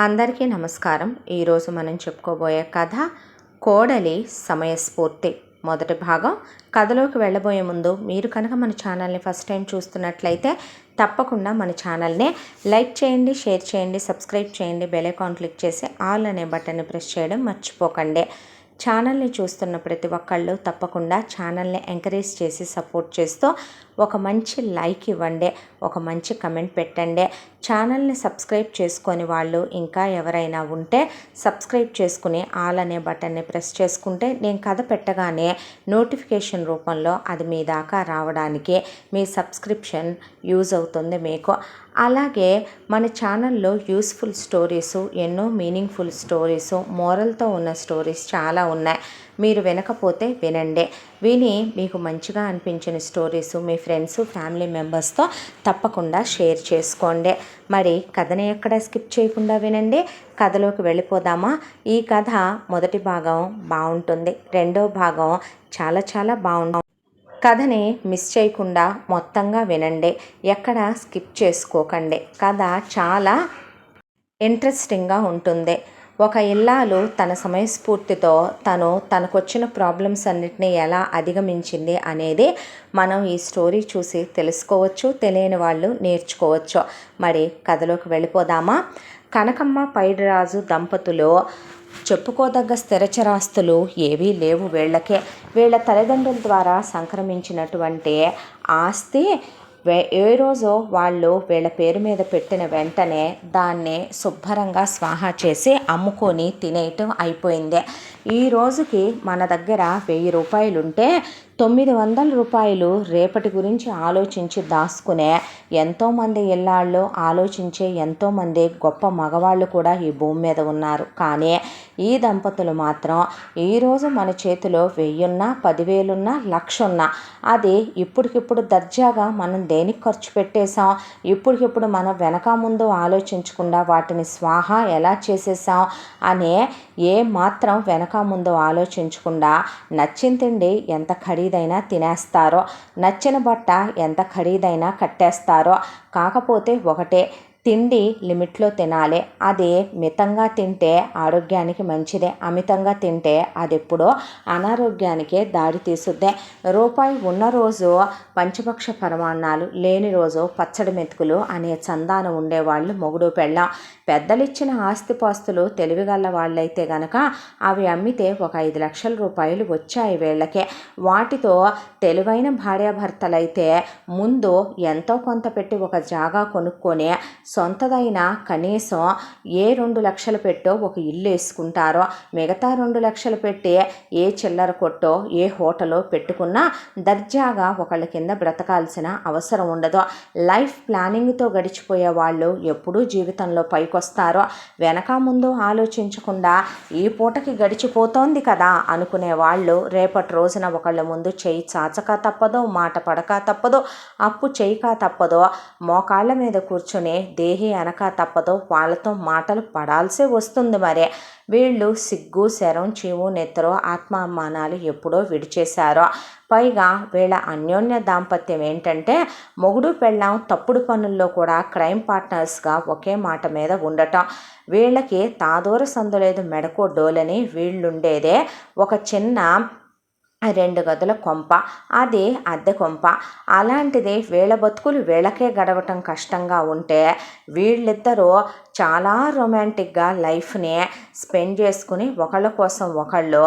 అందరికీ నమస్కారం. ఈరోజు మనం చెప్పుకోబోయే కథ కోడలి సమయస్ఫూర్తి మొదటి భాగం. కథలోకి వెళ్ళబోయే ముందు మీరు కనుక మన ఛానల్ని ఫస్ట్ టైం చూస్తున్నట్లయితే తప్పకుండా మన ఛానల్ని లైక్ చేయండి, షేర్ చేయండి, సబ్స్క్రైబ్ చేయండి, బెల్ ఐకాన్ క్లిక్ చేసి ఆల్ అనే బటన్ని ప్రెస్ చేయడం మర్చిపోకండి. ఛానల్ని చూస్తున్న ప్రతి ఒక్కళ్ళు తప్పకుండా ఛానల్ని ఎంకరేజ్ చేసి సపోర్ట్ చేస్తూ ఒక మంచి లైక్ ఇవ్వండి, ఒక మంచి కమెంట్ పెట్టండి. ఛానల్ని సబ్స్క్రైబ్ చేసుకొని వాళ్ళు ఇంకా ఎవరైనా ఉంటే సబ్స్క్రైబ్ చేసుకుని ఆల్ అనే బటన్ని ప్రెస్ చేసుకుంటే నేను కథ పెట్టగానే నోటిఫికేషన్ రూపంలో అది మీ దాకా రావడానికి మీ సబ్స్క్రిప్షన్ యూజ్ అవుతుంది మీకు. అలాగే మన ఛానల్లో యూస్ఫుల్ స్టోరీసు, ఎన్నో మీనింగ్ఫుల్ స్టోరీసు, మోరల్తో ఉన్న స్టోరీస్ చాలా ఉన్నాయి. మీరు వినకపోతే వినండి. విని మీకు మంచిగా అనిపించిన స్టోరీసు మీ ఫ్రెండ్స్, ఫ్యామిలీ మెంబర్స్తో తప్పకుండా షేర్ చేసుకోండి. మరి కథని ఎక్కడ స్కిప్ చేయకుండా వినండి. కథలోకి వెళ్ళిపోదామా? ఈ కథ మొదటి భాగం బాగుంటుంది, రెండో భాగం చాలా బాగుంటుంది. కథని మిస్ చేయకుండా మొత్తంగా వినండి, ఎక్కడ స్కిప్ చేసుకోకండి. కథ చాలా ఇంట్రెస్టింగ్గా ఉంటుంది. ఒక ఇల్లాలు తన సమయస్ఫూర్తితో తనకొచ్చిన ప్రాబ్లమ్స్ అన్నిటినీ ఎలా అధిగమించింది అనేది మనం ఈ స్టోరీ చూసి తెలుసుకోవచ్చు, తెలియని వాళ్ళు నేర్చుకోవచ్చు. మరి కథలోకి వెళ్ళిపోదామా? కనకమ్మ పైడిరాజు దంపతులు చెప్పుకోదగ్గ స్థిరచరాస్తులు ఏవీ లేవు వీళ్ళకే. వీళ్ళ తల్లిదండ్రుల ద్వారా సంక్రమించినటువంటి ఆస్తి ఏ రోజో వాళ్ళు వీళ్ళ పేరు మీద పెట్టిన వెంటనే దాన్ని శుభ్రంగా స్వాహా చేసి అమ్ముకొని తినేయటం అయిపోయింది. ఈ రోజుకి మన దగ్గర 1000 రూపాయలు ఉంటే 900 రూపాయలు రేపటి గురించి ఆలోచించి దాచుకునే ఎంతోమంది ఇళ్ళాళ్ళు, ఆలోచించే ఎంతోమంది గొప్ప మగవాళ్ళు కూడా ఈ భూమి మీద ఉన్నారు. కానీ ఈ దంపతులు మాత్రం ఈరోజు మన చేతిలో 1000 ఉన్నా, 10,000 ఉన్నా, 1,00,000 ఉన్నా అది ఇప్పటికిప్పుడు దర్జాగా మనం దేనికి ఖర్చు పెట్టేశాం, ఇప్పటికిప్పుడు మనం వెనక ముందు ఆలోచించకుండా వాటిని స్వాహా ఎలా చేసేసాం అనే ఏ మాత్రం వెనక ముందు ఆలోచించకుండా నచ్చిన తిండి ఎంత ఖరీదైనా తినేస్తారో, నచ్చిన బట్ట ఎంత ఖరీదైనా కట్టేస్తారో. కాకపోతే ఒకటే, తిండి లిమిట్లో తినాలి. అది మితంగా తింటే ఆరోగ్యానికి మంచిదే, అమితంగా తింటే అది ఎప్పుడో అనారోగ్యానికే దారి తీసుద్దే. రూపాయి ఉన్న రోజు పంచపక్ష పరమాన్నాలు, లేని రోజు పచ్చడి మెతుకులు అనే చందాన ఉండేవాళ్ళు మొగుడు పెళ్ళాం. పెద్దలిచ్చిన ఆస్తిపాస్తులు తెలివిగల వాళ్ళైతే గనక అవి అమ్మితే ఒక 5 లక్షల రూపాయలు వచ్చాయి వీళ్ళకే. వాటితో తెలివైన భార్యాభర్తలైతే ముందు ఎంతో కొంత పెట్టి ఒక జాగా కొనుక్కొని సొంతదైన కనీసం ఏ 2 లక్షలు పెట్టో ఒక ఇల్లు వేసుకుంటారో, మిగతా 2 లక్షలు పెట్టి ఏ చిల్లర కొట్టో ఏ హోటలో పెట్టుకున్నా దర్జాగా ఒకళ్ళ కింద బ్రతకాల్సిన అవసరం ఉండదు. లైఫ్ ప్లానింగ్తో గడిచిపోయే వాళ్ళు ఎప్పుడూ జీవితంలో పైకొస్తారో. వెనక ముందు ఆలోచించకుండా ఈ పూటకి గడిచిపోతోంది కదా అనుకునే వాళ్ళు రేపటి రోజున ఒకళ్ళ ముందు చేయి చాచక తప్పదో, మాట పడక తప్పదో, అప్పు చేయక తప్పదో, మోకాళ్ళ మీద కూర్చొని దేహి అనక తప్పదో, వాళ్ళతో మాటలు పడాల్సే వస్తుంది. మరే వీళ్ళు సిగ్గు, శరం, చీవు, నెత్తరో, ఆత్మాభిమానాలు ఎప్పుడో విడిచేశారో. పైగా వీళ్ళ అన్యోన్య దాంపత్యం ఏంటంటే మొగుడు పెళ్ళాం తప్పుడు పనుల్లో కూడా క్రైమ్ పార్ట్నర్స్గా ఒకే మాట మీద ఉండటం. వీళ్ళకి తాదూర సందులేదు మెడకో డోలని వీళ్ళుండేదే ఒక చిన్న 2 గదుల కొంప, అది అద్దె కొంప. అలాంటిది వీళ్ళ బతుకులు వీళ్ళకే గడవటం కష్టంగా ఉంటే వీళ్ళిద్దరూ చాలా రొమాంటిక్గా లైఫ్ని స్పెండ్ చేసుకుని ఒకళ్ళ కోసం ఒకళ్ళు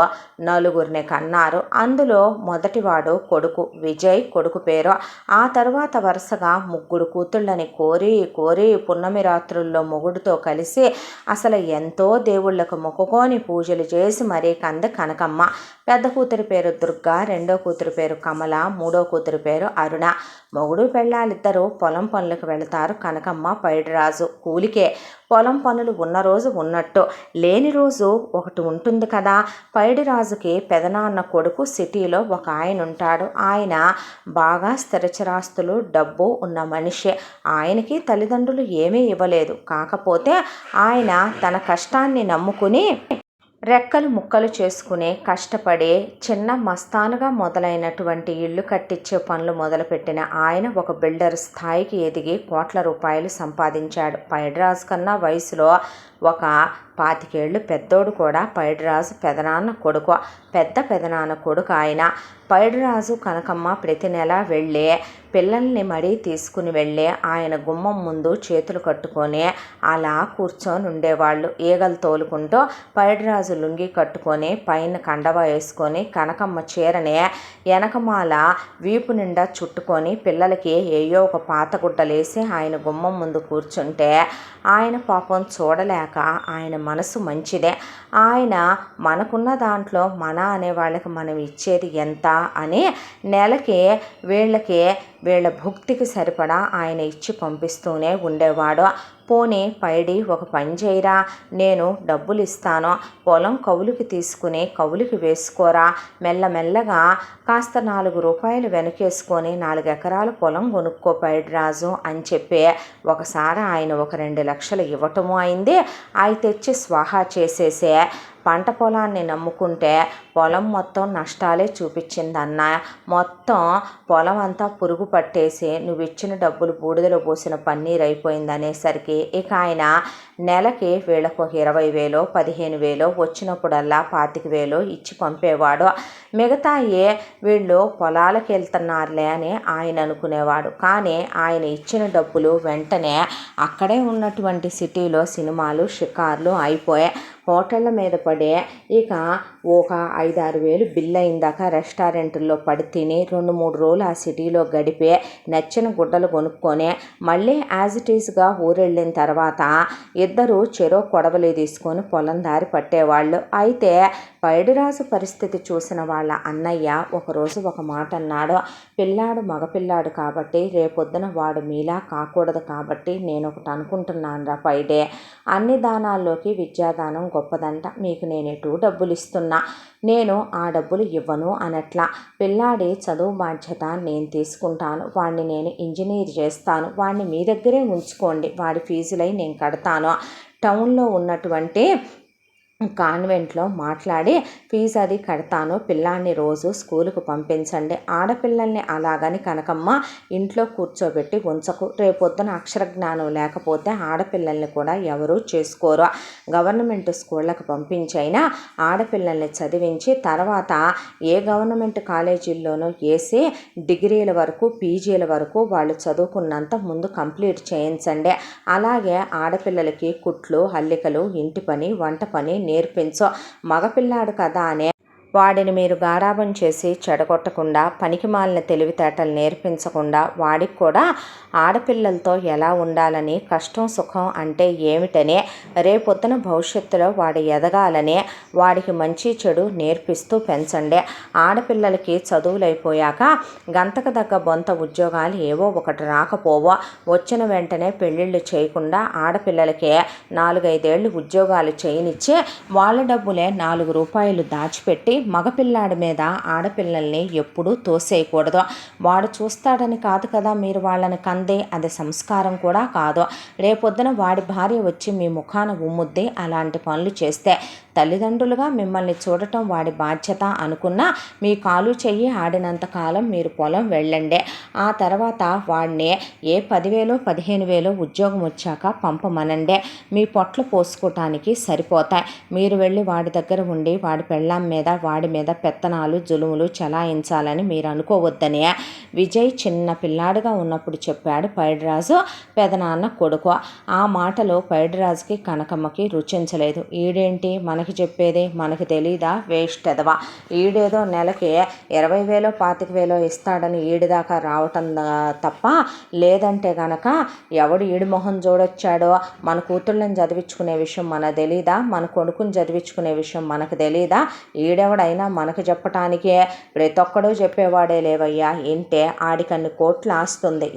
4 కన్నారు. అందులో మొదటివాడు కొడుకు విజయ్, కొడుకు పేరు. ఆ తర్వాత వరుసగా 3 కూతుళ్ళని కోరి పున్నమి రాత్రుల్లో మొగుడుతో కలిసి అసలు ఎంతో దేవుళ్లకు మొక్కుకొని పూజలు చేసి మరీ కంద కనకమ్మ. పెద్ద కూతురి పేరు దుర్గా, రెండో కూతురు పేరు కమల, మూడో కూతురు పేరు అరుణ. మొగుడు పెళ్ళాలిద్దరూ పొలం పనులకు వెళతారు. కనకమ్మ పైడిరాజు కూలికే. పొలం పనులు ఉన్న రోజు ఉన్నట్టు, లేని రోజు ఒకటి ఉంటుంది కదా. పైడిరాజుకి పెదనాన్న కొడుకు సిటీలో ఒక ఆయన ఉంటాడు. ఆయన బాగా స్థిరచరాస్తులు, డబ్బు ఉన్న మనిషి. ఆయనకి తల్లిదండ్రులు ఏమీ ఇవ్వలేదు. కాకపోతే ఆయన తన కష్టాన్ని నమ్ముకుని రెక్కలు ముక్కలు చేసుకునే కష్టపడే చిన్న మస్తానుగా మొదలైనటువంటి ఇల్లు కట్టించే పనులు మొదలుపెట్టిన ఆయన ఒక బిల్డర్ స్థాయికి ఎదిగి కోట్ల రూపాయలు సంపాదించాడు. పైడిరాజు కన్నా వయసులో ఒక 25 ఏళ్ళు పెద్దోడు కూడా పైడిరాజు పెదనాన్న కొడుకు. పెదనాన్న కొడుకు ఆయన. పైడిరాజు కనకమ్మ ప్రతి నెల వెళ్ళే పిల్లల్ని మడి తీసుకుని వెళ్ళే ఆయన గుమ్మం ముందు చేతులు కట్టుకొని అలా కూర్చొని ఉండేవాళ్ళు. ఈగలు తోలుకుంటూ పైడిరాజు లుంగి కట్టుకొని పైన కండవ వేసుకొని కనకమ్మ చీరనే వెనకమాల వీపు నిండా చుట్టుకొని పిల్లలకి ఏయో ఒక పాత గుడ్డలేసి ఆయన గుమ్మం ముందు కూర్చుంటే ఆయన పాపం చూడలేక ఆయన మనసు మంచిదే. ఆయన మనకున్న దాంట్లో మన అనేవాళ్ళకి మనం ఇచ్చేది ఎంత అని నెలకి వీళ్ళ భుక్తికి సరిపడా ఆయన ఇచ్చి పంపిస్తూనే ఉండేవాడు. పోనీ పైడి ఒక పని చేయరా, నేను డబ్బులు ఇస్తాను, పొలం కవులుకి తీసుకుని కవులుకి వేసుకోరా, మెల్లమెల్లగా కాస్త 4 రూపాయలు వెనకేసుకొని 4 ఎకరాల పొలం కొనుక్కో పైడిరాజు అని చెప్పి ఒకసారి ఆయన ఒక 2 లక్షలు ఇవ్వటము అయింది. అవి తెచ్చి స్వాహా చేసేసే పంట పొలాన్ని నమ్ముకుంటే పొలం మొత్తం నష్టాలే చూపించిందన్న. మొత్తం పొలం అంతా పురుగు పట్టేసి నువ్వు ఇచ్చిన డబ్బులు బూడిదలో పోసిన పన్నీర్ అయిపోయింది అనేసరికి ఇక ఆయన నెలకి వీళ్ళకు 20,000 15,000 వచ్చినప్పుడల్లా 25,000 ఇచ్చి పంపేవాడు. మిగతా వీళ్ళు పొలాలకు వెళ్తున్నారులే అని ఆయన అనుకునేవాడు. కానీ ఆయన ఇచ్చిన డబ్బులు వెంటనే అక్కడే ఉన్నటువంటి సిటీలో సినిమాలు షికార్లు అయిపోయాయి. హోటళ్ళ మీద పడే ఇక ఒక 5-6 వేలు బిల్ అయిందాక రెస్టారెంట్లో పడి తిని 2-3 రోజులు ఆ సిటీలో గడిపే నచ్చిన గుడ్డలు కొనుక్కొని మళ్ళీ యాజ్ ఇట్ ఈస్గా ఊరెళ్ళిన తర్వాత ఇద్దరు చెరో కొడవలి తీసుకొని పొలం దారి పట్టేవాళ్ళు. అయితే పైడిరాజు పరిస్థితి చూసిన వాళ్ళ అన్నయ్య ఒకరోజు ఒక మాట అన్నాడు. పిల్లాడు మగపిల్లాడు కాబట్టి రేపొద్దున వాడు మీలా కాకూడదు కాబట్టి నేను ఒకటి అనుకుంటున్నాను రా పైడే, అన్ని దానాల్లోకి విద్యాదానం గొప్పదంట. మీకు నేను ఎటు డబ్బులు ఇస్తున్నా, నేను ఆ డబ్బులు ఇవ్వను అనట్లా. పిల్లాడి చదువు బాధ్యత నేను తీసుకుంటాను, వాడిని నేను ఇంజనీర్ చేస్తాను, వాడిని మీ దగ్గరే ఉంచుకోండి, వాడి ఫీజులై నేను కడతాను. టౌన్లో ఉన్నటువంటి కాన్వెంట్లో మాట్లాడి ఫీజు అది కడతాను, పిల్లాన్ని రోజు స్కూలుకు పంపించండి. ఆడపిల్లల్ని అలాగని కనకమ్మ ఇంట్లో కూర్చోబెట్టి ఉంచకు. రేపొద్దున అక్షర జ్ఞానం లేకపోతే ఆడపిల్లల్ని కూడా ఎవరూ చేసుకోరు. గవర్నమెంట్ స్కూళ్ళకు పంపించైనా ఆడపిల్లల్ని చదివించి తర్వాత ఏ గవర్నమెంట్ కాలేజీల్లోనూ వేసి డిగ్రీల వరకు పీజీల వరకు వాళ్ళు చదువుకున్నంత ముందు కంప్లీట్ చేయించండి. అలాగే ఆడపిల్లలకి కుట్లు అల్లికలు ఇంటి పని వంట పని నేర్పించో. మగపిల్లాడు కదా అనే వాడిని మీరు గారాబం చేసి చెడగొట్టకుండా పనికి మాలిన తెలివితేటలు నేర్పించకుండా వాడికి కూడా ఆడపిల్లలతో ఎలా ఉండాలని కష్టం సుఖం అంటే ఏమిటని రేపొద్దున భవిష్యత్తులో వాడు ఎదగాలని వాడికి మంచి చెడు నేర్పిస్తూ పెంచండి. ఆడపిల్లలకి చదువులు అయిపోయాక గంతకు తగ్గ బొంత ఉద్యోగాలు ఏవో ఒకటి రాకపోవో వచ్చిన వెంటనే పెళ్ళిళ్ళు చేయకుండా ఆడపిల్లలకి 4-5 ఏళ్ళు ఉద్యోగాలు చేయనిచ్చి వాళ్ళ డబ్బులే 4 రూపాయలు దాచిపెట్టి మగపిల్లాడి మీద ఆడపిల్లల్ని ఎప్పుడూ తోసేయకూడదు. వాడు చూస్తాడని కాదు కదా మీరు వాళ్ళని కందే, అది సంస్కారం కూడా కాదు. రేపొద్దున వాడి భార్య వచ్చి మీ ముఖాన ఉమ్ముద్ది అలాంటి పనులు చేస్తే. తల్లిదండ్రులుగా మిమ్మల్ని చూడటం వాడి బాధ్యత అనుకున్నా మీ కాలు చెయ్యి ఆడినంత కాలం మీరు పొలం వెళ్ళండి. ఆ తర్వాత వాడిని ఏ 10,000 15,000 ఉద్యోగం వచ్చాక పంపమనండి. మీ పొట్లు పోసుకోవటానికి సరిపోతాయి. మీరు వెళ్ళి వాడి దగ్గర ఉండి వాడి పెళ్ళాం మీద వాడి మీద పెత్తనాలు జులుములు చలాయించాలని మీరు అనుకోవద్దని విజయ్ చిన్న పిల్లాడిగా ఉన్నప్పుడు చెప్పాడు పైడిరాజు పెదనాన్న కొడుకు. ఆ మాటలు పైడిరాజుకి కనకమ్మకి రుచించలేదు. ఈడేంటి మనకి చెప్పేది, మనకి తెలీదా వేస్ట్ ఎదవా, ఈడేదో నెలకి 20,000 25,000 ఇస్తాడని ఈడిదాకా రావటం తప్ప లేదంటే గనక ఎవడు ఈడి మొహం చూడొచ్చాడో, మన కూతుళ్ళని చదివించుకునే విషయం మనకు తెలీదా, మన కొడుకుని చదివించుకునే విషయం మనకు తెలీదా, ఈడెవడ చిన్నోడైనా మనకు చెప్పటానికే ప్రతి ఒక్కడూ చెప్పేవాడే లేవయ్యా, ఏంటే ఆడికన్ని కోట్లు ఆస్తుంది,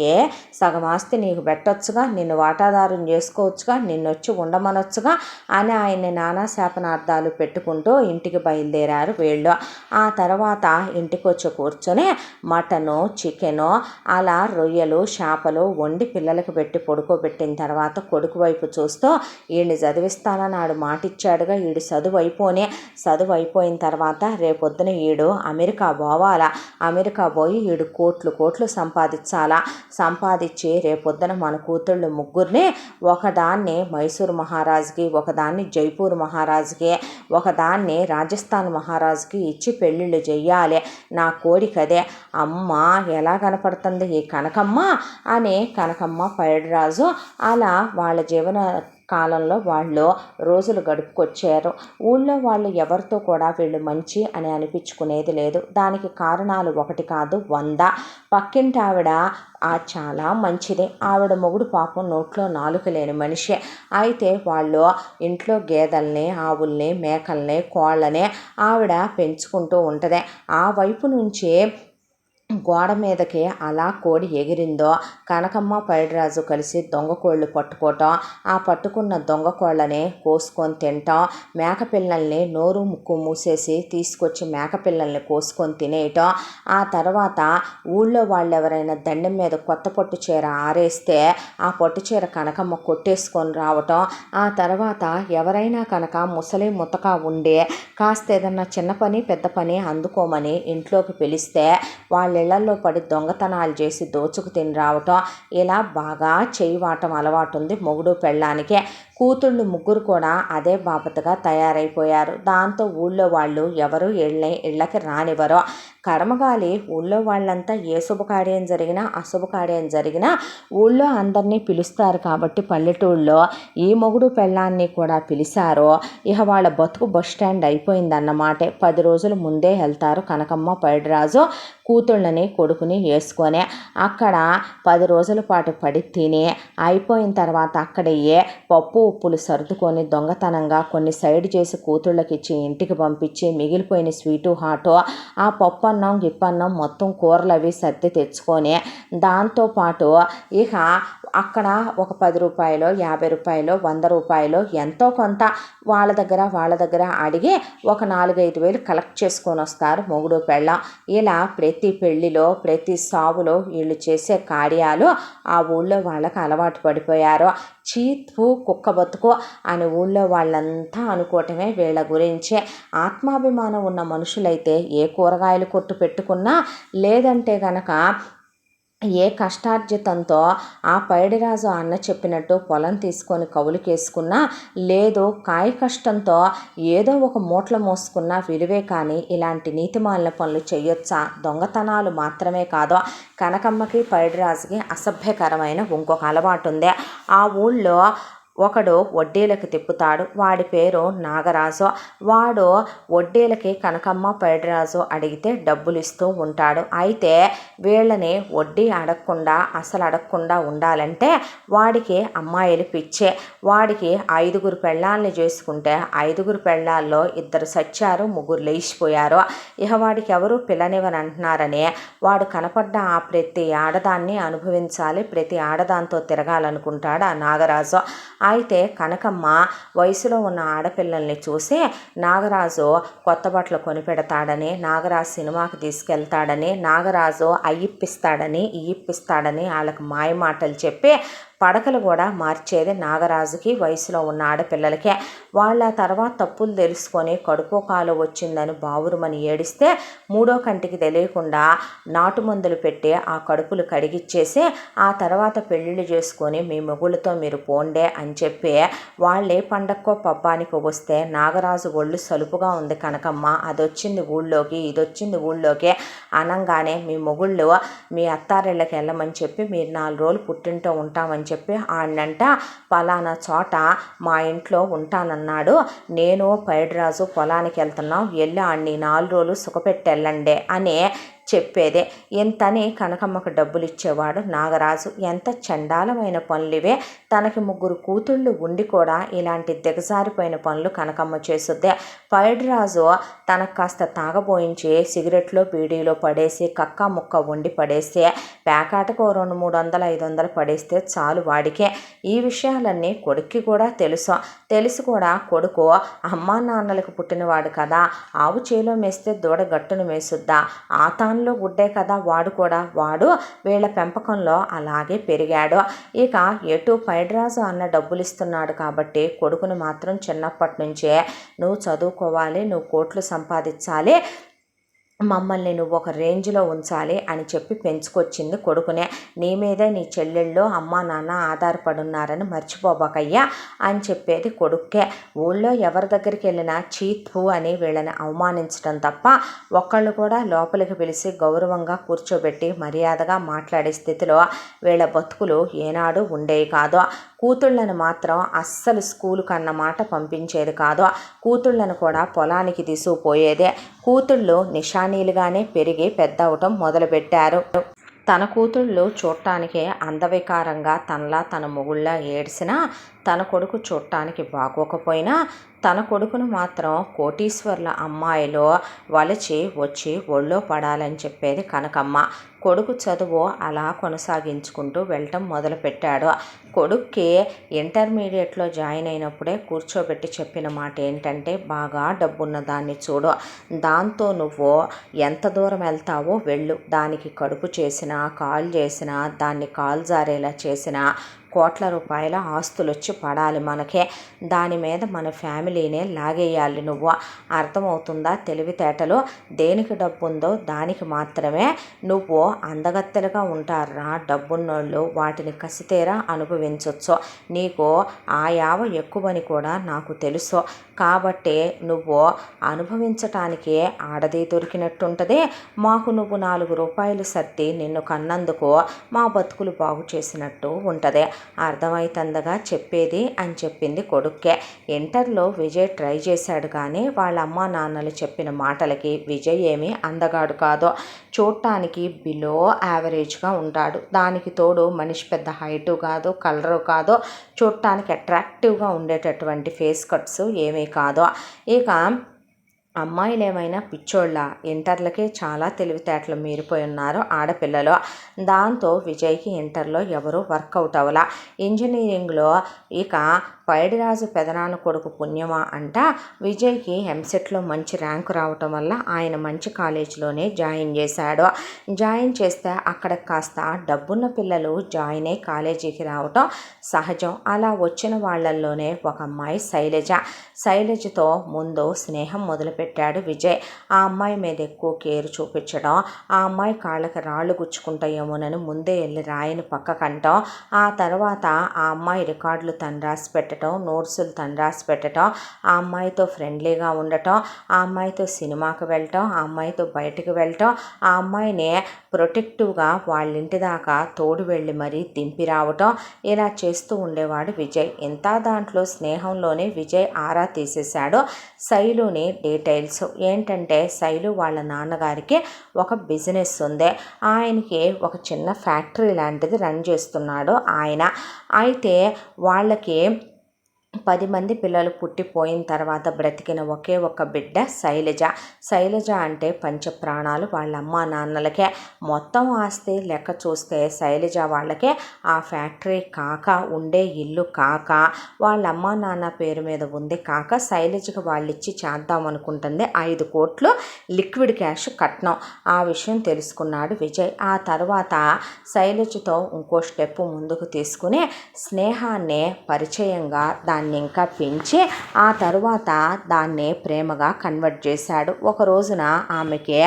సగం ఆస్తి నీకు పెట్టొచ్చుగా, నిన్ను వాటాదారుని చేసుకోవచ్చుగా, నిన్నొచ్చి ఉండమనొచ్చుగా అని ఆయన్ని నానా శాపనార్థాలు పెట్టుకుంటూ ఇంటికి బయలుదేరారు వీళ్ళు. ఆ తర్వాత ఇంటికి వచ్చి కూర్చొని మటను, చికెను, అలా రొయ్యలు, చేపలు వండి పిల్లలకు పెట్టి పడుకోబెట్టిన తర్వాత కొడుకు వైపు చూస్తూ, వీడిని చదివిస్తానని ఆడు మాటిచ్చాడుగా, వీడు చదువు అయిపోయిన తర్వాత రేపొద్దున వీడు అమెరికా పోవాలా, అమెరికా పోయి వీడు కోట్లు సంపాదించి రేపొద్దున మన కూతుళ్ళు ముగ్గురిని, ఒకదాన్ని మైసూరు మహారాజుకి, ఒకదాన్ని జైపూర్ మహారాజుకి, ఒకదాన్ని రాజస్థాన్ మహారాజుకి ఇచ్చి పెళ్ళిళ్ళు చెయ్యాలి, నా కోరికదే. అమ్మ ఎలా కనపడుతుంది ఈ కనకమ్మ అని కనకమ్మ పైడిరాజు అలా వాళ్ళ జీవన కాలంలో వాళ్ళు రోజులు గడుపుకొచ్చారు. ఊళ్ళో వాళ్ళు ఎవరితో కూడా వీళ్ళు మంచి అని అనిపించుకునేది లేదు. దానికి కారణాలు ఒకటి కాదు 100. పక్కింటి ఆవిడ చాలా మంచిది. ఆవిడ మొగుడు పాపం నోట్లో నాలుక లేని మనిషి. అయితే వాళ్ళు ఇంట్లో గేదెల్ని, ఆవుల్ని, మేకల్ని, కోళ్ళని ఆవిడ పెంచుకుంటూ ఉంటుంది. ఆ వైపు నుంచి గోడ మీదకి అలా కోడి ఎగిరిందో కనకమ్మ పైడిరాజు కలిసి దొంగ కోళ్ళు పట్టుకోవటం, ఆ పట్టుకున్న దొంగ కోళ్ళని కోసుకొని తినటం, మేకపిల్లల్ని నోరు ముక్కు మూసేసి తీసుకొచ్చి మేకపిల్లల్ని కోసుకొని తినేయటం, ఆ తర్వాత ఊళ్ళో వాళ్ళు ఎవరైనా దండం మీద కొత్త పట్టు చీర ఆరేస్తే ఆ పట్టు చీర కనకమ్మ కొట్టేసుకొని రావటం, ఆ తర్వాత ఎవరైనా కనుక ముసలి ముతక ఉండి కాస్త ఏదన్నా చిన్న పని పెద్ద పని అందుకోమని ఇంట్లోకి పిలిస్తే వాళ్ళ ఇళ్లలో పడి దొంగతనాలు చేసి దోచుకు తిని రావటం, ఇలా బాగా చేయవాటం అలవాటు ఉంది మొగుడు పెళ్ళానికి. కూతుళ్ళు ముగ్గురు కూడా అదే బాపతగా తయారైపోయారు. దాంతో ఊళ్ళో వాళ్ళు ఎవరు ఇళ్ళకి రానివ్వరు. కర్మగాలి ఊళ్ళో వాళ్ళంతా ఏ శుభకార్యం జరిగినా అశుభకార్యం జరిగినా ఊళ్ళో అందరినీ పిలుస్తారు కాబట్టి పల్లెటూళ్ళలో ఈ మొగుడు పెళ్ళాన్ని కూడా పిలిచారు. ఇక వాళ్ళ బతుకు బస్ స్టాండ్ అయిపోయిందన్నమాట. 10 రోజుల ముందే వెళ్తారు కనకమ్మ పైడిరాజు కూతుళ్ళని కొడుకుని వేసుకొని. అక్కడ 10 రోజుల పాటు పడి తిని అయిపోయిన తర్వాత అక్కడయ్యే పప్పు ఉప్పులు సర్దుకొని దొంగతనంగా కొన్ని సైడ్ చేసి కూతుళ్ళకి ఇచ్చి ఇంటికి పంపించి మిగిలిపోయిన స్వీటు హాటు, ఆ పప్పు అన్నం గిప్పన్నం మొత్తం కూరలు అవి సర్ది తెచ్చుకొని దాంతోపాటు ఇక అక్కడ ఒక 10 రూపాయలు 50 రూపాయలు 100 రూపాయలు ఎంతో కొంత వాళ్ళ దగ్గర అడిగి ఒక 4-5 వేలు కలెక్ట్ చేసుకొని వస్తారు మొగుడు పెళ్ళాం. ఇలా ప్రతి పెళ్లిలో ప్రతి సావులో వీళ్ళు చేసే కార్యాలు ఆ ఊళ్ళో వాళ్ళకి అలవాటు పడిపోయారు. చీత్పు కుక్క బతుకు అని ఊళ్ళో వాళ్ళంతా అనుకోవటమే వీళ్ళ గురించి. ఆత్మాభిమానం ఉన్న మనుషులైతే ఏ కూరగాయలు కొట్టు పెట్టుకున్నా, లేదంటే గనక ఏ కష్టార్జితంతో ఆ పైడిరాజు అన్న చెప్పినట్టు పొలం తీసుకొని కవులుకేసుకున్నా, లేదు కాయ కష్టంతో ఏదో ఒక మూటలు మోసుకున్నా విలువే. కానీ ఇలాంటి నీతిమాలిన పనులు చేయొచ్చా? దొంగతనాలు మాత్రమే కాదు, కనకమ్మకి పైడిరాజుకి అసభ్యకరమైన ఇంకొక అలవాటు ఉంది. ఆ ఊళ్ళో ఒకడు వడ్డీలకు తిప్పుతాడు. వాడి పేరు నాగరాజు. వాడు వడ్డీలకి కనకమ్మ పైడిరాజు అడిగితే డబ్బులు ఇస్తూ ఉంటాడు. అయితే వీళ్ళని వడ్డీ అడగకుండా ఉండాలంటే వాడికి అమ్మాయిలు పిచ్చే. వాడికి 5 పెళ్ళాలని చేసుకుంటే 5 పెళ్ళాల్లో 2 సచ్చారు, 3 లేచిపోయారు. ఇక వాడికి ఎవరు పిల్లనివని అంటున్నారని వాడు కనపడ్డ ఆ ప్రతి ఆడదాన్ని అనుభవించాలి, ప్రతి ఆడదాంతో తిరగాలనుకుంటాడు ఆ నాగరాజు. అయితే కనకమ్మ వయసులో ఉన్న ఆడపిల్లల్ని చూసి నాగరాజు కొత్త బట్టలు కొనిపెడతాడని, నాగరాజు సినిమాకి తీసుకెళ్తాడని, నాగరాజు అయ్యిప్పిస్తాడని ఇయ్యిప్పిస్తాడని వాళ్ళకి మాయ మాటలు చెప్పి పడకలు కూడా మార్చేది నాగరాజుకి వయసులో ఉన్న ఆడపిల్లలకే. వాళ్ళ తర్వాత తప్పులు తెలుసుకొని కడుపు కాలు వచ్చిందని బావురుమని ఏడిస్తే 3వ కంటికి తెలియకుండా నాటు మందులు పెట్టి ఆ కడుపులు కడిగిచ్చేసి ఆ తర్వాత పెళ్ళిళ్ళు చేసుకొని మీ మొగుళ్ళతో మీరు పోండే అని చెప్పి వాళ్ళే పండక్కో పబ్బానికి వస్తే నాగరాజు ఒళ్ళు సలుపుగా ఉంది కనకమ్మ, అదొచ్చింది ఊళ్ళోకి ఇదొచ్చింది ఊళ్ళోకి అనంగానే మీ మొగుళ్ళు మీ అత్తారిళ్ళకి వెళ్ళమని చెప్పి మీరు 4 రోజులు పుట్టింటో ఉంటామని చెప్పి ఆడినంట పలానా చోట మా ఇంట్లో ఉంటానన్నాడు. నేను పైడిరాజు పొలానికి వెళ్తున్నాం, వెళ్ళి ఆడిని 4 రోజులు సుఖపెట్టి వెళ్ళండి అని చెప్పేదే. ఇంతని కనకమ్మకు డబ్బులు ఇచ్చేవాడు నాగరాజు. ఎంత చండాలమైన పనులివే. తనకి 3 కూతుళ్ళు ఉండి కూడా ఇలాంటి దిగజారిపోయిన పనులు కనకమ్మ చేసుద్దే. పైడిరాజు తనకు కాస్త తాగబోయించి సిగరెట్లో బీడీలో పడేసి కక్క ముక్క వండి పడేస్తే పేకాటకు 200-300-500 పడేస్తే చాలు వాడికే. ఈ విషయాలన్నీ కొడుక్కి కూడా తెలిసి కూడా కొడుకు అమ్మా నాన్నలకు పుట్టినవాడు కదా, ఆవు చేలో మేస్తే దూడ గట్టును మేసుద్దా, ఆ తానులో గుడ్డే కదా వాడు వీళ్ళ పెంపకంలో అలాగే పెరిగాడు. ఇక ఎటు పైడిరాజు అన్న డబ్బులు ఇస్తున్నాడు కాబట్టి కొడుకును మాత్రం చిన్నప్పటి నుంచే నువ్వు చదువుకోవాలి, నువ్వు కోట్లు సంపాదించాలి, మమ్మల్ని నువ్వు ఒక రేంజ్లో ఉంచాలి అని చెప్పి పెంచుకొచ్చింది కొడుకునే. నీ మీదే నీ చెల్లెళ్ళు అమ్మా నాన్న ఆధారపడున్నారని మర్చిపోబాకయ్యా అని చెప్పేది కొడుక్కే. ఊళ్ళో ఎవరి దగ్గరికి వెళ్ళినా చీత్పు అని వీళ్ళని అవమానించడం తప్ప ఒక్కళ్ళు కూడా లోపలికి పిలిచి గౌరవంగా కూర్చోబెట్టి మర్యాదగా మాట్లాడే స్థితిలో వీళ్ళ బతుకులు ఏనాడు ఉండేవి కాదు. కూతుళ్ళను మాత్రం అస్సలు స్కూలు కన్నమాట పంపించేది కాదు. కూతుళ్ళను కూడా పొలానికి తీసుకుపోయేదే. కూతుళ్ళు నిషానీలుగానే పెరిగి పెద్ద అవటం మొదలుపెట్టారు. తన కూతుళ్ళు చూడటానికే అందవికారంగా తనలా తన మొగుళ్ళ ఏడ్చినా తన కొడుకు చూడటానికి బాగోకపోయినా తన కొడుకును మాత్రం కోటీశ్వర్ల అమ్మాయిలో వలచి వచ్చి ఒళ్ళో పడాలని చెప్పేది కనకమ్మ. కొడుకు చదువు అలా కొనసాగించుకుంటూ వెళ్ళటం మొదలుపెట్టాడు. కొడుక్కి ఇంటర్మీడియట్లో జాయిన్ అయినప్పుడే కూర్చోబెట్టి చెప్పిన మాట ఏంటంటే, బాగా డబ్బున్న దాన్ని చూడు, దాంతో నువ్వు ఎంత దూరం వెళ్తావో వెళ్ళు, దానికి కడుపు చేసినా కాల్ చేసినా దాన్ని కాలు జారేలా చేసినా కోట్ల రూపాయల ఆస్తులు వచ్చి పడాలి మనకే, దాని మీద మన ఫ్యామిలీనే లాగేయాలి. నువ్వు అర్థమవుతుందా తెలివితేటలు? దేనికి డబ్బు ఉందో దానికి మాత్రమే నువ్వు అందగత్తెలుగా ఉంటారా డబ్బున్నోళ్ళు, వాటిని కసితేరా అనుభవించవచ్చు. నీకు ఆ యావ ఎక్కువని కూడా నాకు తెలుసు, కాబట్టి నువ్వు అనుభవించటానికి ఆడది దొరికినట్టుంటుంది. మాకు నువ్వు 4 రూపాయలు సర్ది నిన్ను కన్నందుకు మా బతుకులు బాగు చేసినట్టు ఉంటుంది. అర్థమైతందగా చెప్పేది అని చెప్పింది కొడుక్కే. ఇంటర్లో విజయ్ ట్రై చేశాడు కానీ వాళ్ళ అమ్మా నాన్నలు చెప్పిన మాటలకి విజయ్ ఏమీ అందగాడు కాదు. చూడటానికి బిలో యావరేజ్గా ఉంటాడు. దానికి తోడు మనిషి పెద్ద హైటు కాదు, కలరు కాదు, చూడటానికి అట్రాక్టివ్గా ఉండేటటువంటి ఫేస్ కట్స్ ఏమీ కాదు. ఇక అమ్మాయిలు ఏమైనా పిచ్చోళ్ళ, ఇంటర్లకే చాలా తెలివితేటలు మీరిపోయి ఉన్నారు ఆడపిల్లలు. దాంతో విజయ్కి ఇంటర్లో ఎవరు వర్కౌట్ అవ్వలా. ఇంజనీరింగ్లో ఇక పైడిరాజు పెదనాన్న కొడుకు పుణ్యమా అంట విజయ్కి ఎంసెట్లో మంచి ర్యాంకు రావటం వల్ల ఆయన మంచి కాలేజీలోనే జాయిన్ చేశాడు. జాయిన్ చేస్తే అక్కడ కాస్త డబ్బున్న పిల్లలు జాయిన్ అయ్యి కాలేజీకి రావటం సహజం. అలా వచ్చిన వాళ్ళల్లోనే ఒక అమ్మాయి శైలజతో ముందు స్నేహం మొదలుపెట్టాడు విజయ్. ఆ అమ్మాయి మీద ఎక్కువ కేర్ చూపించడం, ఆ అమ్మాయి కాళ్ళకి రాళ్ళు గుచ్చుకుంటాయేమోనని ముందే వెళ్ళి రాయిని పక్కకంటాం, ఆ తర్వాత ఆ అమ్మాయి రికార్డులు తను రాసి పెట్టడం, నోట్సులు తను రాసి పెట్టడం, ఆ అమ్మాయితో ఫ్రెండ్లీగా ఉండటం, ఆ అమ్మాయితో సినిమాకి వెళ్ళటం, ఆ అమ్మాయితో బయటకు వెళ్ళటం, ఆ అమ్మాయిని ప్రొటెక్టివ్గా వాళ్ళ ఇంటి దాకా తోడు వెళ్ళి మరీ దింపి రావటం, ఇలా చేస్తూ ఉండేవాడు విజయ్. ఇంత దాంట్లో స్నేహంలోనే విజయ్ ఆరా తీసేశాడు శైలుని డీటెయిల్స్. ఏంటంటే శైలు వాళ్ళ నాన్నగారికి ఒక బిజినెస్ ఉంది, ఆయనకి ఒక చిన్న ఫ్యాక్టరీ లాంటిది రన్ చేస్తున్నాడు ఆయన. అయితే వాళ్ళకి 10 మంది పిల్లలు పుట్టిపోయిన తర్వాత బ్రతికిన ఒకే ఒక బిడ్డ శైలజ అంటే పంచప్రాణాలు వాళ్ళ అమ్మా నాన్నలకే. మొత్తం ఆస్తి లెక్క చూస్తే శైలజ వాళ్ళకే ఆ ఫ్యాక్టరీ కాక, ఉండే ఇల్లు కాక, వాళ్ళ అమ్మా నాన్న పేరు మీద ఉంది కాక, శైలజకి వాళ్ళు ఇచ్చి చేద్దామనుకుంటుంది 5 కోట్లు లిక్విడ్ క్యాష్ కట్నం. ఆ విషయం తెలుసుకున్నాడు విజయ్. ఆ తర్వాత శైలజతో ఇంకో స్టెప్ ముందుకు తీసుకుని స్నేహాన్ని పరిచయంగా దాన్ని ఇంకా పెంచి ఆ తరువాత దాన్ని ప్రేమగా కన్వర్ట్ చేశాడు. ఒక రోజున ఆమెకి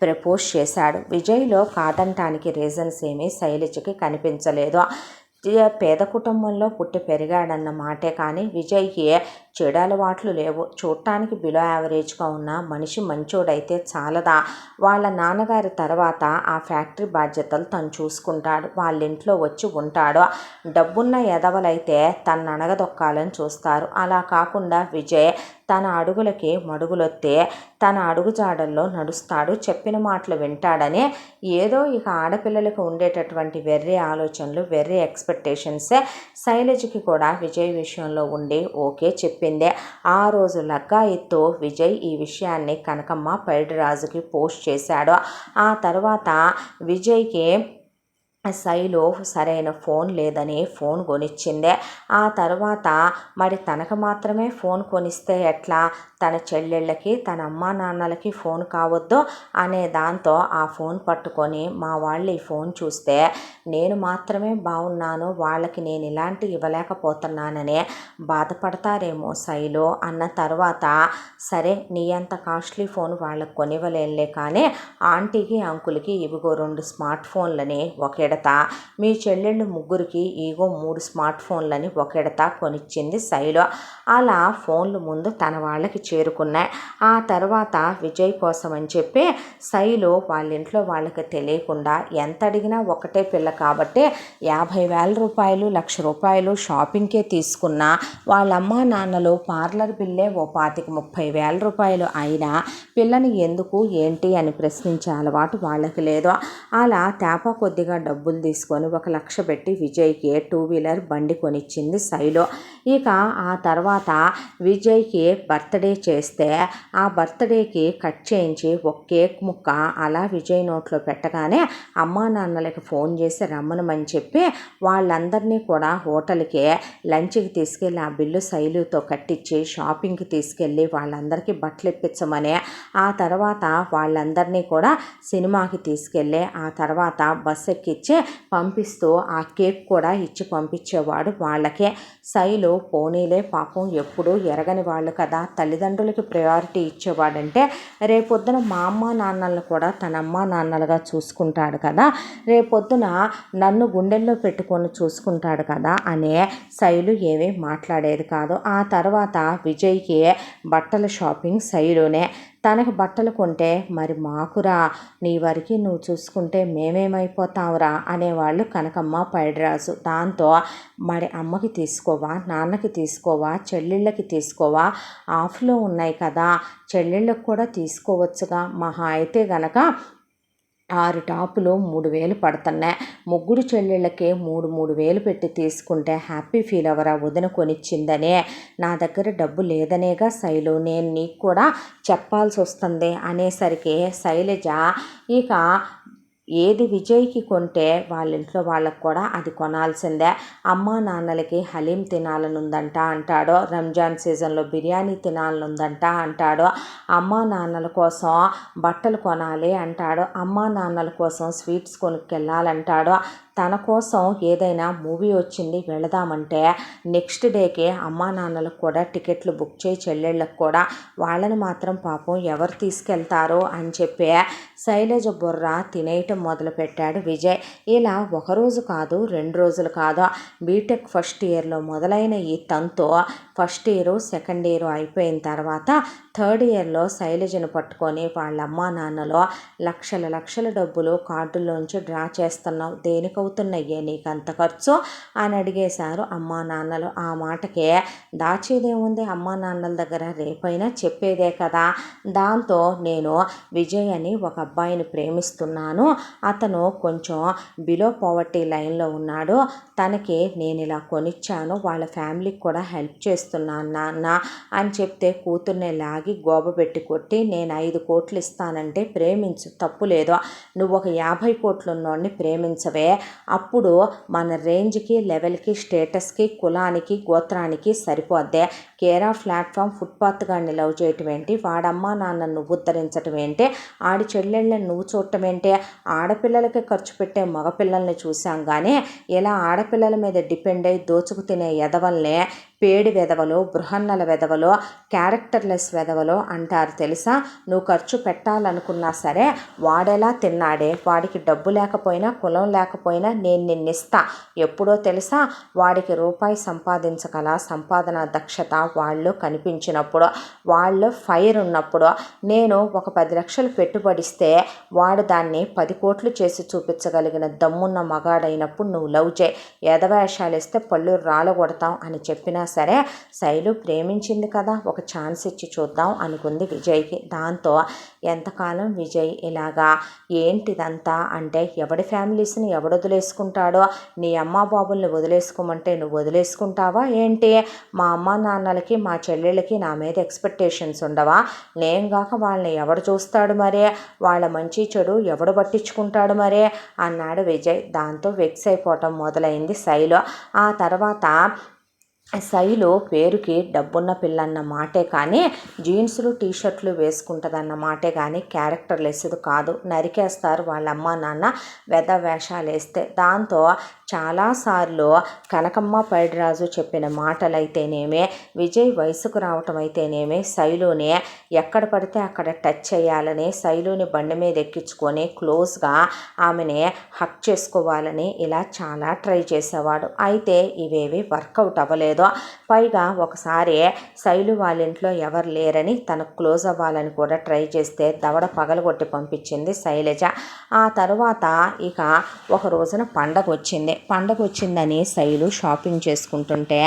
ప్రపోజ్ చేశాడు. విజయ్లో కాదంటానికి రీజన్స్ ఏమీ శైలజకి కనిపించలేదు. పేద కుటుంబంలో పుట్టి పెరిగాడన్న మాటే కానీ విజయ్కి చెడు అలవాట్లు లేవు. చూడటానికి బిలో యావరేజ్గా ఉన్న మనిషి మంచోడైతే చాలదా? వాళ్ళ నాన్నగారి తర్వాత ఆ ఫ్యాక్టరీ బాధ్యతలు తను చూసుకుంటాడు, వాళ్ళ ఇంట్లో వచ్చి ఉంటాడు. డబ్బున్న ఎదవలైతే తను అణగదొక్కాలని చూస్తారు. అలా కాకుండా విజయ్ తన అడుగులకి మడుగులొత్తే తన అడుగుజాడల్లో నడుస్తాడు, చెప్పిన మాటలు వింటాడని ఏదో ఇక ఆడపిల్లలకు ఉండేటటువంటి వెర్రి ఆలోచనలు, వెర్రి ఎక్స్పెక్టేషన్సే శైలజకి కూడా విజయ్ విషయంలో ఉండి ఓకే చెప్పిందే. ఆ రోజు లగ్గాయిత్తు విజయ్ ఈ విషయాన్ని కనకమ్మ పైడిరాజుకి పోస్ట్ చేశాడు. ఆ తర్వాత విజయ్కి శైలు సరైన ఫోన్ లేదని ఫోన్ కొనిచ్చిందే. ఆ తర్వాత మరి తనకు మాత్రమే ఫోన్ కొనిస్తే ఎట్లా, తన చెల్లెళ్ళకి తన అమ్మా నాన్నలకి ఫోన్ కావద్దు అనే దాంతో ఆ ఫోన్ పట్టుకొని మా వాళ్ళు ఈ ఫోన్ చూస్తే నేను మాత్రమే బాగున్నాను, వాళ్ళకి నేను ఇలాంటి ఇవ్వలేకపోతున్నానని బాధపడతారేమో శైలు అన్న తర్వాత సరే నీ అంత కాస్ట్లీ ఫోన్ వాళ్ళకి కొనివ్వలేనులే కానీ ఆంటీకి అంకుల్కి ఇవిగో 2 స్మార్ట్ ఫోన్లని ఒకెడతా, మీ చెల్లెళ్ళు ముగ్గురికి ఇగో 3 స్మార్ట్ ఫోన్లని ఒకెడతా కొనిచ్చింది శైలు. అలా ఫోన్లు ముందు తన వాళ్ళకి చేరుకున్నాయి. ఆ తర్వాత విజయ్ కోసం అని చెప్పి శైలు వాళ్ళ ఇంట్లో వాళ్ళకి తెలియకుండా ఎంత అడిగినా ఒకటే పిల్ల కాబట్టి 50,000 రూపాయలు, 1,00,000 రూపాయలు షాపింగ్కే తీసుకున్న వాళ్ళ అమ్మా నాన్నలు పార్లర్ బిల్లే ఓ 25,000-30,000 రూపాయలు అయినా పిల్లని ఎందుకు ఏంటి అని ప్రశ్నించే అలవాటు వాళ్ళకి లేదు. అలా తేపా కొద్దిగా డబ్బులు తీసుకొని 1,00,000 పెట్టి విజయ్కి 2 వీలర్ బండి కొనిచ్చింది శైలు. ఇక ఆ తర్వాత విజయ్కి బర్త్డే చేస్తే ఆ బర్త్డేకి కట్ చేయించి ఒక కేక్ ముక్క అలా విజయ్ నోట్లో పెట్టగానే అమ్మా నాన్నలకి ఫోన్ చేసి రమ్మనమని చెప్పి వాళ్ళందరినీ కూడా హోటల్కి లంచ్కి తీసుకెళ్ళి ఆ బిల్లు శైలుతో కట్టించి షాపింగ్కి తీసుకెళ్ళి వాళ్ళందరికీ బట్టలు ఇప్పించమని, ఆ తర్వాత వాళ్ళందరినీ కూడా సినిమాకి తీసుకెళ్ళి ఆ తర్వాత బస్ ఎక్కించి పంపిస్తూ ఆ కేక్ కూడా ఇచ్చి పంపించేవాడు వాళ్ళకే. శైలు పోనీలే పాపం ఎప్పుడూ ఎరగని వాళ్ళు కదా, తల్లిదండ్రులకి ప్రయారిటీ ఇచ్చేవాడంటే రేపొద్దున మా అమ్మ నాన్నలను కూడా తన అమ్మ నాన్నలుగా చూసుకుంటాడు కదా, రేపొద్దున నన్ను గుండెల్లో పెట్టుకొని చూసుకుంటాడు కదా అనే శైలు ఏమీ మాట్లాడేది కాదు. ఆ తర్వాత విజయ్కి బట్టల షాపింగ్ శైలునే. తనకు బట్టలు కొంటే మరి మాకురా, నీ వరకు నువ్వు చూసుకుంటే మేమేమైపోతావురా అనేవాళ్ళు కనకమ్మ పైడిరాజు. దాంతో మరి అమ్మకి తీసుకోవా, నాన్నకి తీసుకోవా, చెల్లెళ్ళకి తీసుకోవా, ఆఫ్లో ఉన్నాయి కదా చెల్లెళ్ళకి కూడా తీసుకోవచ్చుగా, మహా అయితే గనక 6 టాపులు 3,000 పడుతున్నాయి, ముగ్గురు చెల్లెళ్ళకి 3,000 పెట్టి తీసుకుంటే హ్యాపీ ఫీల్ అవ్వరా వదిన కొనిచ్చిందనే, నా దగ్గర డబ్బు లేదనేగా శైలు నేను నీకు కూడా చెప్పాల్సి వస్తుంది అనేసరికి శైలజ ఇక ఏది విజయ్కి కొంటే వాళ్ళ ఇంట్లో వాళ్ళకు కూడా అది కొనాల్సిందే. అమ్మా నాన్నలకి హలీం తినాలనుందంట అంటాడు, రంజాన్ సీజన్లో బిర్యానీ తినాలనుందంట అంటాడు, అమ్మా నాన్నల కోసం బట్టలు కొనాలి అంటాడు, అమ్మా నాన్నల కోసం స్వీట్స్ కొనుక్కెళ్ళాలంటాడు, తన కోసం ఏదైనా మూవీ వచ్చింది వెళదామంటే నెక్స్ట్ డేకే అమ్మా నాన్నలకు కూడా టికెట్లు బుక్ చేయి, చెల్లెళ్ళకు కూడా, వాళ్ళని మాత్రం పాపం ఎవరు తీసుకెళ్తారో అని చెప్పి శైలజ బుర్ర తినేయటం మొదలుపెట్టాడు విజయ్. ఇలా ఒకరోజు కాదు 2 రోజులు కాదు, బీటెక్ ఫస్ట్ ఇయర్లో మొదలైన ఈ తంతు ఫస్ట్ ఇయర్ సెకండ్ ఇయర్ అయిపోయిన తర్వాత థర్డ్ ఇయర్లో శైలజను పట్టుకొని వాళ్ళ అమ్మా నాన్నలో లక్షల డబ్బులు కార్డుల్లోంచి డ్రా చేస్తున్నావు, దేనికవుతున్నాయే నీకు అంత ఖర్చు అని అడిగేశారు అమ్మా నాన్నలు. ఆ మాటకే దాచేదేముంది అమ్మా నాన్నల దగ్గర, రేపైనా చెప్పేదే కదా. దాంతో నేను విజయ్ అని ఒక అబ్బాయిని ప్రేమిస్తున్నాను, అతను కొంచెం బిలో పావర్టీ లైన్లో ఉన్నాడు, తనకి నేను ఇలా కొనిచ్చాను, వాళ్ళ ఫ్యామిలీకి కూడా హెల్ప్ చేస్తున్నాను నాన్న అని చెప్తే కూతుర్నే లాగి గోబ పెట్టి కొట్టి నేను 5 కోట్లు ఇస్తానంటే ప్రేమించు తప్పు లేదు, నువ్వు ఒక 50 కోట్లు ఉన్నోడిని ప్రేమించవే, అప్పుడు మన రేంజ్కి లెవెల్కి స్టేటస్కి కులానికి గోత్రానికి సరిపోద్దే, కేరా ప్లాట్ఫామ్ ఫుట్పాత్ గాడిని లవ్ చేయటం ఏంటి, వాడమ్మా నాన్న నువ్వు ఉద్ధరించటం ఏంటి, ఆడి చెల్లెళ్ళని నువ్వు చూడటం ఏంటి, ఆడపిల్లలకి ఖర్చు పెట్టే మగపిల్లల్ని చూసాం కానీ ఇలా ఆడపిల్లల మీద డిపెండ్ అయ్యి దోచుకు తినే ఎదవల్ని పేడి వెధవలో, బృహన్నల వెధవలో, క్యారెక్టర్లెస్ వెధవలో అంటారు తెలుసా. నువ్వు ఖర్చు పెట్టాలనుకున్నా సరే వాడెలా తిన్నాడే, వాడికి డబ్బు లేకపోయినా కులం లేకపోయినా నేను నిన్నిస్తా. ఎప్పుడో తెలుసా, వాడికి రూపాయి సంపాదించగల సంపాదన దక్షత వాళ్ళు కనిపించినప్పుడు, వాళ్ళు ఫైర్ ఉన్నప్పుడు. నేను ఒక 10 లక్షలు పెట్టుబడిస్తే వాడు దాన్ని 10 కోట్లు చేసి చూపించగలిగిన దమ్మున్న మగాడైనప్పుడు నువ్వు లవ్ చేయి. ఎదవేషాలు ఇస్తే పళ్ళు రాలగొడతాం అని చెప్పినా సరే శైలు ప్రేమించింది కదా, ఒక ఛాన్స్ ఇచ్చి చూద్దాం అనుకుంది విజయ్కి. దాంతో ఎంతకాలం విజయ్ ఇలాగా ఏంటిదంతా అంటే, ఎవడి ఫ్యామిలీస్ని ఎవడు వదిలేసుకుంటాడో, నీ అమ్మా బాబుల్ని వదిలేసుకోమంటే నువ్వు వదిలేసుకుంటావా ఏంటి? మా అమ్మ నాన్నలకి మా చెల్లెళ్ళకి నా మీద ఎక్స్పెక్టేషన్స్ ఉండవా? నేను గాక వాళ్ళని ఎవడు చూస్తాడు మరే, వాళ్ళ మంచి చెడు ఎవడు పట్టించుకుంటాడు మరే అన్నాడు విజయ్. దాంతో వెక్స్ అయిపోవటం మొదలైంది శైలు. ఆ తర్వాత శైలు పేరుకి డబ్బున్న పిల్లన్న మాటే కానీ జీన్సులు టీషర్ట్లు వేసుకుంటుందన్న మాటే కానీ క్యారెక్టర్ లెస్ది కాదు. నరికేస్తారు వాళ్ళ అమ్మ నాన్న వేషాలు వేస్తే. దాంతో చాలాసార్లు కనకమ్మ పైడిరాజు చెప్పిన మాటలైతేనేమే, విజయ్ వయసుకు రావటం అయితేనేమే, శైలుని ఎక్కడ పడితే అక్కడ టచ్ చేయాలని, శైలుని బండి మీద ఎక్కించుకొని క్లోజ్గా ఆమెని హక్ చేసుకోవాలని ఇలా చాలా ట్రై చేసేవాడు. అయితే ఇవేవి వర్కౌట్ అవ్వలేదు. పైగా ఒకసారి శైలు వాళ్ళ ఇంట్లో ఎవరు లేరని తనకు క్లోజ్ అవ్వాలని కూడా ట్రై చేస్తే దవడ పగలగొట్టి పంపించింది శైలజ. ఆ తర్వాత ఇక ఒక రోజున పండగ వచ్చిందని శైలు షాపింగ్ చేసుకుంటుంటే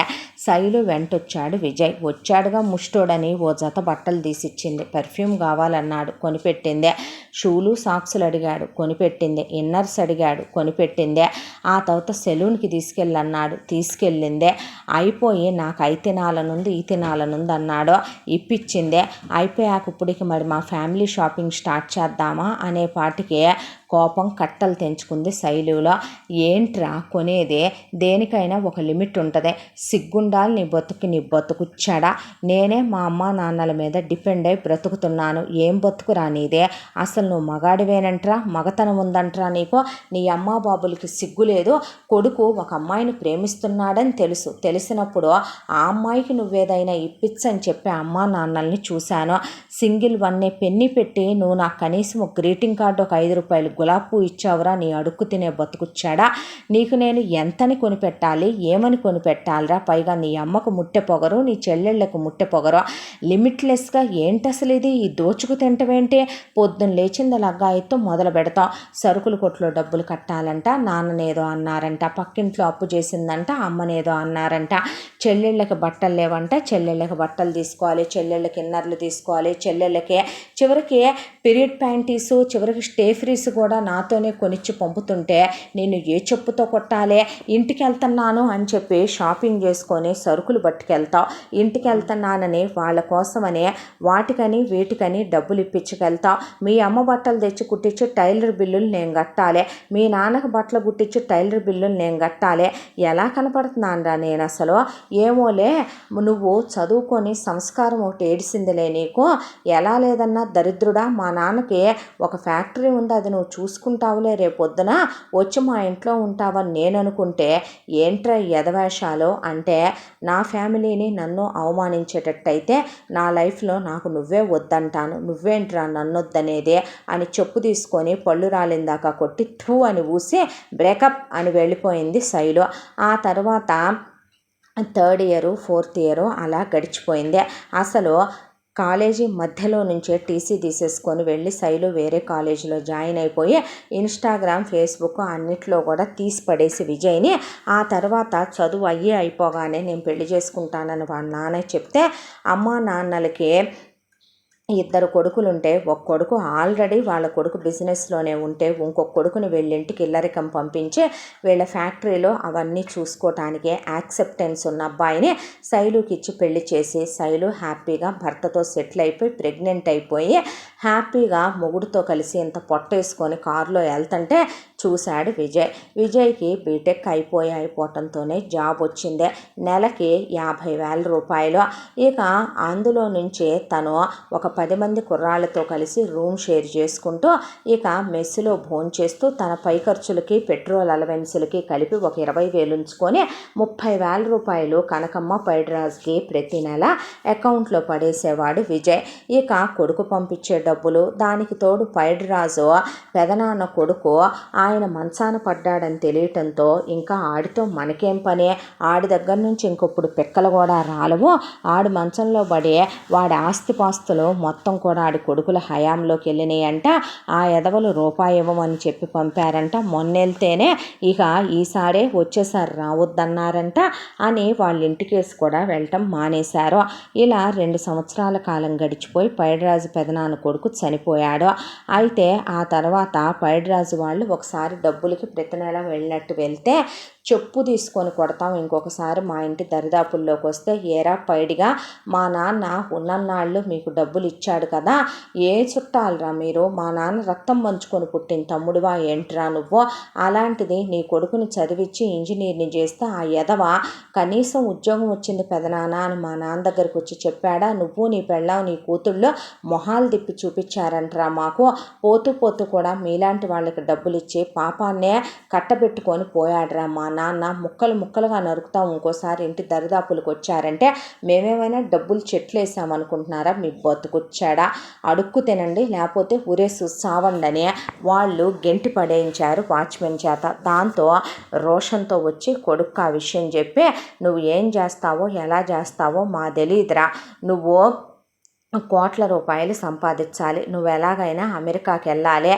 శైలు వెంటొచ్చాడు విజయ్. వచ్చాడుగా ముష్టోడని ఓ జత బట్టలు తీసిచ్చింది. పెర్ఫ్యూమ్ కావాలన్నాడు, కొనిపెట్టిందే. షూలు సాక్సులు అడిగాడు, కొనిపెట్టిందే. ఇన్నర్స్ అడిగాడు, కొనిపెట్టిందే. ఆ తర్వాత సెలూన్కి తీసుకెళ్ళన్నాడు, తీసుకెళ్ళిందే. అయిపోయి నాకు అయి తినాలనుంది ఈ తినాలనుంది అన్నాడు, ఇప్పించిందే. అయిపోయాక ఇప్పటికి మరి మా ఫ్యామిలీ షాపింగ్ స్టార్ట్ చేద్దామా అనే పాటికి కోపం కట్టలు తెంచుకుంది శైలులో. ఏంట్రా కొనేదే, దేనికైనా ఒక లిమిట్ ఉంటుంది. సిగ్గుండాలి నీ బతుకు చెడ. నేనే మా అమ్మ నాన్నల మీద డిపెండ్ అయి బ్రతుకుతున్నాను. ఏం బతుకురా నీదే? అసలు నువ్వు మగాడివేనంట్రా, మగతనం ఉందంట్రా నీకు? నీ అమ్మ బాబులకి సిగ్గు లేదు. కొడుకు ఒక అమ్మాయిని ప్రేమిస్తున్నాడని తెలిసినప్పుడు ఆ అమ్మాయికి నువ్వేదైనా ఇప్పించని చెప్పి అమ్మా నాన్నల్ని చూశాను. సింగిల్ వన్నే పెన్ని పెట్టి నువ్వు నాకు కనీసం ఒక గ్రీటింగ్ కార్డు ఒక 5 రూపాయలు గులాబ్ పువ్వు ఇచ్చావురా నీ అడుక్కు తినే బతుకుచ్చాడా? నీకు నేను ఎంతని కొనిపెట్టాలి, ఏమని కొనిపెట్టాలిరా? పైగా నీ అమ్మకు ముట్టె పొగరు, నీ చెల్లెళ్లకు ముట్టె పొగరు. లిమిట్లెస్గా ఏంటి అసలు ఇది? ఈ దోచుకు తింటవేంటి? పొద్దున్న లేచింది లగ్గాయితో మొదలు పెడతాం. సరుకులు కొట్లో డబ్బులు కట్టాలంట, నాన్ననేదో అన్నారంట, పక్కింట్లో అప్పు చేసిందంట, అమ్మనేదో అన్నారంట, చెల్లెళ్ళకి బట్టలు లేవంట, చెల్లెళ్ళకి బట్టలు తీసుకోవాలి, చెల్లెళ్ళకి ఇన్నర్లు తీసుకోవాలి, చెల్లెళ్ళకి చివరికి పీరియడ్ ప్యాంటీసు, చివరికి స్టే ఫ్రీస్ కూడా నాతోనే కొనిచ్చి పంపుతుంటే నేను ఏ చెప్పుతో కొట్టాలి? ఇంటికి వెళ్తున్నాను అని చెప్పి షాపింగ్ చేసుకొని సరుకులు పట్టుకెళ్తావు. ఇంటికి వెళ్తున్నానని వాళ్ళ కోసమని వాటికని వీటికని డబ్బులు ఇప్పించుకెళ్తావు. మీ అమ్మ బట్టలు తెచ్చి కుట్టించి టైలర్ బిల్లులు నేను కట్టాలి, మీ నాన్నకు బట్టలు కుట్టించి టైలర్ బిల్లులు నేను కట్టాలి. ఎలా కనపడుతున్నానురా నేను అసలు? ఏమోలే, నువ్వు చదువుకొని సంస్కారం ఒకటి ఏడిసిందిలే నీకు. ఎలా లేదన్నా దరిద్రుడా, మా నాన్నకి ఒక ఫ్యాక్టరీ ఉంది, అది నువ్వు చూసుకుంటావులే, రేపొద్దున వచ్చి మా ఇంట్లో ఉంటావని నేను అనుకుంటే ఏంట్రా ఎదవేషాలు అంటే, నా ఫ్యామిలీని నన్ను అవమానించేటట్టయితే నా లైఫ్లో నాకు నువ్వే వద్దంటాను, నువ్వేంట్రా నన్నొద్దనేదే అని చెప్పు తీసుకొని పళ్ళు రాలిందాకా కొట్టి ఠూ అని ఊసి బ్రేకప్ అని వెళ్ళిపోయింది శైలు. ఆ తర్వాత 3rd ఇయర్ 4th ఇయర్ అలా గడిచిపోయింది. అసలు కాలేజీ మధ్యలో నుంచే టీసీ తీసేసుకొని వెళ్ళి శైలు వేరే కాలేజీలో జాయిన్ అయిపోయి ఇన్స్టాగ్రామ్ ఫేస్బుక్ అన్నిట్లో కూడా తీసి పడేసి విజయ్ని. ఆ తర్వాత చదువు అయిపోగానే నేను పెళ్లి చేసుకుంటానని వాళ్ళ నాన్న చెప్తే అమ్మా నాన్నలకి 2 కొడుకులుంటే ఒక కొడుకు ఆల్రెడీ వాళ్ళ కొడుకు బిజినెస్లోనే ఉంటే ఇంకొక కొడుకుని వీళ్ళింటికి ఇల్లరికం పంపించి వీళ్ళ ఫ్యాక్టరీలో అవన్నీ చూసుకోవటానికి యాక్సెప్టెన్స్ ఉన్న అబ్బాయిని శైలుకి ఇచ్చి పెళ్లి చేసి శైలు హ్యాపీగా భర్తతో సెటిల్ అయిపోయి ప్రెగ్నెంట్ అయిపోయి హ్యాపీగా మొగుడుతో కలిసి ఇంత పొట్టేసుకొని కారులో వెళ్తుంటే చూశాడు విజయ్కి బీటెక్ అయిపోవటంతోనే జాబ్ వచ్చిందే, నెలకి 50,000 రూపాయలు. ఇక అందులో నుంచే తను ఒక 10 మంది కుర్రాళ్ళతో కలిసి రూమ్ షేర్ చేసుకుంటూ ఇక మెస్సులో భోంచేస్తూ తన పై ఖర్చులకి పెట్రోల్ అలవెన్సులకి కలిపి ఒక 20,000 ఉంచుకొని 30,000 రూపాయలు కనకమ్మ పైడిరాజుకి ప్రతి నెల అకౌంట్లో పడేసేవాడు విజయ్. ఇక కొడుకు పంపించే డబ్బులు, దానికి తోడు పైడిరాజు పెదనాన్న కొడుకు ఆయన మంచాన పడ్డాడని తెలియటంతో ఇంకా ఆడితో మనకేం పని, ఆడి దగ్గర నుంచి ఇంకొప్పుడు పిక్కలు కూడా రాలవు, ఆడి మంచంలో పడి వాడి ఆస్తిపాస్తులు మొత్తం కూడా ఆడి కొడుకుల హయాంలోకి వెళ్ళినాయంట, ఆ ఎదవలు రూపాయి ఇవ్వమని చెప్పి పంపారంట, మొన్నెళ్తేనే ఇక ఈసారే వచ్చేసారి రావద్దన్నారంట అని వాళ్ళ ఇంటికేసి కూడా వెళ్ళటం మానేశారు. ఇలా 2 సంవత్సరాల కాలం గడిచిపోయి పైడిరాజు పెదనాన్న కొడుకు చనిపోయాడు. అయితే ఆ తర్వాత పైడిరాజు వాళ్ళు ఒకసారి డబ్బులకి ప్రతి నెల వెళ్ళినట్టు వెళ్తే చెప్పు తీసుకొని కొడతాం ఇంకొకసారి మా ఇంటి దరిదాపుల్లోకి వస్తే, ఏరా పైడిగా మా నాన్న ఉన్నన్నాళ్ళు మీకు డబ్బులు ఇచ్చాడు కదా, ఏ చుట్టాలరా మీరు, మా నాన్న రక్తం పంచుకొని పుట్టిన తమ్ముడువా ఏంట్రా నువ్వు, అలాంటిది నీ కొడుకుని చదివించి ఇంజనీర్ని చేస్తే ఆ ఎదవ కనీసం ఉద్యోగం వచ్చింది పెదనాన్న అని మా నాన్న దగ్గరికి వచ్చి చెప్పాడా, నువ్వు నీ పెళ్ళాం నీ కూతుళ్ళు మొహాలు తిప్పి చూపించారంటరా మాకు, పోతూ కూడా మీలాంటి వాళ్ళకి డబ్బులు ఇచ్చి పాపాన్నే కట్టబెట్టుకొని పోయాడరా మా నాన్న, ముక్కలుగా నరుకుతాం ఇంకోసారి ఇంటి దరిదాపులకు వచ్చారంటే, మేమేమైనా డబ్బులు చెట్లు వేసామనుకుంటున్నారా, మీ బతుకొచ్చాడా, అడుక్కు తినండి లేకపోతే ఉరేసు సావండని వాళ్ళు గెంటి పడేయించారు వాచ్మెన్ చేత. దాంతో రోషంతో వచ్చి కొడుకు ఆ విషయం చెప్పి, నువ్వు ఏం చేస్తావో ఎలా చేస్తావో మా తెలీదురా, నువ్వు కోట్ల రూపాయలు సంపాదించాలి, నువ్వు ఎలాగైనా అమెరికాకి వెళ్ళాలి,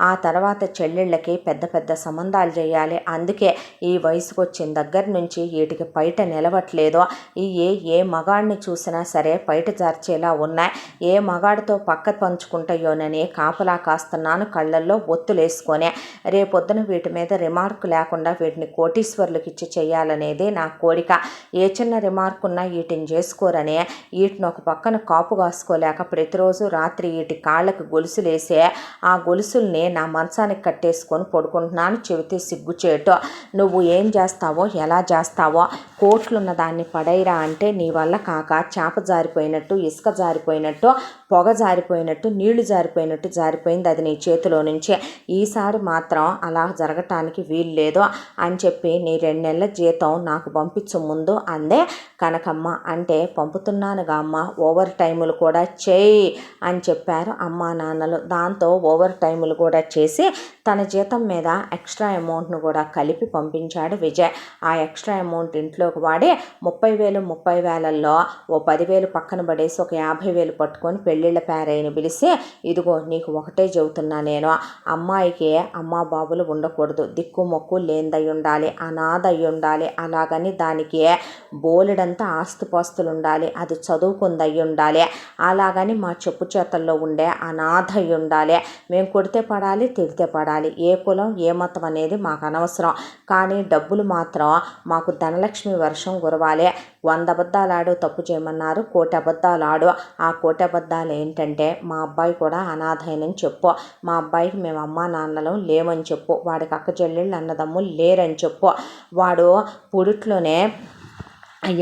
ఆ తర్వాత చెల్లెళ్ళకి పెద్ద సంబంధాలు చేయాలి, అందుకే ఈ వయసుకు వచ్చిన దగ్గర నుంచి వీటికి పైట నిలవట్లేదు, ఏ మగాడిని చూసినా సరే పైట జార్చేలా ఉన్నాయి, ఏ మగాడితో పక్క పంచుకుంటాయోనని కాపలా కాస్తున్నాను కళ్ళల్లో ఒత్తులేసుకొని, రేపొద్దున వీటి మీద రిమార్క్ లేకుండా వీటిని కోటీశ్వర్లకు ఇచ్చి చేయాలనేది నా కోరిక, ఏ చిన్న రిమార్క్ ఉన్నా వీటిని చేసుకోరని వీటిని ఒక పక్కన కాపు కాసుకోలేక ప్రతిరోజు రాత్రి వీటి కాళ్ళకి గొలుసులేసే ఆ గొలుసుల్ని నా మంచానికి కట్టేసుకొని పడుకుంటున్నాను, చెబితే సిగ్గుచేటు, నువ్వు ఏం చేస్తావో ఎలా చేస్తావో, కోట్లున్న దాన్ని పడైరా అంటే నీ వల్ల కాక చేప జారిపోయినట్టు, ఇసుక జారిపోయినట్టు, పొగ జారిపోయినట్టు, నీళ్లు జారిపోయినట్టు జారిపోయింది అది నీ చేతిలో నుంచి, ఈసారి మాత్రం అలా జరగటానికి వీలు లేదు అని చెప్పి నీ 2 నెలల జీతం నాకు పంపించు ముందు అందే కనకమ్మ. అంటే పంపుతున్నానుగా అమ్మ, ఓవర్ టైములు కూడా చేయి అని చెప్పారు అమ్మా నాన్నలు. దాంతో ఓవర్ టైములు కూడా చేసి తన జీతం మీద ఎక్స్ట్రా అమౌంట్ను కూడా కలిపి పంపించాడు విజయ్. ఆ ఎక్స్ట్రా అమౌంట్ ఇంట్లోకి వాడి 30,000 ఓ 10,000 పక్కన పడేసి ఒక 50,000 పట్టుకొని పెళ్ళిళ్ళ పేరైన పిలిచి, ఇదిగో నీకు ఒకటే చెబుతున్నా నేను, అమ్మాయికి అమ్మా బాబులు ఉండకూడదు, దిక్కు మొక్కు లేనిదై ఉండాలి, అనాథ అయి ఉండాలి, అలాగని దానికి బోలెడంతా ఆస్తిపాస్తులు ఉండాలి, అది చదువుకుందయి ఉండాలి, అలాగని మా చెప్పు చేతల్లో ఉండే అనాథ అయి ఉండాలి, మేము కొడితే పడాలి తిడితే పడాలి, ఏ కులం ఏ మతం అనేది మాకు అనవసరం, కానీ డబ్బులు మాత్రం మాకు ధనలక్ష్మి వర్షం కురవాలి, 100 అబద్ధాలు ఆడు తప్పు చేయమన్నారు, 1,000 అబద్ధాలు ఆడు, ఆ 1,000 అబద్ధాలు ఏంటంటే మా అబ్బాయి కూడా అనాథైనని చెప్పు, మా అబ్బాయికి మేము అమ్మా నాన్నలు లేమని చెప్పు, వాడికి అక్క చెల్లెళ్ళు అన్నదమ్ములు లేరని చెప్పు, వాడు పుడిట్లోనే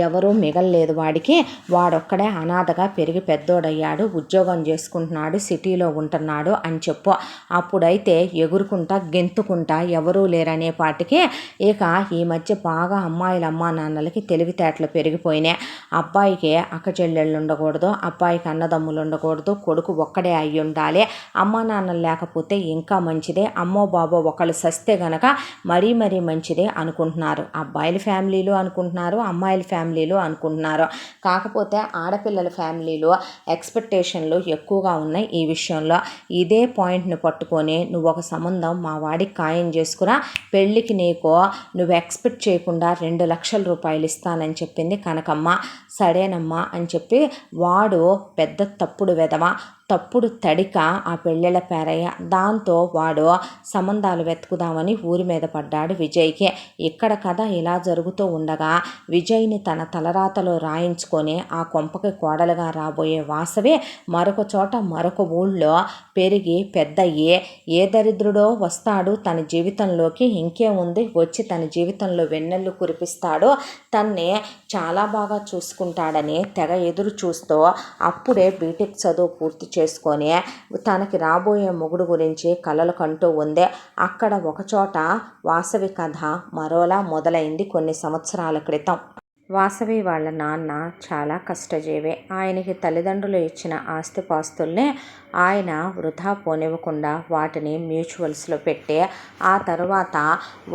ఎవరూ మిగలలేదు వాడికి, వాడొక్కడే అనాథగా పెరిగి పెద్దోడయ్యాడు, ఉద్యోగం చేసుకుంటున్నాడు, సిటీలో ఉంటున్నాడు అని చెప్పు, అప్పుడైతే ఎగురుకుంటా గెంతుకుంటా ఎవరూ లేరనే పాటికి ఇక ఈ మధ్య బాగా అమ్మాయిల అమ్మా నాన్నలకి తెలివితేటలు పెరిగిపోయినాయి, అబ్బాయికి అక్క చెల్లెళ్ళు ఉండకూడదు, అబ్బాయికి అన్నదమ్ములు ఉండకూడదు, కొడుకు ఒక్కడే అయి ఉండాలి, అమ్మా నాన్నలు లేకపోతే ఇంకా మంచిదే, అమ్మో బాబో ఒకళ్ళు సస్తే గనక మరీ మంచిదే అనుకుంటున్నారు, అబ్బాయిల ఫ్యామిలీలు అనుకుంటున్నారు, అమ్మాయిల ఫ్యామిలీలు అనుకుంటున్నారు, కాకపోతే ఆడపిల్లల ఫ్యామిలీలో ఎక్స్పెక్టేషన్లు ఎక్కువగా ఉన్నాయి ఈ విషయంలో. ఇదే పాయింట్ని పట్టుకొని నువ్వు ఒక సంబంధం మా వాడికి ఖాయం చేసుకురా, పెళ్ళికి నీకు నువ్వు ఎక్స్పెక్ట్ చేయకుండా 2 లక్షల రూపాయలు ఇస్తానని చెప్పింది కనకమ్మ. సరేనమ్మా అని చెప్పి వాడు పెద్ద తప్పుడు వెధవ, తప్పుడు తడిక ఆ పెళ్ళిళ్ళ పేరయ్య, దాంతో వాడు సంబంధాలు వెతుకుదామని ఊరి మీద పడ్డాడు విజయ్కి. ఇక్కడ కథ ఇలా జరుగుతూ ఉండగా విజయ్ని తన తలరాతలో రాయించుకొని ఆ కొంపకి కోడలుగా రాబోయే వాసవి మరొక చోట మరొక ఊళ్ళో పెరిగి పెద్దయ్యి ఏ దరిద్రుడో వస్తాడు తన జీవితంలోకి, ఇంకేముంది వచ్చి తన జీవితంలో వెన్నెళ్ళు కురిపిస్తాడో, తన్నే చాలా బాగా చూసుకుంటాడని తెగ ఎదురు చూస్తూ అప్పుడే బీటెక్ చదువు పూర్తి చేసుకొని తనకి రాబోయే మొగుడు గురించి కలలు కంటూ ఉంది. అక్కడ ఒకచోట వాసవి కథ మరోలా మొదలైంది కొన్ని సంవత్సరాల క్రితం. వాసవి వాళ్ళ నాన్న చాలా కష్టజీవే. ఆయనకి తల్లిదండ్రులు ఇచ్చిన ఆస్తిపాస్తుల్ని ఆయన వృధా పోనివ్వకుండా వాటిని మ్యూచువల్స్లో పెట్టి ఆ తర్వాత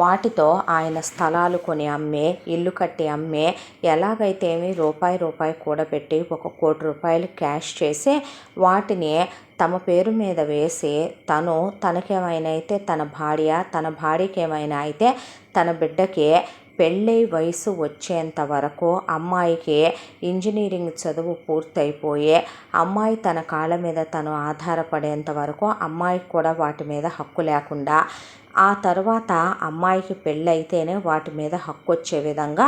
వాటితో ఆయన స్థలాలు కొని అమ్మే, ఇల్లు కట్టి అమ్మే, ఎలాగైతే రూపాయి కూడబెట్టి 1 కోటి రూపాయలు క్యాష్ చేసి వాటిని తమ పేరు మీద వేసి తనకేమైనా అయితే తన భార్య, తన భార్యకి ఏమైనా అయితే తన బిడ్డకి పెళ్ళి వయసు వచ్చేంత వరకు అమ్మాయికి ఇంజనీరింగ్ చదువు పూర్తయిపోయి అమ్మాయి తన కాళ్ళ మీద తను ఆధారపడేంత వరకు అమ్మాయికి కూడా వాటి మీద హక్కు లేకుండా, ఆ తర్వాత అమ్మాయికి పెళ్ళైతేనే వాటి మీద హక్కు వచ్చే విధంగా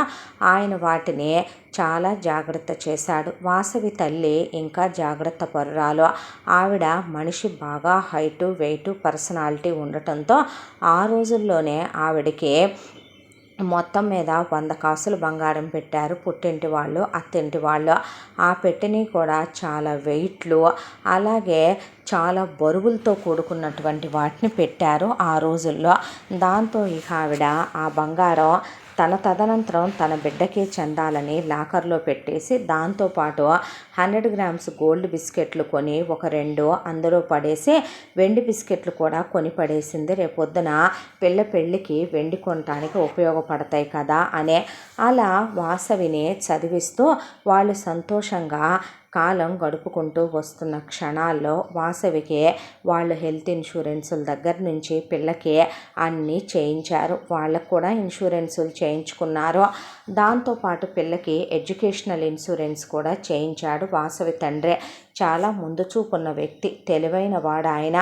ఆయన వాటిని చాలా జాగ్రత్త చేశాడు. వాసవి తల్లి ఇంకా జాగ్రత్త పరురాలు. ఆవిడ మనిషి బాగా హైటు, వెయిటు, పర్సనాలిటీ ఉండటంతో ఆ రోజుల్లోనే ఆవిడకి మొత్తం మీద 100 కాసులు బంగారం పెట్టారు పుట్టింటి వాళ్ళు, అత్తింటి వాళ్ళు. ఆ పెట్టెని కూడా చాలా వెయిట్లు, అలాగే చాలా బరువులతో కూడుకున్నటువంటి వాటిని పెట్టారు ఆ రోజుల్లో. దాంతో ఇక ఆవిడ ఆ బంగారం తదనంతరం తన బిడ్డకి చెందాలని లాకర్లో పెట్టేసి దాంతోపాటు 100 గ్రామ్స్ గోల్డ్ బిస్కెట్లు కొని ఒక 2 అందులో పడేసి వెండి బిస్కెట్లు కూడా కొని పడేసింది. రేపొద్దున పెళ్ళికి వెండి కొనటానికి ఉపయోగపడతాయి కదా అనే. అలా వాసవిని చదివిస్తూ వాళ్ళు సంతోషంగా కాలం గడుపుకుంటూ వస్తున్న క్షణాల్లో వాసవికి వాళ్ళు హెల్త్ ఇన్సూరెన్సుల దగ్గర నుంచి పిల్లకి అన్నీ చేయించారు. వాళ్ళకు కూడా ఇన్సూరెన్సులు చేయించుకున్నారు. దాంతోపాటు పిల్లకి ఎడ్యుకేషనల్ ఇన్సూరెన్స్ కూడా చేయించాడు వాసవి తండ్రి. చాలా ముందు చూపున్న వ్యక్తి, తెలివైన వాడు ఆయన.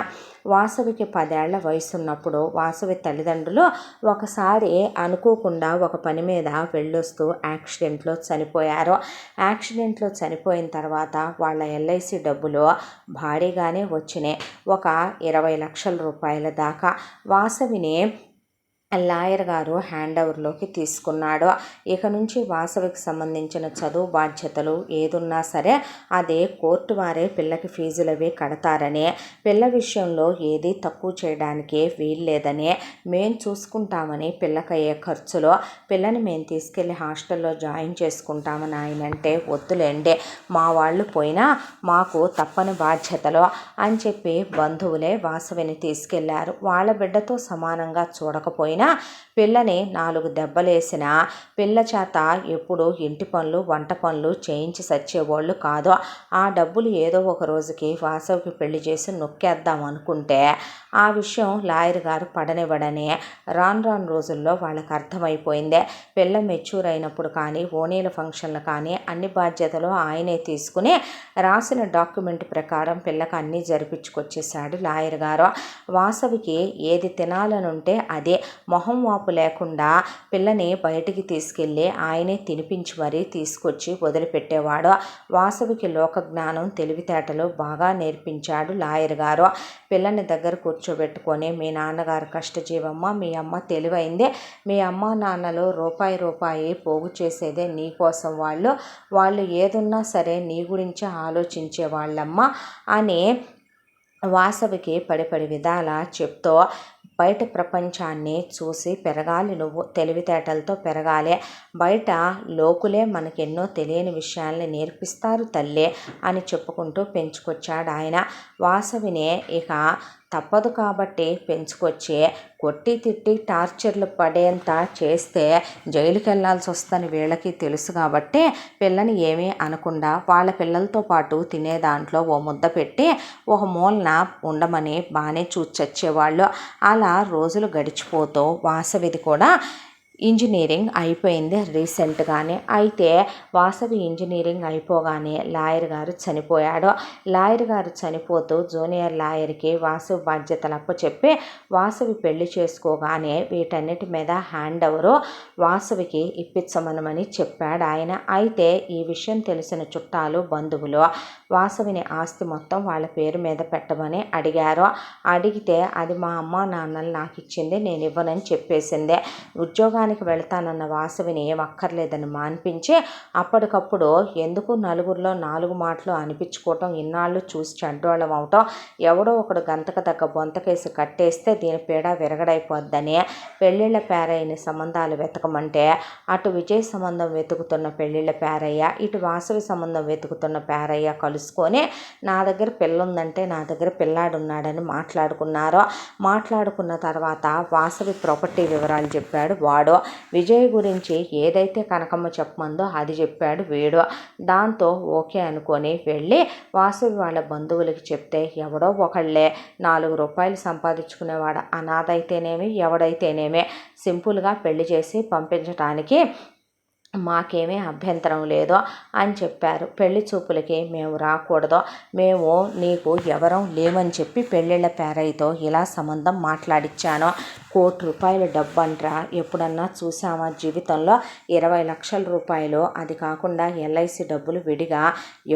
వాసవికి 10 ఏళ్ల వయసు ఉన్నప్పుడు వాసవి తల్లిదండ్రులు ఒకసారి అనుకోకుండా ఒక పని మీద వెళ్ళొస్తూ యాక్సిడెంట్లో చనిపోయారు. యాక్సిడెంట్లో చనిపోయిన తర్వాత వాళ్ళ ఎల్ఐసి డబ్బులు భారీగానే వచ్చినాయి. ఒక 20 లక్షల రూపాయల దాకా. వాసవిని లాయర్ గారు హ్యాండ్ ఓవర్లోకి తీసుకున్నాడు. ఇక నుంచి వాసవికి సంబంధించిన చదువు బాధ్యతలు ఏదున్నా సరే అదే కోర్టు వారే పిల్లకి ఫీజులు అవి కడతారని, పిల్ల విషయంలో ఏది తక్కువ చేయడానికి వీల్లేదని, మేం చూసుకుంటామని, పిల్లకయ్యే ఖర్చులో పిల్లని మేము తీసుకెళ్ళి హాస్టల్లో జాయిన్ చేసుకుంటామని ఆయనంటే వద్దులేండి, మా వాళ్ళు పోయినా మాకు తప్పని బాధ్యతలు అని చెప్పి బంధువులే వాసవిని తీసుకెళ్లారు. వాళ్ళ బిడ్డతో సమానంగా చూడకపోయినా పిల్లని 4 దెబ్బలేసిన పిల్ల చేత ఎప్పుడు ఇంటి పనులు, వంట పనులు చేయించి సచ్చేవాళ్ళు కాదు. ఆ డబ్బులు ఏదో ఒక రోజుకి వాసవికి పెళ్లి చేసి నొక్కేద్దాం అనుకుంటే ఆ విషయం లాయర్ గారు పడనివ్వడని రాను రోజుల్లో వాళ్ళకి అర్థమైపోయింది. పిల్ల మెచ్యూర్ అయినప్పుడు కానీ, ఓణీల ఫంక్షన్లు కానీ అన్ని బాధ్యతలు ఆయనే తీసుకుని రాసిన డాక్యుమెంట్ ప్రకారం పిల్లకి అన్నీ జరిపించుకొచ్చేసాడు లాయర్ గారు. వాసవికి ఏది తినాలనుంటే అదే, మొహం వాపు లేకుండా పిల్లని బయటికి తీసుకెళ్ళి ఆయనే తినిపించి మరీ తీసుకొచ్చి వదిలిపెట్టేవాడు. వాసవికి లోక జ్ఞానం, తెలివితేటలు బాగా నేర్పించాడు లాయర్ గారు. పిల్లని దగ్గర కూర్చోబెట్టుకొని, మీ నాన్నగారు కష్టజీవమ్మ, మీ అమ్మ తెలివైందే, మీ అమ్మ నాన్నలు రూపాయి పోగు చేసేదే నీకోసం, వాళ్ళు ఏదున్నా సరే నీ గురించి ఆలోచించే వాళ్ళమ్మ అని వాసవికి పడి విధాలా చెప్తూ బయట ప్రపంచాన్ని చూసి పెరగాలి, నువ్వు తెలివితేటలతో పెరగాలి, బయట లోకులే మనకెన్నో తెలియని విషయాల్ని నేర్పిస్తారు తల్లి అని చెప్పుకుంటూ పెంచుకొచ్చాడు ఆయన. వాసవిని ఇక తప్పదు కాబట్టి పెంచుకొచ్చి కొట్టి తిట్టి టార్చర్లు పడేంత చేస్తే జైలుకి వెళ్ళాల్సి వస్తుందని వీళ్ళకి తెలుసు కాబట్టి పిల్లని ఏమీ అనకుండా వాళ్ళ పిల్లలతో పాటు తినే దాంట్లో ఓ ముద్ద పెట్టి ఒక మూలన ఉండమని బాగానే చూసి చచ్చేవాళ్ళు. అలా రోజులు గడిచిపోతూ వాసవిది కూడా ఇంజనీరింగ్ అయిపోయింది రీసెంట్గానే. అయితే వాసవి ఇంజనీరింగ్ అయిపోగానే లాయర్ గారు చనిపోయాడు. లాయర్ గారు చనిపోతూ జూనియర్ లాయర్కి వాసవి బాధ్యతలు అప్పచెప్పి వాసవి పెళ్లి చేసుకోగానే వీటన్నిటి మీద హ్యాండ్ ఓవరు వాసవికి ఇప్పించమనమని చెప్పాడు ఆయన. అయితే ఈ విషయం తెలిసిన చుట్టాలు బంధువులు వాసవిని ఆస్తి మొత్తం వాళ్ళ పేరు మీద పెట్టమని అడిగారు. అడిగితే అది మా అమ్మ నాన్నలు నాకు ఇచ్చింది, నేను ఇవ్వనని చెప్పేసింది. ఉద్యోగానికి వెళ్తానన్న వాసవిని ఏం అక్కర్లేదని మాన్పించి అప్పటికప్పుడు ఎందుకు నలుగురిలో 4 మాటలు అనిపించుకోవటం, ఇన్నాళ్ళు చూసి చెడ్డోళ్ళం అవటం, ఎవడో ఒకడు గంతకు తగ్గ బొంతకేసి కట్టేస్తే దీని పీడ విరగడైపోద్దని పెళ్ళిళ్ళ పేరయ్యని సంబంధాలు వెతకమంటే అటు విజయ్ సంబంధం వెతుకుతున్న పెళ్ళిళ్ళ పేరయ్య, ఇటు వాసవి సంబంధం వెతుకుతున్న పేరయ్య కలుసుకొని నా దగ్గర పిల్ల ఉందంటే నా దగ్గర పిల్లాడున్నాడని మాట్లాడుకున్నారు. మాట్లాడుకున్న తర్వాత వాసవి ప్రాపర్టీ వివరాలు చెప్పాడు వాడు. విజయ్ గురించి ఏదైతే కనకమ్మ చెప్పమందో అది చెప్పాడు వీడు. దాంతో ఓకే అనుకొని వెళ్ళి వాసవి వాళ్ళ బంధువులకి చెప్తే ఎవడో ఒకళ్ళే 4 రూపాయలు సంపాదించుకునేవాడు అనాథ అయితేనేమి ఎవడైతేనేమి సింపుల్గా పెళ్లి చేసి పంపించడానికి మాకేమీ అభ్యంతరం లేదు అని చెప్పారు. పెళ్లి చూపులకి మేము రాకూడదు, మేము నీకు ఎవరం లేమని చెప్పి పెళ్ళిళ్ళ పేరయ్యతో ఇలా సంబంధం మాట్లాడిచ్చాను. ₹1,00,00,000 డబ్బు అంట్రా, ఎప్పుడన్నా చూసామా జీవితంలో? 20 లక్షల రూపాయలు, అది కాకుండా LIC డబ్బులు విడిగా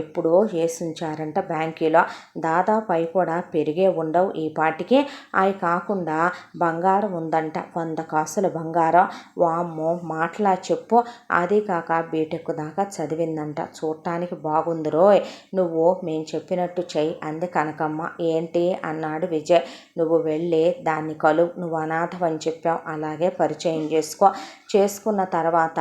ఎప్పుడో వేసుంచారంట బ్యాంకీలో. దాదాపు అవి కూడా పెరిగే ఉండవు ఈ పాటికి. అవి కాకుండా బంగారం ఉందంట, 100 కాసుల బంగారం. వామ్మో మాటలా చెప్పు. అది కాక బీటెక్ దాకా చదివిందంట. చూడటానికి బాగుంది రోయ్, నువ్వు మేము చెప్పినట్టు చెయ్యి అంది కనకమ్మ. ఏంటి అన్నాడు విజయ్. నువ్వు వెళ్ళి దాన్ని కలువు, నువ్వు అనాథవని చెప్పావు, అలాగే పరిచయం చేసుకున్న తర్వాత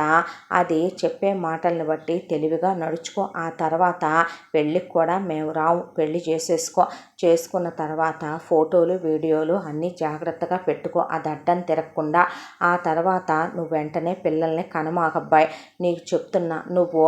అది చెప్పే మాటలను బట్టి తెలివిగా నడుచుకో. ఆ తర్వాత పెళ్ళికి కూడా మేము రావు, పెళ్ళి చేసుకున్న తర్వాత ఫోటోలు వీడియోలు అన్నీ జాగ్రత్తగా పెట్టుకో, అది అడ్డం తిరగకుండా. ఆ తర్వాత నువ్వు వెంటనే పిల్లల్ని కనమాకబ్బాయి, నీకు చెప్తున్నా, నువ్వు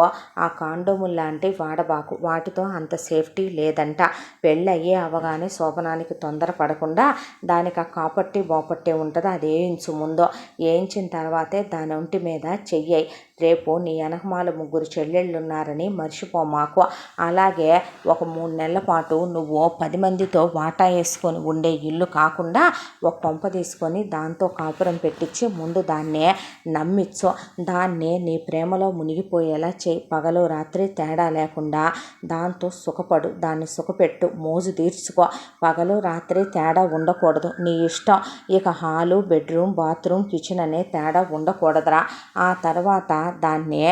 ఆ కాండోములు లాంటివి వాడబాకు, వాటితో అంత సేఫ్టీ లేదంట. పెళ్ళయ్యే అవగానే శోభనానికి తొందరపడకుండా దానికి ఆ కాపట్టి బోపట్టి ఉంటుంది, అది వేయించు. ముందు వేయించిన తర్వాతే దాని ఒంటి మీద చెయ్యి. రేపు నీ వెనకమాల 3 చెల్లెళ్ళు ఉన్నారని మర్చిపో మాకు. అలాగే ఒక 3 నెలల పాటు నువ్వు 10 మందితో వాటా వేసుకొని ఉండే ఇల్లు కాకుండా ఒక పంప తీసుకొని దాంతో కాపురం పెట్టించి ముందు దాన్నే నమ్మించు. దాన్ని నీ ప్రేమలో మునిగిపోయేలా చేయి. పగలు రాత్రి తేడా లేకుండా దాంతో సుఖపడు, దాన్ని సుఖపెట్టు, మోజు తీర్చుకో. పగలు రాత్రి తేడా ఉండకూడదు, నీ ఇష్టం. ఇక హాలు, బెడ్రూమ్, బాత్రూమ్, కిచెన్ అనే తేడా ఉండకూడదురా. ఆ తర్వాత దాన్ని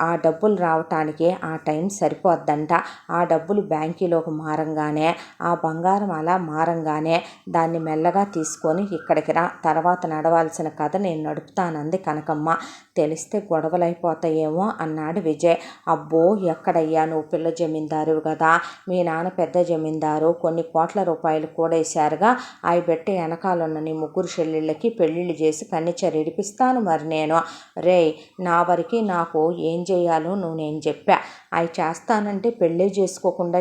ఆ డబ్బులు రావటానికి ఆ టైం సరిపోద్దంట. ఆ డబ్బులు బ్యాంకీలోకి మారంగానే, ఆ బంగారం అలా మారంగానే దాన్ని మెల్లగా తీసుకొని ఇక్కడికి రా. తర్వాత నడవాల్సిన కథ నేను నడుపుతానంది కనకమ్మ. తెలిస్తే గొడవలైపోతాయేమో అన్నాడు విజయ్. అబ్బో ఎక్కడయ్యా, నువ్వు పిల్ల జమీందారు కదా, మీ నాన్న పెద్ద జమీందారు, కొన్ని కోట్ల రూపాయలు కూడేశారుగా, అవి పెట్టి వెనకాలన్న నీ 3 చెల్లెళ్ళకి పెళ్ళిళ్ళు చేసి ఫర్నిచర్ ఇడిపిస్తాను మరి నేను. రేయ్, నా వరకు నాకు ఏం చేయాలో నేను చెప్పా, అవి చేస్తానంటే పెళ్ళి చేసుకోకుండా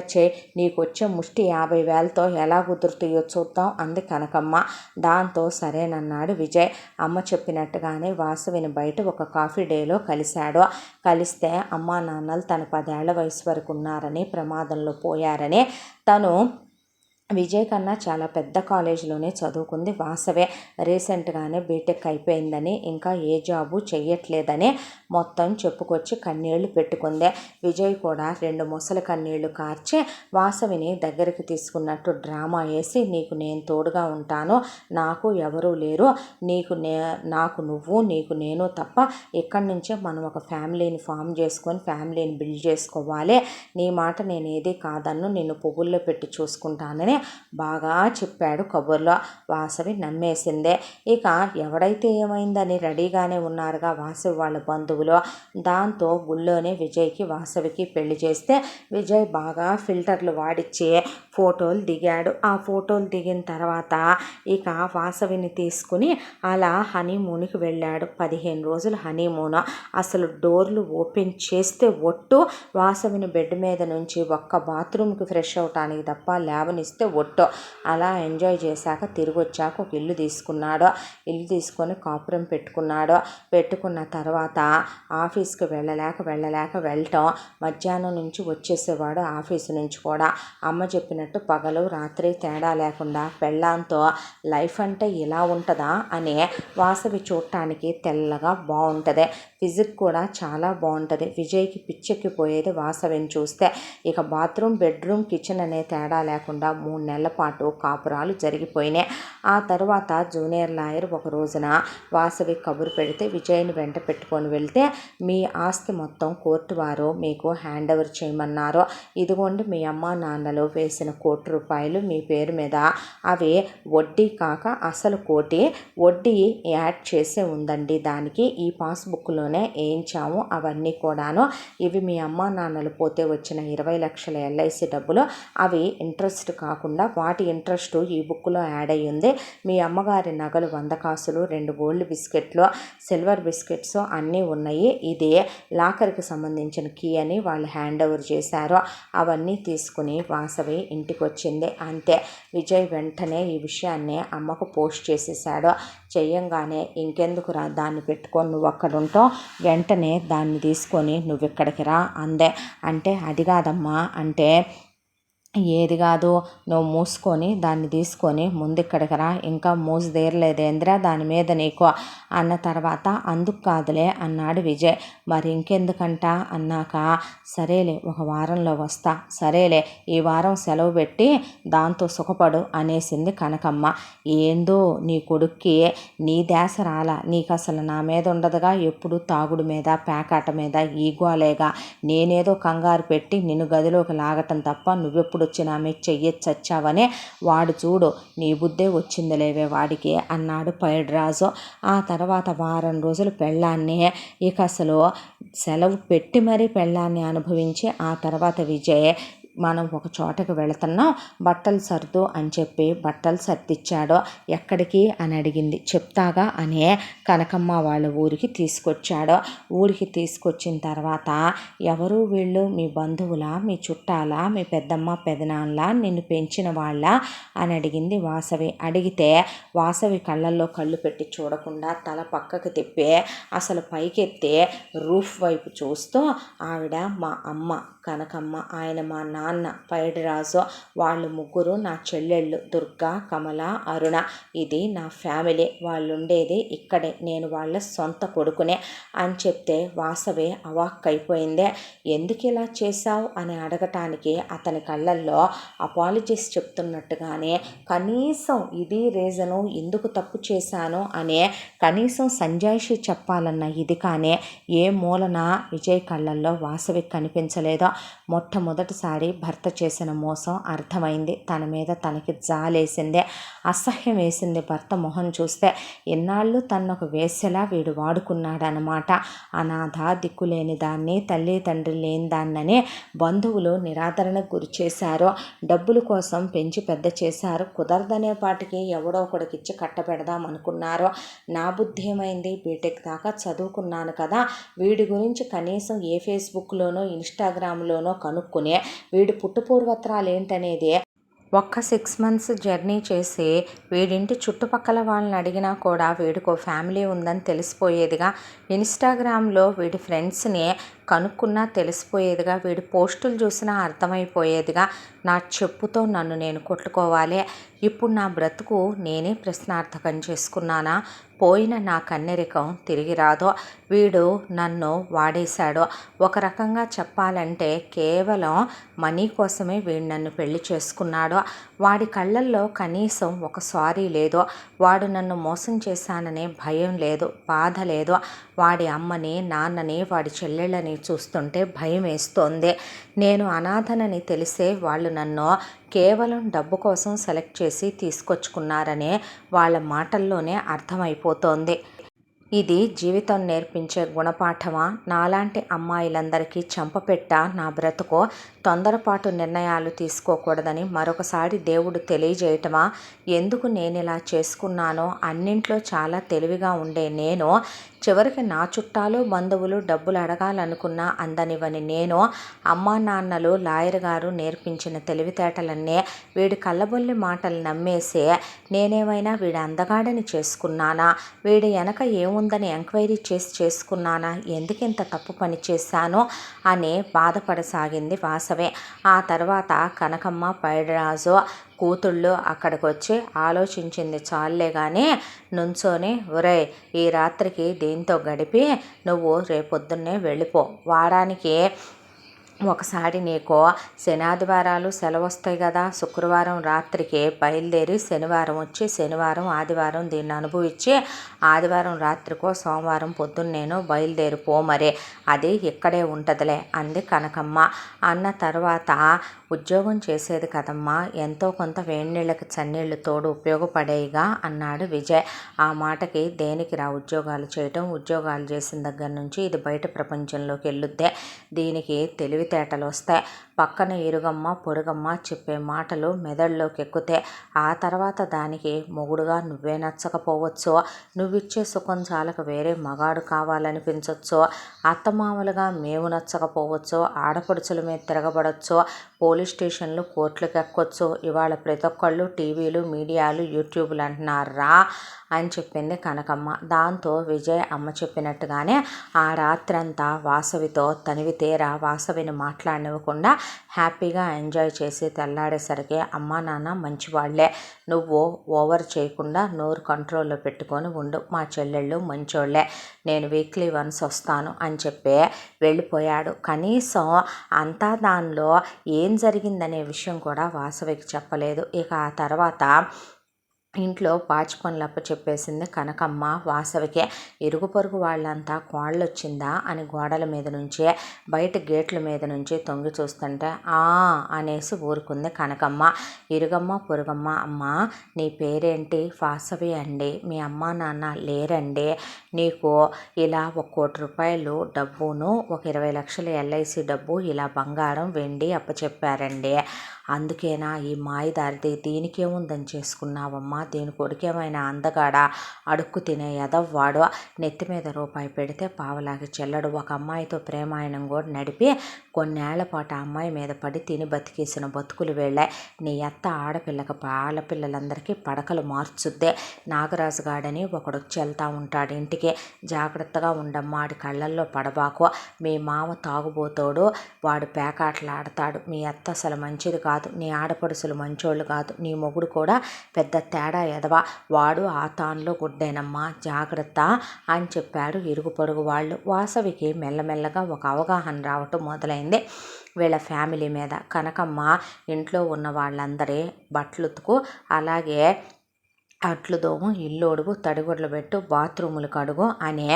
నీకు వచ్చే ముష్టి 50,000తో ఎలా కుదురుతాయో చూద్దాం అంది కనకమ్మ. దాంతో సరేనన్నాడు విజయ్. అమ్మ చెప్పినట్టుగానే వాసవిని బయట ఒక కాఫీ డేలో కలిశాడు. కలిస్తే అమ్మా నాన్నలు తన 10 ఏళ్ల వయసు వరకు ఉన్నారని, ప్రమాదంలో పోయారని, తను విజయ్ కన్నా చాలా పెద్ద కాలేజీలోనే చదువుకుంది వాసవే, రీసెంట్గానే బీటెక్ అయిపోయిందని, ఇంకా ఏ జాబు చెయ్యట్లేదని మొత్తం చెప్పుకొచ్చి కన్నీళ్లు పెట్టుకుంది. విజయ్ కూడా 2 ముసలి కన్నీళ్లు కార్చి వాసవిని దగ్గరికి తీసుకున్నట్టు డ్రామా వేసి, నీకు నేను తోడుగా ఉంటాను, నాకు ఎవరూ లేరు, నాకు నువ్వు, నీకు నేను తప్ప, ఇక్కడి నుంచే మనం ఒక ఫ్యామిలీని ఫామ్ చేసుకొని ఫ్యామిలీని బిల్డ్ చేసుకోవాలి, నీ మాట నేను ఏది కాదన్ను, నిన్ను పువ్వుల్లో పెట్టి చూసుకుంటానని బాగా చెప్పాడు కబుర్లో. వాసవి నమ్మేసిందే. ఇక ఎవడైతే ఏమైందని రెడీగానే ఉన్నారుగా వాసవి వాళ్ళ బంధువులు. దాంతో గుళ్ళోనే విజయ్కి వాసవికి పెళ్లి చేస్తే విజయ్ బాగా ఫిల్టర్లు వాడిచ్చి ఫోటోలు దిగాడు. ఆ ఫోటోలు దిగిన తర్వాత ఇక వాసవిని తీసుకుని అలా హనీమూన్కి వెళ్ళాడు. 15 రోజులు హనీమూన్. అసలు డోర్లు ఓపెన్ చేస్తే ఒట్టు వాసవిని బెడ్ మీద నుంచి ఒక్క బాత్రూమ్కి ఫ్రెష్ అవటానికి తప్ప లేవనిస్తూ చూస్తే ఒట్టో. అలా ఎంజాయ్ చేశాక తిరిగి వచ్చాక ఒక ఇల్లు తీసుకున్నాడు. ఇల్లు తీసుకొని కాపురం పెట్టుకున్న తర్వాత ఆఫీస్కి వెళ్ళటం, మధ్యాహ్నం నుంచి వచ్చేసేవాడు ఆఫీసు నుంచి కూడా. అమ్మ చెప్పినట్టు పగలు రాత్రి తేడా లేకుండా పెళ్ళాంతో లైఫ్ అంటే ఇలా ఉంటుందా అని. వాసవి చూడటానికి తెల్లగా బాగుంటుంది, ఫిజిక్ కూడా చాలా బాగుంటుంది. విజయ్కి పిచ్చెక్కిపోయేది వాసవిని చూస్తే. ఇక బాత్రూమ్, బెడ్రూమ్, కిచెన్ అనే తేడా లేకుండా 3 నెలల పాటు కాపురాలు జరిగిపోయినాయి. ఆ తర్వాత జూనియర్ లాయర్ ఒక రోజున వాసవి కబురు పెడితే విజయ్ని వెంట పెట్టుకొని వెళ్తే, మీ ఆస్తి మొత్తం కోర్టు వారు మీకు హ్యాండ్ ఓవర్ చేయమన్నారు. ఇదిగోండి మీ అమ్మా నాన్నలు వేసిన ₹1,00,00,000 మీ పేరు మీద. అవి వడ్డీ కాక అసలు కోటి, వడ్డీ యాడ్ చేసే ఉందండి. దానికి ఈ పాస్బుక్లోనే వేయించాము అవన్నీ కూడాను. ఇవి మీ అమ్మా నాన్నలు పోతే వచ్చిన 20 లక్షల LIC డబ్బులు. అవి ఇంట్రెస్ట్ కాకుండా వాటి ఇంట్రెస్ట్ ఈ బుక్లో యాడ్ అయ్యింది. మీ అమ్మగారి నగలు 100 కాసులు, 2 గోల్డ్ బిస్కెట్లు, సిల్వర్ బిస్కెట్స్ అన్నీ ఉన్నాయి. ఇది లాకర్కి సంబంధించిన కీ అని వాళ్ళు హ్యాండ్ ఓవర్ చేశారు. అవన్నీ తీసుకుని వాసవి ఇంటికి వచ్చింది. అంతే, విజయ్ వెంటనే ఈ విషయాన్ని అమ్మకు పోస్ట్ చేసేసాడు. చెయ్యంగానే ఇంకెందుకురా దాన్ని పెట్టుకొని నువ్వు అక్కడ ఉంటావు, వెంటనే దాన్ని తీసుకొని నువ్వు ఇక్కడికి రా అందే. అంటే అది కాదమ్మా అంటే, ఏది కాదు, నువ్వు మూసుకొని దాన్ని తీసుకొని ముందు ఇక్కడికి రా, ఇంకా మూసిదేరలేదేంద్రా దాని మీద నీకు అన్న తర్వాత, అందుకు కాదులే అన్నాడు విజయ్. మరి ఇంకెందుకంట అన్నాక, సరేలే ఒక వారంలో వస్తా, సరేలే ఈ వారం సెలవు పెట్టి దాంతో సుఖపడు అనేసింది కనకమ్మ. ఏందో నీ కొడుక్కి నీ ధ్యాస రాలా, నీకు అసలు నా మీద ఉండదుగా, ఎప్పుడు తాగుడు మీద పేకాట మీద ఈగోలేగా. నేనేదో కంగారు పెట్టి నిన్ను గదిలోకి లాగటం తప్ప నువ్వెప్పుడు వచ్చి నా మీద చెయ్యొచ్చచ్చావనే, వాడు చూడు నీ బుద్ధే వచ్చిందిలేవే వాడికి అన్నాడు పైడిరాజు. ఆ తర్వాత వారం రోజులు పెళ్ళాన్ని ఇక అసలు సెలవు పెట్టి మరీ పెళ్ళాన్ని అనుభవించి, ఆ తర్వాత విజయ్ మనం ఒక చోటకి వెళుతున్నాం, బట్టలు సర్దు అని చెప్పి బట్టలు సర్దిచ్చాడు. ఎక్కడికి అని అడిగింది. చెప్తాగా అనే కనకమ్మ వాళ్ళ ఊరికి తీసుకొచ్చాడు. ఊరికి తీసుకొచ్చిన తర్వాత, ఎవరు వీళ్ళు, మీ బంధువులా, మీ చుట్టాలా, మీ పెద్దమ్మ పెదనాన్నలా, నిన్ను పెంచిన వాళ్ళ అని అడిగింది వాసవి. అడిగితే వాసవి కళ్ళల్లో కళ్ళు పెట్టి చూడకుండా తల పక్కకు తిప్పి అసలు పైకెత్తి రూఫ్ వైపు చూస్తూ, ఆవిడ మా అమ్మ కనకమ్మ, ఆయన మా నాన్న పైడిరాజు, వాళ్ళు ముగ్గురు నా చెల్లెళ్ళు దుర్గా, కమల, అరుణ. ఇది నా ఫ్యామిలీ, వాళ్ళు ఉండేది ఇక్కడే, నేను వాళ్ళ సొంత కొడుకునే అని చెప్తే వాసవి అవాక్కైపోయిందే. ఎందుకు ఇలా చేశావు అని అడగటానికి అతని కళ్ళల్లో అపాలజీస్ చెప్తున్నట్టుగానే, కనీసం ఇది రీజను ఎందుకు తప్పు చేశాను అనే కనీసం సంజాయిషి చెప్పాలన్న ఇది కానీ ఏ మూలన విజయ్ కళ్ళల్లో వాసవి కనిపించలేదో. మొట్టమొదటిసారి భర్త చేసిన మోసం అర్థమైంది. తన మీద తనకి జాలేసిందే, అసహ్యం వేసింది భర్త మొహం చూస్తే. ఎన్నాళ్ళు తనొక వేశ్యలా వీడు వాడుకున్నాడనమాట. అనాథ, దిక్కులేని దాన్ని, తల్లి తండ్రి లేని దాన్నని బంధువులు నిరాదరణకు గురి చేశారు. డబ్బుల కోసం పెంచి పెద్ద చేశారు. కుదరదనే పాటికి ఎవడో ఒకడికిచ్చి కట్టబెడదాం అనుకున్నారు. నా బుద్ధి ఏమైంది, బీటెక్ దాకా చదువుకున్నాను కదా, వీడి గురించి కనీసం ఏ ఫేస్బుక్లోనో ఇన్స్టాగ్రామ్లోనో కనుక్కునే వీడి పుట్టుపూర్వత్రాలు ఏంటనేది ఒక్క 6 months జర్నీ చేసి వీడింటి చుట్టుపక్కల వాళ్ళని అడిగినా కూడా వీడికో ఫ్యామిలీ ఉందని తెలిసిపోయేదిగా. ఇన్స్టాగ్రామ్లో వీడి ఫ్రెండ్స్ని కనుక్కున్నా తెలిసిపోయేదిగా. వీడి పోస్టులు చూసినా అర్థమైపోయేదిగా. నా చెప్పుతో నన్ను నేను కొట్టుకోవాలి. ఇప్పుడు నా బ్రతుకు నేనే ప్రశ్నార్థకం చేసుకున్నానా? పోయిన నా కన్నెరికం తిరిగి రాదు. వీడు నన్ను వాడేశాడు. ఒక రకంగా చెప్పాలంటే కేవలం మనీ కోసమే వీడు నన్ను పెళ్లి చేసుకున్నాడు. వాడి కళ్ళల్లో కనీసం ఒక సారీ లేదు. వాడు నన్ను మోసం చేశాననే భయం లేదు, బాధ లేదు. వాడి అమ్మని, నాన్నని, వాడి చెల్లెళ్ళని చూస్తుంటే భయం వేస్తోంది. నేను అనాథనని తెలిసే వాళ్ళు నన్ను కేవలం డబ్బు కోసం సెలెక్ట్ చేసి తీసుకొచ్చుకున్నారనే వాళ్ళ మాటల్లోనే అర్థమైపోతోంది. ఇది జీవితం నేర్పించే గుణపాఠమా? నాలాంటి అమ్మాయిలందరికీ చంపపెట్ట నా బ్రతుకు. తొందరపాటు నిర్ణయాలు తీసుకోకూడదని మరొకసారి దేవుడు తెలియజేయటమా? ఎందుకు నేను ఇలా చేసుకున్నానో, అన్నింట్లో చాలా తెలివిగా ఉండే నేను చివరికి నా చుట్టాలు బంధువులు డబ్బులు అడగాలనుకున్నా అందనివని నేను అమ్మా నాన్నలు లాయర్ గారు నేర్పించిన తెలివితేటలన్నీ వీడి కళ్ళబొల్లి మాటలు నమ్మేసి నేనేమైనా వీడి అందగాడని చేసుకున్నానా, వీడి వెనక ఏముందని ఎంక్వైరీ చేసి చేసుకున్నానా, ఎందుకింత తప్పు పని చేశాను అని బాధపడసాగింది వాసవి. ఆ తర్వాత కనకమ్మ పైడిరాజు కూతుళ్ళు అక్కడికి వచ్చి ఆలోచించింది చాలే కానీ నుంచొని, ఒరేయ్ ఈ రాత్రికి దీంతో గడిపి నువ్వు రేపొద్దున్నే వెళ్ళిపో, వారానికి ఒకసారి నీకు శనాదివారాలు సెలవు వస్తాయి కదా, శుక్రవారం రాత్రికి బయలుదేరి శనివారం వచ్చి శనివారం ఆదివారం దీన్ని అనుభవించి ఆదివారం రాత్రికో సోమవారం పొద్దున్నేను బయలుదేరిపో, మరి అది ఇక్కడే ఉంటుందిలే అంది కనకమ్మ. అన్న తర్వాత ఉద్యోగం చేసేది కదమ్మా, ఎంతో కొంత వేడినీళ్ళకి చన్నీళ్ళు తోడు ఉపయోగపడేయిగా అన్నాడు విజయ్. ఆ మాటకి దేనికి రా ఉద్యోగాలు చేయటం, ఉద్యోగాలు చేసిన దగ్గర నుంచి ఇది బయట ప్రపంచంలోకి వెళ్ళుద్దే, దీనికి తెలివితేటలు వస్తాయి, పక్కన ఇరుగమ్మ పొరుగమ్మ చెప్పే మాటలు మెదడులోకి ఎక్కితే ఆ తర్వాత దానికి మొగుడుగా నువ్వే నచ్చకపోవచ్చు, నువ్విచ్చే సుఖం చాలక వేరే మగాడు కావాలనిపించవచ్చు, అత్తమామలుగా మేము నచ్చకపోవచ్చు, ఆడపడుచుల మీద తిరగబడవచ్చు, పోలీస్ స్టేషన్లు కోర్టులకు ఎక్కొచ్చు, ఇవాళ ప్రతి ఒక్కళ్ళు టీవీలు మీడియాలు యూట్యూబ్లు అంటున్నారా అని చెప్పింది కనకమ్మ. దాంతో విజయ్ అమ్మ చెప్పినట్టుగానే ఆ రాత్రంతా వాసవితో తనివి తీరా వాసవిని మాట్లాడనివ్వకుండా హ్యాపీగా ఎంజాయ్ చేసి తెల్లాడేసరికి అమ్మా నాన్న మంచివాళ్లే, నువ్వు ఓవర్ చేయకుండా నోరు కంట్రోల్లో పెట్టుకొని ఉండు, మా చెల్లెళ్ళు మంచోళ్లే, నేను వీక్లీ వన్స్ వస్తాను అని చెప్పి వెళ్ళిపోయాడు. కనీసం అంతా దానిలో ఏం జరిగిందనే విషయం కూడా వాసవికి చెప్పలేదు. ఇక ఆ తర్వాత ఇంట్లో పాచి పనులు అప్పచెప్పేసింది కనకమ్మ వాసవికి. ఇరుగు పొరుగు వాళ్ళంతా కోళ్ళొచ్చిందా అని గోడల మీద నుంచి బయట గేట్ల మీద నుంచి తొంగి చూస్తుంటే అనేసి ఊరుకుంది కనకమ్మ. ఇరుగమ్మ పొరుగమ్మ, అమ్మ నీ పేరేంటి? వాసవి అండి. మీ అమ్మ నాన్న లేరండి, నీకు ఇలా 1 కోటి రూపాయలు డబ్బును 20 లక్షల LIC డబ్బు ఇలా బంగారం వెండి అప్పచెప్పారండి, అందుకేనా ఈ మాయదారిది, దీనికేముందని చేసుకున్నావమ్మా, దీని కొడుకేమైనా అందగాడా, అడుక్కు తినే ఎదవ్వాడు, నెత్తి మీద రూపాయి పెడితే పావలాకి చెల్లడు, ఒక అమ్మాయితో ప్రేమాయణం కూడా నడిపి కొన్నేళ్ల పాటు ఆ అమ్మాయి మీద పడి తిని బతికేసిన బతుకులు వెళ్ళాయి, నీ అత్త ఆడపిల్లకి ఆడపిల్లలందరికీ పడకలు మార్చుద్దే, నాగరాజు గాడని ఒకడు వచ్చి వెళ్తా ఉంటాడు ఇంటికి, జాగ్రత్తగా ఉండమ్మా, ఆడి కళ్ళల్లో పడబాకు, మీ మామ తాగుబోతాడు, వాడు పేకాటలు ఆడతాడు, మీ అత్త అసలు మంచిది కాదు, నీ ఆడపడుసులు మంచోళ్ళు కాదు, నీ మొగుడు కూడా పెద్ద తేడా ఎదవా, వాడు ఆ తాన్లో గుడ్డేనమ్మా, జాగ్రత్త అని చెప్పారు ఇరుగు పొరుగు వాళ్ళు. వాసవికి మెల్లమెల్లగా ఒక అవగాహన రావటం మొదలైంది వీళ్ళ ఫ్యామిలీ మీద. కనకమ్మ ఇంట్లో ఉన్న వాళ్ళందరి బట్టలు ఉతుకు, అలాగే అట్లు దోము, ఇల్లు ఒడుగు, తడిగుడ్లు పెట్టు, బాత్రూములు కడుగు అనే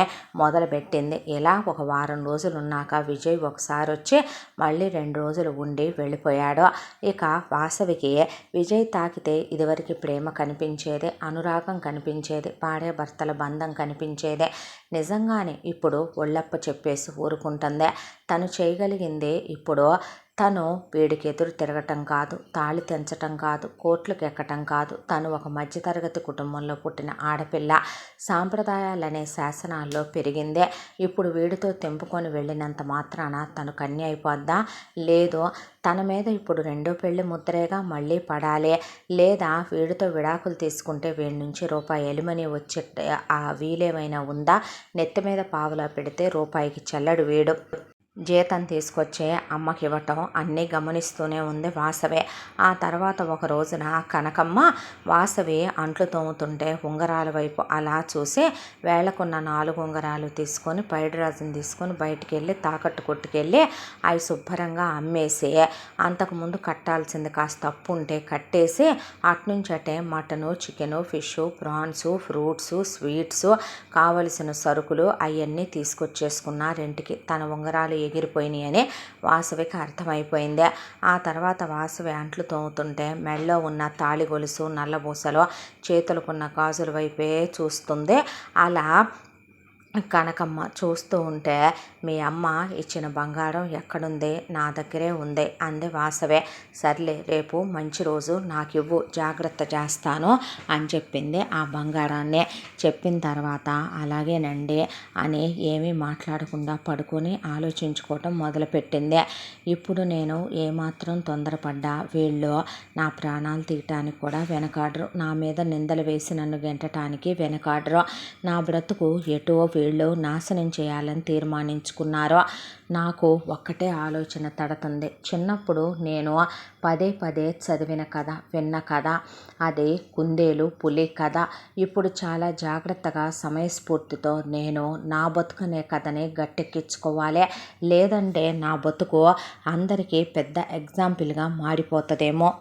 మొదలుపెట్టింది. ఇలా ఒక వారం రోజులు ఉన్నాక విజయ్ ఒకసారి వచ్చి మళ్ళీ 2 రోజులు ఉండి వెళ్ళిపోయాడు. ఇక వాసవికి విజయ్ తాకితే ఇదివరకు ప్రేమ కనిపించేది, అనురాగం కనిపించేది, భార్య భర్తల బంధం కనిపించేదే, నిజంగానే ఇప్పుడు ఒళ్ళప్ప చెప్పేసి ఊరుకుంటుంది. తను చేయగలిగింది ఇప్పుడు తను వీడికి ఎదురు తిరగటం కాదు, తాళి తెంచటం కాదు, కోర్టులకు ఎక్కటం కాదు, తను ఒక మధ్యతరగతి కుటుంబంలో పుట్టిన ఆడపిల్ల, సాంప్రదాయాలనే శాసనాల్లో పెరిగిందే, ఇప్పుడు వీడితో తెంపుకొని వెళ్ళినంత మాత్రాన తను కన్య అయిపోద్దా, లేదు తన మీద ఇప్పుడు 2వ పెళ్లి ముద్రేగా మళ్ళీ పడాలి, లేదా వీడితో విడాకులు తీసుకుంటే వీడి నుంచి రూపాయి ఎలిమని వచ్చే ఆ వీలేమైనా ఉందా, నెత్తి మీద పావలా పెడితే రూపాయికి చెల్లడు వీడు, జీతం తీసుకొచ్చే అమ్మకి ఇవ్వటం అన్నీ గమనిస్తూనే ఉంది వాసవే. ఆ తర్వాత ఒక రోజున కనకమ్మ వాసవి అంట్లు తోముతుంటే ఉంగరాల వైపు అలా చూసి వేళ్లకున్న 4 ఉంగరాలు తీసుకొని పైడిరాజుని తీసుకొని బయటికి వెళ్ళి తాకట్టు కొట్టుకెళ్ళి అవి శుభ్రంగా అమ్మేసి అంతకుముందు కట్టాల్సింది కాస్త తప్పు ఉంటే కట్టేసి అట్నుంచి అటే mutton, chicken, fish, prawns, fruits, sweets, కావలసిన సరుకులు అవన్నీ తీసుకొచ్చేసుకున్నారింటికి. తన ఉంగరాలు ఎగిరిపోయినాయి అని వాసవికి అర్థమైపోయింది. ఆ తర్వాత వాసవి అంట్లు తోముతుంటే మెడలో ఉన్న తాళి గొలుసు, నల్లబూసలో చేతులకున్న గాజుల వైపే చూస్తుంది. అలా కనకమ్మ చూస్తూ ఉంటే, మీ అమ్మ ఇచ్చిన బంగారం ఎక్కడుంది? నా దగ్గరే ఉంది అంది వాసవే. సర్లే, రేపు మంచి రోజు నాకివ్వు, జాగ్రత్త చేస్తాను అని చెప్పింది ఆ బంగారాన్ని. చెప్పిన తర్వాత అలాగేనండి అని ఏమీ మాట్లాడకుండా పడుకొని ఆలోచించుకోవటం మొదలుపెట్టింది. ఇప్పుడు నేను ఏమాత్రం తొందరపడ్డా వీళ్ళు నా ప్రాణాలు తీయటానికి కూడా వెనకాడరు, నా మీద నిందలు వేసి నన్ను గెంటటానికి వెనకాడరు. నా బ్రతుకు ఎటో వీళ్ళు నాశనం చేయాలని తీర్మానించుకున్నారు. నాకు ఒక్కటే ఆలోచన తడుతుంది. చిన్నప్పుడు నేను పదే పదే చదివిన కథ, విన్న కథ, అది కుందేలు పులి కథ. ఇప్పుడు చాలా జాగ్రత్తగా సమయస్ఫూర్తితో నేను నా బతుకనే కథని గట్టెక్కించుకోవాలి. లేదంటే నా బతుకు అందరికీ పెద్ద ఎగ్జాంపుల్గా మారిపోతుందేమో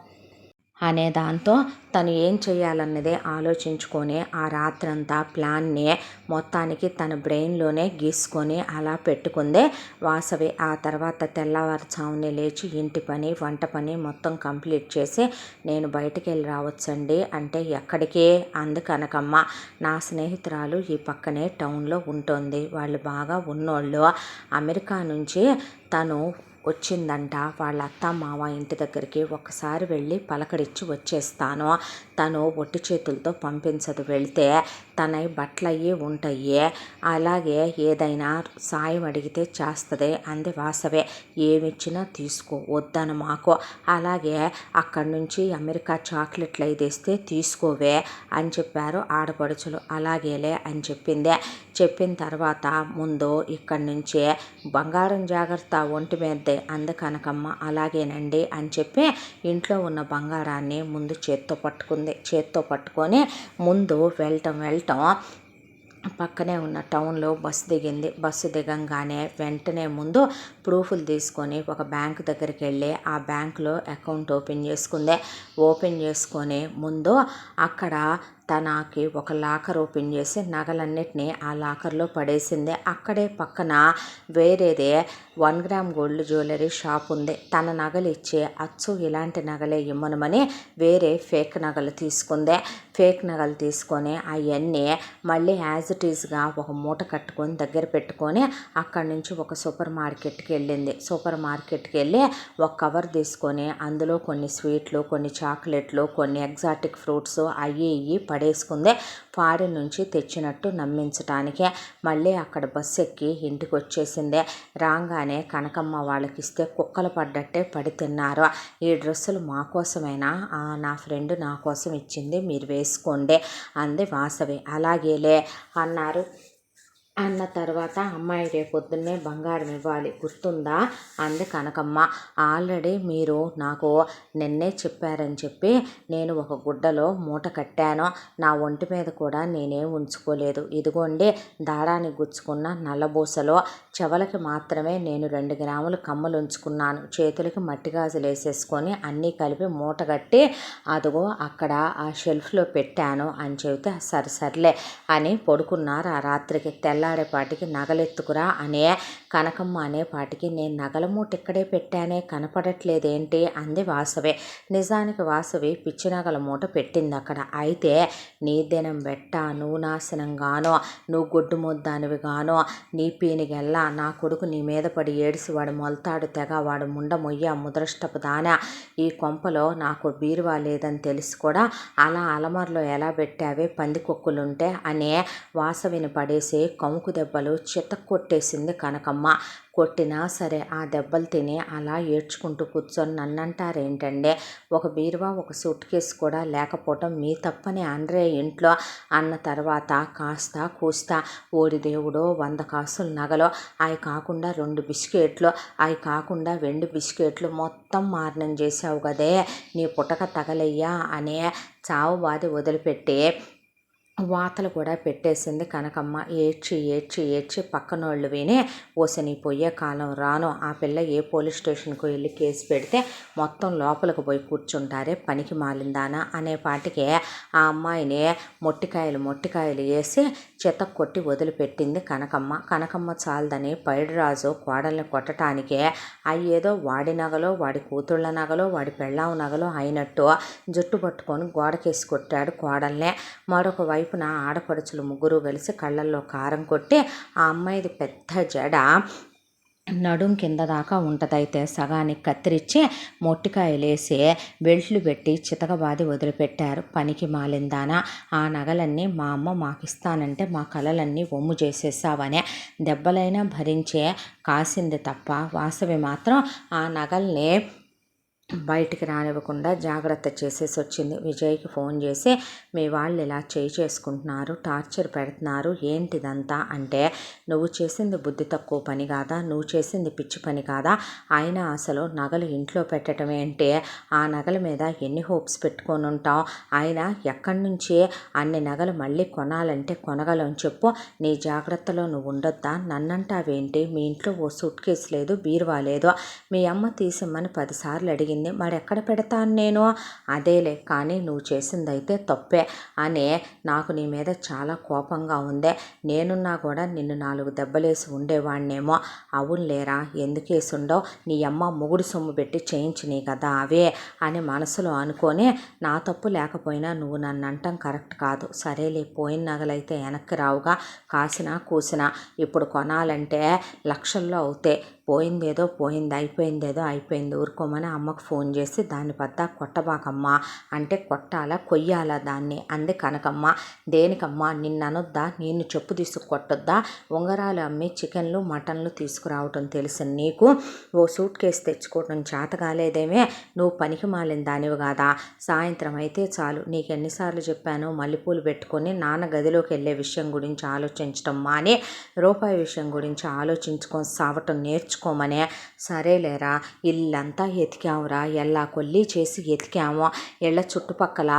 అనే దాంతో తను ఏం చేయాలన్నదే ఆలోచించుకొని ఆ రాత్రంతా ప్లాన్ని మొత్తానికి తన బ్రెయిన్లోనే గీసుకొని అలా పెట్టుకుందే వాసవి. ఆ తర్వాత తెల్లవారుజామునే లేచి ఇంటి పని, వంట పని మొత్తం కంప్లీట్ చేసి నేను బయటికి వెళ్ళి రావచ్చండి అంటే, ఎక్కడికి అంది కనకమ్మ. నా స్నేహితురాలు ఈ పక్కనే టౌన్లో ఉంటుంది, వాళ్ళు బాగా ఉన్నోళ్ళు, అమెరికా నుంచి తను వచ్చిందంట వాళ్ళ అత్త మావ ఇంటి దగ్గరికి. ఒకసారి వెళ్ళి పలకరించి వచ్చేస్తాను, తను ఒట్టి చేతులతో పంపించదు, వెళ్తే తన బట్టలు అయ్యి ఉంటాయి, అలాగే ఏదైనా సాయం అడిగితే చేస్తుంది అంది వాసవే. ఏమిచ్చినా తీసుకో, వద్దను మాకు. అలాగే అక్కడి నుంచి అమెరికా చాక్లెట్లు అయి తెస్తే తీసుకోవే అని చెప్పారు ఆడపడుచులు. అలాగేలే అని చెప్పింది. చెప్పిన తర్వాత ముందు ఇక్కడి నుంచే బంగారం జాగ్రత్త, ఒంటి మీదే అంది కనకమ్మ. అలాగేనండి అని చెప్పి ఇంట్లో ఉన్న బంగారాన్ని ముందు చేత్తో పట్టుకొని ముందు వెళ్ళటం పక్కనే ఉన్న టౌన్లో బస్సు దిగింది. బస్సు దిగంగానే వెంటనే ముందు ప్రూఫ్లు తీసుకొని ఒక బ్యాంకు దగ్గరికి వెళ్ళి ఆ బ్యాంకులో అకౌంట్ ఓపెన్ చేసుకొని ముందు అక్కడ తనకి ఒక లాకర్ ఓపెన్ చేసి నగలన్నిటినీ ఆ లాకర్లో పడేసింది. అక్కడే పక్కన వేరేదే 1 గ్రామ్ గోల్డ్ జ్యువెలరీ షాప్ ఉంది. తన నగలు ఇచ్చి అచ్చు ఇలాంటి నగలే ఇమ్మనమని వేరే ఫేక్ నగలు తీసుకొని అవన్నీ మళ్ళీ యాజ్ ఇట్ ఈస్గా ఒక మూట కట్టుకొని దగ్గర పెట్టుకొని అక్కడి నుంచి ఒక సూపర్ మార్కెట్కి వెళ్ళి ఒక కవర్ తీసుకొని అందులో కొన్ని స్వీట్లు, కొన్ని చాక్లెట్లు, కొన్ని ఎగ్జాటిక్ ఫ్రూట్స్ అవి పడేసుకుంది. ఫారిన్ నుంచి తెచ్చినట్టు నమ్మించటానికే. మళ్ళీ అక్కడ బస్సు ఎక్కి ఇంటికి వచ్చేసింది. రాగానే కనకమ్మ వాళ్ళకి ఇస్తే కుక్కలు పడ్డట్టే పడి తిన్నారు. ఈ డ్రెస్సులు మా కోసమేనా? నా ఫ్రెండ్ నా కోసం ఇచ్చింది, మీరు వేసుకోండి అంది వాసవి. అలాగేలే అన్న తర్వాత, అమ్మాయి రేపొద్దున్నే బంగారం ఇవ్వాలి గుర్తుందా అంది కనకమ్మ. ఆల్రెడీ మీరు నాకు నిన్నే చెప్పారని చెప్పి నేను ఒక గుడ్డలో మూట కట్టాను, నా ఒంటి మీద కూడా నేనేం ఉంచుకోలేదు. ఇదిగోండి దారానికి గుచ్చుకున్న నల్లబూసలో, చెవులకి మాత్రమే నేను 2 గ్రాములు కమ్మలు ఉంచుకున్నాను, చేతులకి మట్టి గాజులు వేసేసుకొని అన్నీ కలిపి మూట కట్టి అదిగో అక్కడ ఆ షెల్ఫ్లో పెట్టాను అని చెబితే, సర్లే అని పడుకున్నారు. ఆ రాత్రికి తెల్లారేపాటికి నగలెత్తుకురా అనే కనకమ్మ అనేపాటికి, నేను నగల మూట ఇక్కడే పెట్టానే, కనపడట్లేదేంటి అంది వాసవి. నిజానికి వాసవి పిచ్చి నగల మూట పెట్టింది అక్కడ. అయితే నీ దినం బెట్ట, నువ్వు నాశనంగానో, నువ్వు గొడ్డు ముద్దానివి గానో, నీ పీనిగెల్లా, నా కొడుకు నీ మీద పడి ఏడిసి వాడు మొలతాడు తెగ, వాడు ముండ మొయ్య ముదరష్టపు దానా, ఈ కొంపలో నాకు బీరువా లేదని తెలిసి కూడా అలా అలమరలో ఎలా పెట్టావే పందికొక్కులుంటే అనే వాసవిని పడేసి కముకు దెబ్బలు చితక్కొట్టేసింది కనకమ్మ. కొట్టినా సరే ఆ దెబ్బలు తిని అలా ఏడ్చుకుంటూ కూర్చొని నన్నంటారేంటండి, ఒక బీరువా ఒక సూట్ కేసు కూడా లేకపోవటం మీ తప్పని అనరే ఇంట్లో అన్న తర్వాత కాస్త కూస్తా, ఓడి దేవుడో 100 కాసులు నగలో, అవి కాకుండా 2 బిస్కెట్లు, అవి కాకుండా వెండి బిస్కెట్లు మొత్తం మారణం చేసావు కదే, నీ పుటక తగలయ్యా అనే చావు బాధ వదిలిపెట్టి వాతలు కూడా పెట్టేసింది కనకమ్మ. ఏడ్చి పక్కనోళ్ళు విని, ఓసని పోయే కాలం రాను, ఆ పిల్ల ఏ పోలీస్ స్టేషన్కు వెళ్ళి కేసు పెడితే మొత్తం లోపలికి పోయి కూర్చుంటారే పనికి మాలిందానా అనేపాటికి ఆ అమ్మాయిని మొట్టికాయలు వేసి చితక్కొట్టి వదిలిపెట్టింది కనకమ్మ చాలదని పైడిరాజు కోడల్ని కొట్టడానికే అయ్యేదో వాడి నగలో, వాడి కూతుళ్ళ నగలో, వాడి పెళ్ళాం నగలో అయినట్టు జుట్టు పట్టుకొని గోడకేసి కొట్టాడు కోడల్నే. మరొక వైపు వైపున ఆడపడుచులు ముగ్గురు కలిసి కళ్ళల్లో కారం కొట్టి ఆ అమ్మాయిది పెద్ద జడ నడుం కింద దాకా ఉంటుందైతే సగానికి కత్తిరించి మొట్టికాయలేసి బెల్ట్లు పెట్టి చితకబాది వదిలిపెట్టారు. పనికి మాలిందానా, ఆ నగలన్నీ మా అమ్మ మాకిస్తానంటే మా కలలన్నీ ఒమ్ము చేసేసావనే దెబ్బలైనా భరించే కాసింది తప్ప వాసవి మాత్రం ఆ నగల్ని బయటికి రానివ్వకుండా జాగ్రత్త చేసేసి వచ్చింది. విజయ్కి ఫోన్ చేసి మీ వాళ్ళు ఇలా చేసుకుంటున్నారు, టార్చర్ పెడుతున్నారు, ఏంటిదంతా అంటే నువ్వు చేసింది బుద్ధి తక్కువ పని కాదా, నువ్వు చేసింది పిచ్చి పని కాదా, అయినా అసలు నగలు ఇంట్లో పెట్టడం ఏంటి, ఆ నగల మీద ఎన్ని హోప్స్ పెట్టుకొని ఉంటాం, అయినా ఎక్కడి నుంచి అన్ని నగలు మళ్ళీ కొనాలంటే కొనగలని చెప్పు, నీ జాగ్రత్తలో నువ్వు ఉండొద్దా, నన్నంటావేంటి, మీ ఇంట్లో ఓ సూట్ కేసు లేదు, బీరువా లేదు, మీ అమ్మ తీసిమ్మని 10 సార్లు అడిగింది, మరి ఎక్కడ పెడతాను నేను, అదేలే కానీ నువ్వు చేసిందైతే తప్పే అని నాకు నీ మీద చాలా కోపంగా ఉందే, నేనున్నా కూడా నిన్ను 4 దెబ్బలేసి ఉండేవాడినేమో, అవునులేరా ఎందుకేసుండో, నీ అమ్మ మొగుడు సొమ్ము పెట్టి చేయించినాయి కదా అవే అని మనసులో అనుకొని నా తప్పు లేకపోయినా నువ్వు నన్ను అంటాం కరెక్ట్ కాదు, సరేలే పోయిన నగలైతే వెనక్కి రావుగా, కాసినా కూసినా ఇప్పుడు కొనాలంటే లక్షల్లో అవుతాయి, పోయిందేదో పోయింది, అయిపోయిందేదో అయిపోయింది, ఊరుకోమని అమ్మకు ఫోన్ చేసి దాన్ని పద్దా కొట్టబాకమ్మా అంటే కొట్టాలా కొయ్యాలా దాన్ని అంది కనకమ్మ. దేనికమ్మా నిన్ననొద్దా, నిన్ను చెప్పు తీసుకు కొట్టొద్దా, ఉంగరాలు అమ్మి చికెన్లు మటన్లు తీసుకురావటం తెలుసు నీకు, ఓ సూట్ కేసు తెచ్చుకోవటం చేత కాలేదేమే, నువ్వు పనికి మాలిన దానివి కాదా, సాయంత్రం అయితే చాలు నీకు ఎన్నిసార్లు చెప్పాను మల్లెపూలు పెట్టుకొని నాన్న గదిలోకి వెళ్ళే విషయం గురించి ఆలోచించటం మాని రూపాయి విషయం గురించి ఆలోచించుకొని సావటం నేర్చుకోమనే, సరేలేరా ఇల్లంతా ఎతికామురా, ఎల్లా కొల్లి చేసి ఎతికాము, ఇళ్ళ చుట్టుపక్కల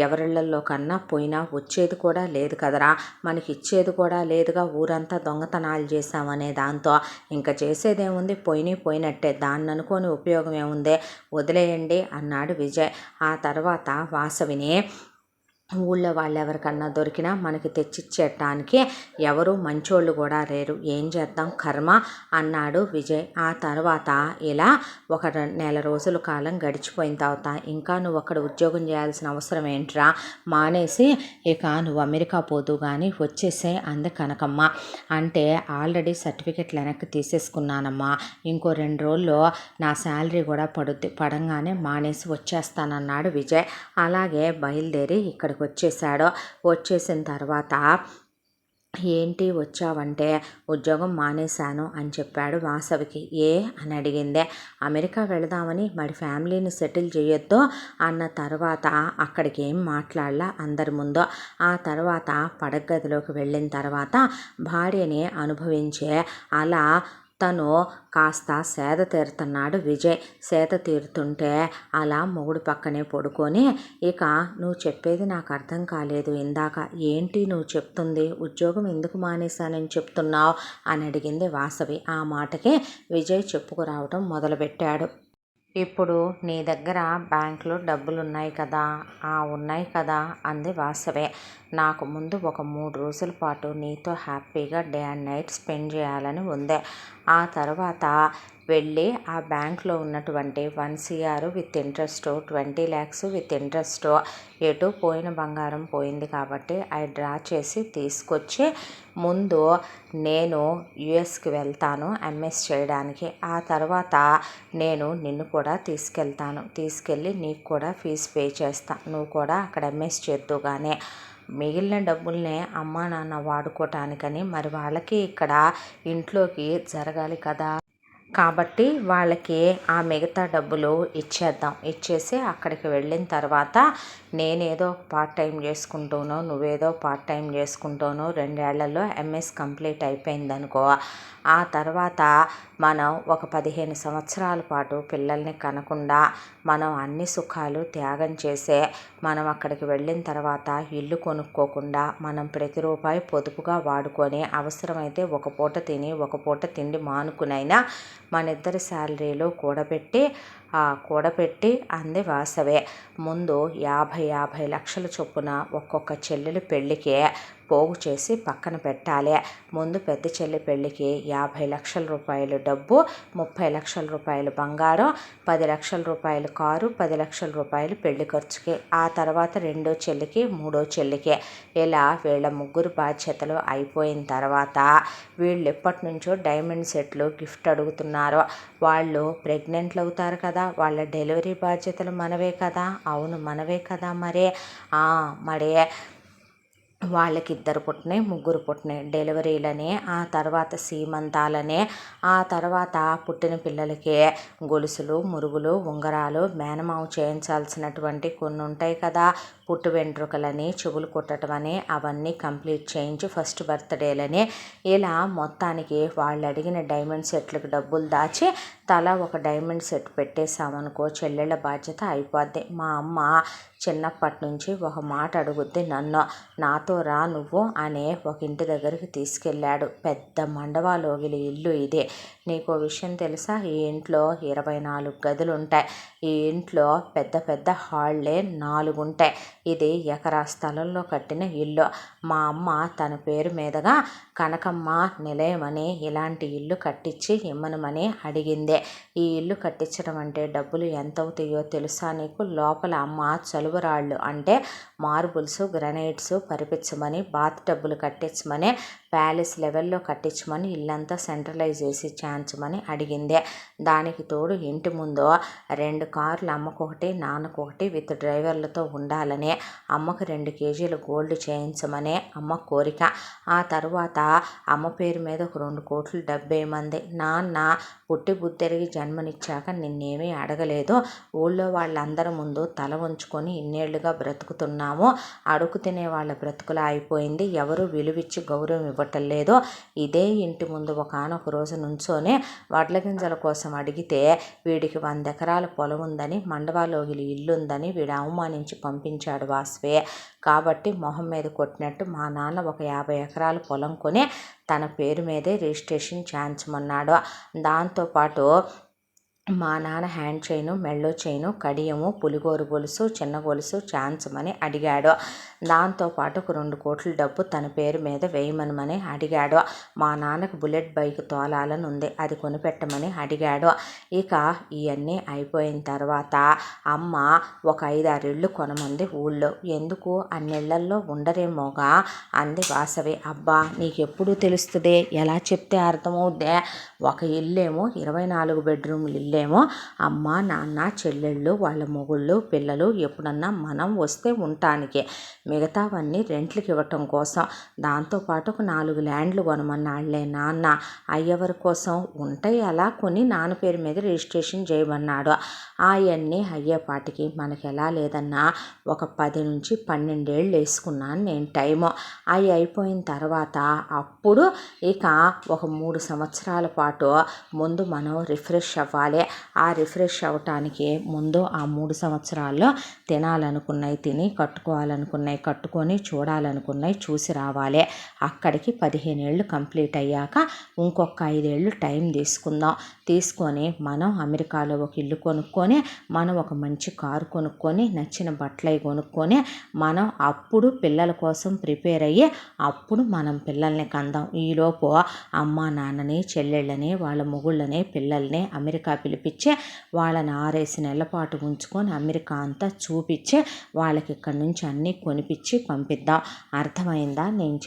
ఎవరిళ్లలో కన్నా పోయినా వచ్చేది కూడా లేదు కదరా, మనకి ఇచ్చేది కూడా లేదుగా, ఊరంతా దొంగతనాలు చేశామనే దాంతో ఇంకా చేసేదేముంది, పోయినట్టే, దాన్ని అనుకోని ఉపయోగం ఏముంది, వదిలేయండి అన్నాడు విజయ్. ఆ తర్వాత వాసవిని ఊళ్ళో వాళ్ళు ఎవరికన్నా దొరికినా మనకి తెచ్చిచ్చేయటానికి ఎవరు మంచోళ్ళు కూడా లేరు, ఏం చేద్దాం కర్మ అన్నాడు విజయ్. ఆ తర్వాత ఇలా ఒక నెల రోజుల కాలం గడిచిపోయిన తర్వాత ఇంకా నువ్వు అక్కడ ఉద్యోగం చేయాల్సిన అవసరం ఏంట్రా, మానేసి ఇక నువ్వు అమెరికా పోదు కానీ వచ్చేసే అంది కనకమ్మ. అంటే ఆల్రెడీ సర్టిఫికెట్లు వెనక్కి తీసేసుకున్నానమ్మా, ఇంకో 2 రోజుల్లో నా శాలరీ కూడా పడంగానే మానేసి వచ్చేస్తానన్నాడు విజయ్. అలాగే బయలుదేరి ఇక్కడికి వచ్చేసాడు. వచ్చేసిన తర్వాత ఏంటి వచ్చావంటే ఉద్యోగం మానేశాను అని చెప్పాడు వాసవికి. ఏ అని అడిగిందే, అమెరికా వెళదామని మరి ఫ్యామిలీని సెటిల్ చేయొద్దు అన్న తర్వాత అక్కడికి ఏం మాట్లాడలా అందరి ముందు. ఆ తర్వాత పడగదిలోకి వెళ్ళిన తర్వాత భార్యని అనుభవించే అలా తను కాస్త సేద తీరుతున్నాడు విజయ్. సేద తీరుతుంటే అలా మొగుడు పక్కనే పడుకొని ఇక నువ్వు చెప్పేది నాకు అర్థం కాలేదు ఇందాక, ఏంటి నువ్వు చెప్తుంది, ఉద్యోగం ఎందుకు మానేశానని చెప్తున్నావు అని అడిగింది వాసవి. ఆ మాటకి విజయ్ చెప్పుకురావటం మొదలుపెట్టాడు. ఇప్పుడు నీ దగ్గర బ్యాంకులో డబ్బులు ఉన్నాయి కదా, ఉన్నాయి కదా అంది వాసవే. నాకు ముందు ఒక 3 రోజుల పాటు నీతో హ్యాపీగా డే అండ్ నైట్ స్పెండ్ చేయాలని ఉంది, ఆ తర్వాత వెళ్ళి ఆ బ్యాంక్లో ఉన్నటువంటి 1 CR with interest, 20 lakhs with interest, ఎటు పోయిన బంగారం పోయింది కాబట్టి అవి డ్రా చేసి తీసుకొచ్చి ముందు నేను యుఎస్కి వెళ్తాను ఎంఎస్ చేయడానికి, ఆ తర్వాత నేను నిన్ను కూడా తీసుకెళ్ళి నీకు కూడా ఫీజు పే చేస్తా, నువ్వు కూడా అక్కడ ఎంఎస్ చేద్దుగానే, మిగిలిన డబ్బుల్నే అమ్మా నాన్న వాడుకోవటానికని మరి వాళ్ళకి ఇక్కడ ఇంట్లోకి జరగాలి కదా, కాబట్టి వాళ్ళకి ఆ మిగతా డబ్బులు ఇచ్చేసి అక్కడికి వెళ్ళిన తర్వాత నేనేదో పార్ట్ టైం చేసుకుంటానో నువ్వేదో పార్ట్ టైం చేసుకుంటానో 2 ఏళ్లలో ఎంఎస్ కంప్లీట్ అయిపోయిందనుకో, ఆ తర్వాత మనం ఒక 15 సంవత్సరాల పాటు పిల్లల్ని కనకుండా మనం అన్ని సుఖాలు త్యాగం చేసే, మనం అక్కడికి వెళ్ళిన తర్వాత ఇల్లు కొనుక్కోకుండా మనం ప్రతి రూపాయి పొదుపుగా వాడుకొని అవసరమైతే ఒక పూట తిని ఒక పూట తిండి మానుకునైనా మన ఇద్దరి శాలరీలో కూడబెట్టి కూడపెట్టి అంది వాసవే. ముందు 50 లక్షల చొప్పున ఒక్కొక్క చెల్లెలు పెళ్ళికి పోగు చేసి పక్కన పెట్టాలి. ముందు పెద్ద చెల్లి పెళ్ళికి 50 లక్షల రూపాయలు డబ్బు, 30 లక్షల రూపాయలు బంగారం, 10 లక్షల రూపాయలు కారు, 10 లక్షల రూపాయలు పెళ్లి ఖర్చుకి. ఆ తర్వాత రెండో చెల్లికి, మూడో చెల్లికి. ఇలా వీళ్ళ ముగ్గురు బాధ్యతలు అయిపోయిన తర్వాత వీళ్ళు ఎప్పటి నుంచో డైమండ్ సెట్లు గిఫ్ట్ అడుగుతున్నారు. వాళ్ళు ప్రెగ్నెంట్లు అవుతారు కదా, వాళ్ళ డెలివరీ బాధ్యతలు మనవే కదా. అవును, మనవే కదా. మరే వాళ్ళకి 2 పుట్టినాయి, 3 పుట్టినాయి. డెలివరీలనే, ఆ తర్వాత సీమంతాలనే, ఆ తర్వాత పుట్టిన పిల్లలకి గొలుసులు, మురుగులు, ఉంగరాలు, మేనమామ చేయించాల్సినటువంటి కొన్ని ఉంటాయి కదా, పుట్టు వెంట్రుకలని, చెవులు కుట్టడం అని, అవన్నీ కంప్లీట్ చేయించి ఫస్ట్ బర్త్డేలని, ఇలా మొత్తానికి వాళ్ళు అడిగిన డైమండ్ సెట్లకు డబ్బులు దాచి తలా ఒక డైమండ్ సెట్ పెట్టేశామనుకో చెల్లెళ్ళ బాధ్యత అయిపోద్ది. మా అమ్మ చిన్నప్పటి నుంచి ఒక మాట అడుగుద్ది నన్ను, నాతో రా నువ్వు అనే ఒక ఇంటి దగ్గరికి తీసుకెళ్ళాడు. పెద్ద మండవాలోగిలి ఇల్లు ఇది. నీకో విషయం తెలుసా, ఈ ఇంట్లో 24 గదులు ఉంటాయి. ఈ ఇంట్లో పెద్ద పెద్ద హాళ్ళే 4 ఉంటాయి. ఇది ఎకరా స్థలంలో కట్టిన ఇల్లు. మా అమ్మ తన పేరు మీదుగా కనకమ్మ నిలయమని ఇలాంటి ఇల్లు కట్టించి ఇమ్మనమని అడిగింది. ఈ ఇల్లు కట్టించడం అంటే డబ్బులు ఎంత అవుతాయో తెలుసా నీకు? లోపల అమ్మ చలువరాళ్ళు అంటే మార్బుల్స్, గ్రనైట్స్ పరిపించమని, బాత్ టబ్బులు కట్టించమని, ప్యాలెస్ లెవెల్లో కట్టించమని, ఇల్లంతా సెంట్రలైజ్ చేసి చేయించమని అడిగింది. దానికి తోడు ఇంటి ముందు 2 కార్లు అమ్మకొకటి, నాన్నకొకటి విత్ డ్రైవర్లతో ఉండాలని, అమ్మకు 2 కేజీలు గోల్డ్ చేయించమని అమ్మ కోరిక. ఆ తర్వాత అమ్మ పేరు మీద ఒక 2 కోట్లు డబ్బేయమంది. నాన్న పుట్టి బుద్ధెరిగి జన్మనిచ్చాక నిన్నేమీ అడగలేదు. ఊళ్ళో వాళ్ళందరి ముందు తల ఉంచుకొని ఇన్నేళ్లుగా బ్రతుకుతున్నాము. అడుగు తినే వాళ్ళ బ్రతుకులా అయిపోయింది. ఎవరు విలువిచ్చి గౌరవం ఇవ్వటం లేదు. ఇదే ఇంటి ముందు ఒకానొక రోజు నుంచోనే వడ్ల గింజల కోసం అడిగితే వీడికి 100 ఎకరాల పొలం ఉందని, మండవాలోగిలి ఇల్లుందని వీడు అవమానించి పంపించాడు వాసవే. కాబట్టి మొహం మీద కొట్టినట్టు మా నాన్న ఒక 50 ఎకరాల పొలం కొని తన పేరు మీదే రిజిస్ట్రేషన్ చేయించమన్నాడు. దాంతోపాటు మా నాన్న హ్యాండ్ చైను, మెళ్ళో చైను, కడియము, పులిగోరు గొలుసు, చిన్న గొలుసు చేయించమని అడిగాడు. దాంతోపాటు ఒక 2 కోట్ల డబ్బు తన పేరు మీద వేయమనమని అడిగాడు. మా నాన్నకు బుల్లెట్ బైక్ తోలాలని ఉంది, అది కొనిపెట్టమని అడిగాడు. ఇక ఇవన్నీ అయిపోయిన తర్వాత అమ్మ ఒక 5-6 ఇళ్ళు కొనమంది ఊళ్ళో. ఎందుకు, అన్నిళ్లల్లో ఉండరేమోగా అంది వాసవి. అబ్బా, నీకెప్పుడు తెలుస్తుంది, ఎలా చెప్తే అర్థమవుద్దే. ఒక ఇల్లేమో 24 బెడ్రూమ్లు ఇల్లేమో అమ్మ, నాన్న, చెల్లెళ్ళు, వాళ్ళ మొగుళ్ళు, పిల్లలు ఎప్పుడన్నా మనం వస్తే ఉండటానికి, మిగతావన్నీ రెంట్లకి ఇవ్వటం కోసం. దాంతోపాటు ఒక 4 ల్యాండ్లు కొనమన్నాళ్లే నాన్న. అయ్యవరి కోసం ఉంటాయి, అలా కొని నాన్న పేరు మీద రిజిస్ట్రేషన్ చేయమన్నాడు. అవన్నీ అయ్యేపాటికి మనకి ఎలా లేదన్నా ఒక 10 నుంచి 12 ఏళ్ళు వేసుకున్నాను నేను టైము. అవి అయిపోయిన తర్వాత అప్పుడు ఇక ఒక 3 సంవత్సరాల పాటు ముందు మనం రిఫ్రెష్ అవ్వాలి. ఆ రిఫ్రెష్ అవ్వటానికి ముందు ఆ 3 సంవత్సరాల్లో తినాలనుకున్నాయి తిని, కట్టుకోవాలనుకున్నాయి కట్టుకొని, చూడాలనుకున్నాయి చూసి రావాలి. అక్కడికి 15 ఏళ్ళు కంప్లీట్ అయ్యాక ఇంకొక 5 ఏళ్ళు టైం తీసుకొని మనం అమెరికాలో ఒక ఇల్లు కొనుక్కొని, మనం ఒక మంచి కారు కొనుక్కొని, నచ్చిన బట్టలు కొనుక్కొని, మనం అప్పుడు పిల్లల కోసం ప్రిపేర్ అయ్యి అప్పుడు మనం పిల్లల్ని కందాం. ఈలోపు అమ్మ నాన్నని, చెల్లెళ్ళని, వాళ్ళ మొగుళ్ళని, పిల్లల్ని అమెరికా పిలిపించి వాళ్ళని 6 నెలల పాటు ఉంచుకొని అమెరికా అంతా చూపించి వాళ్ళకి ఇక్కడి నుంచి అన్నీ కొనిపించి పంపిద్దాం. అర్థమైందా నేను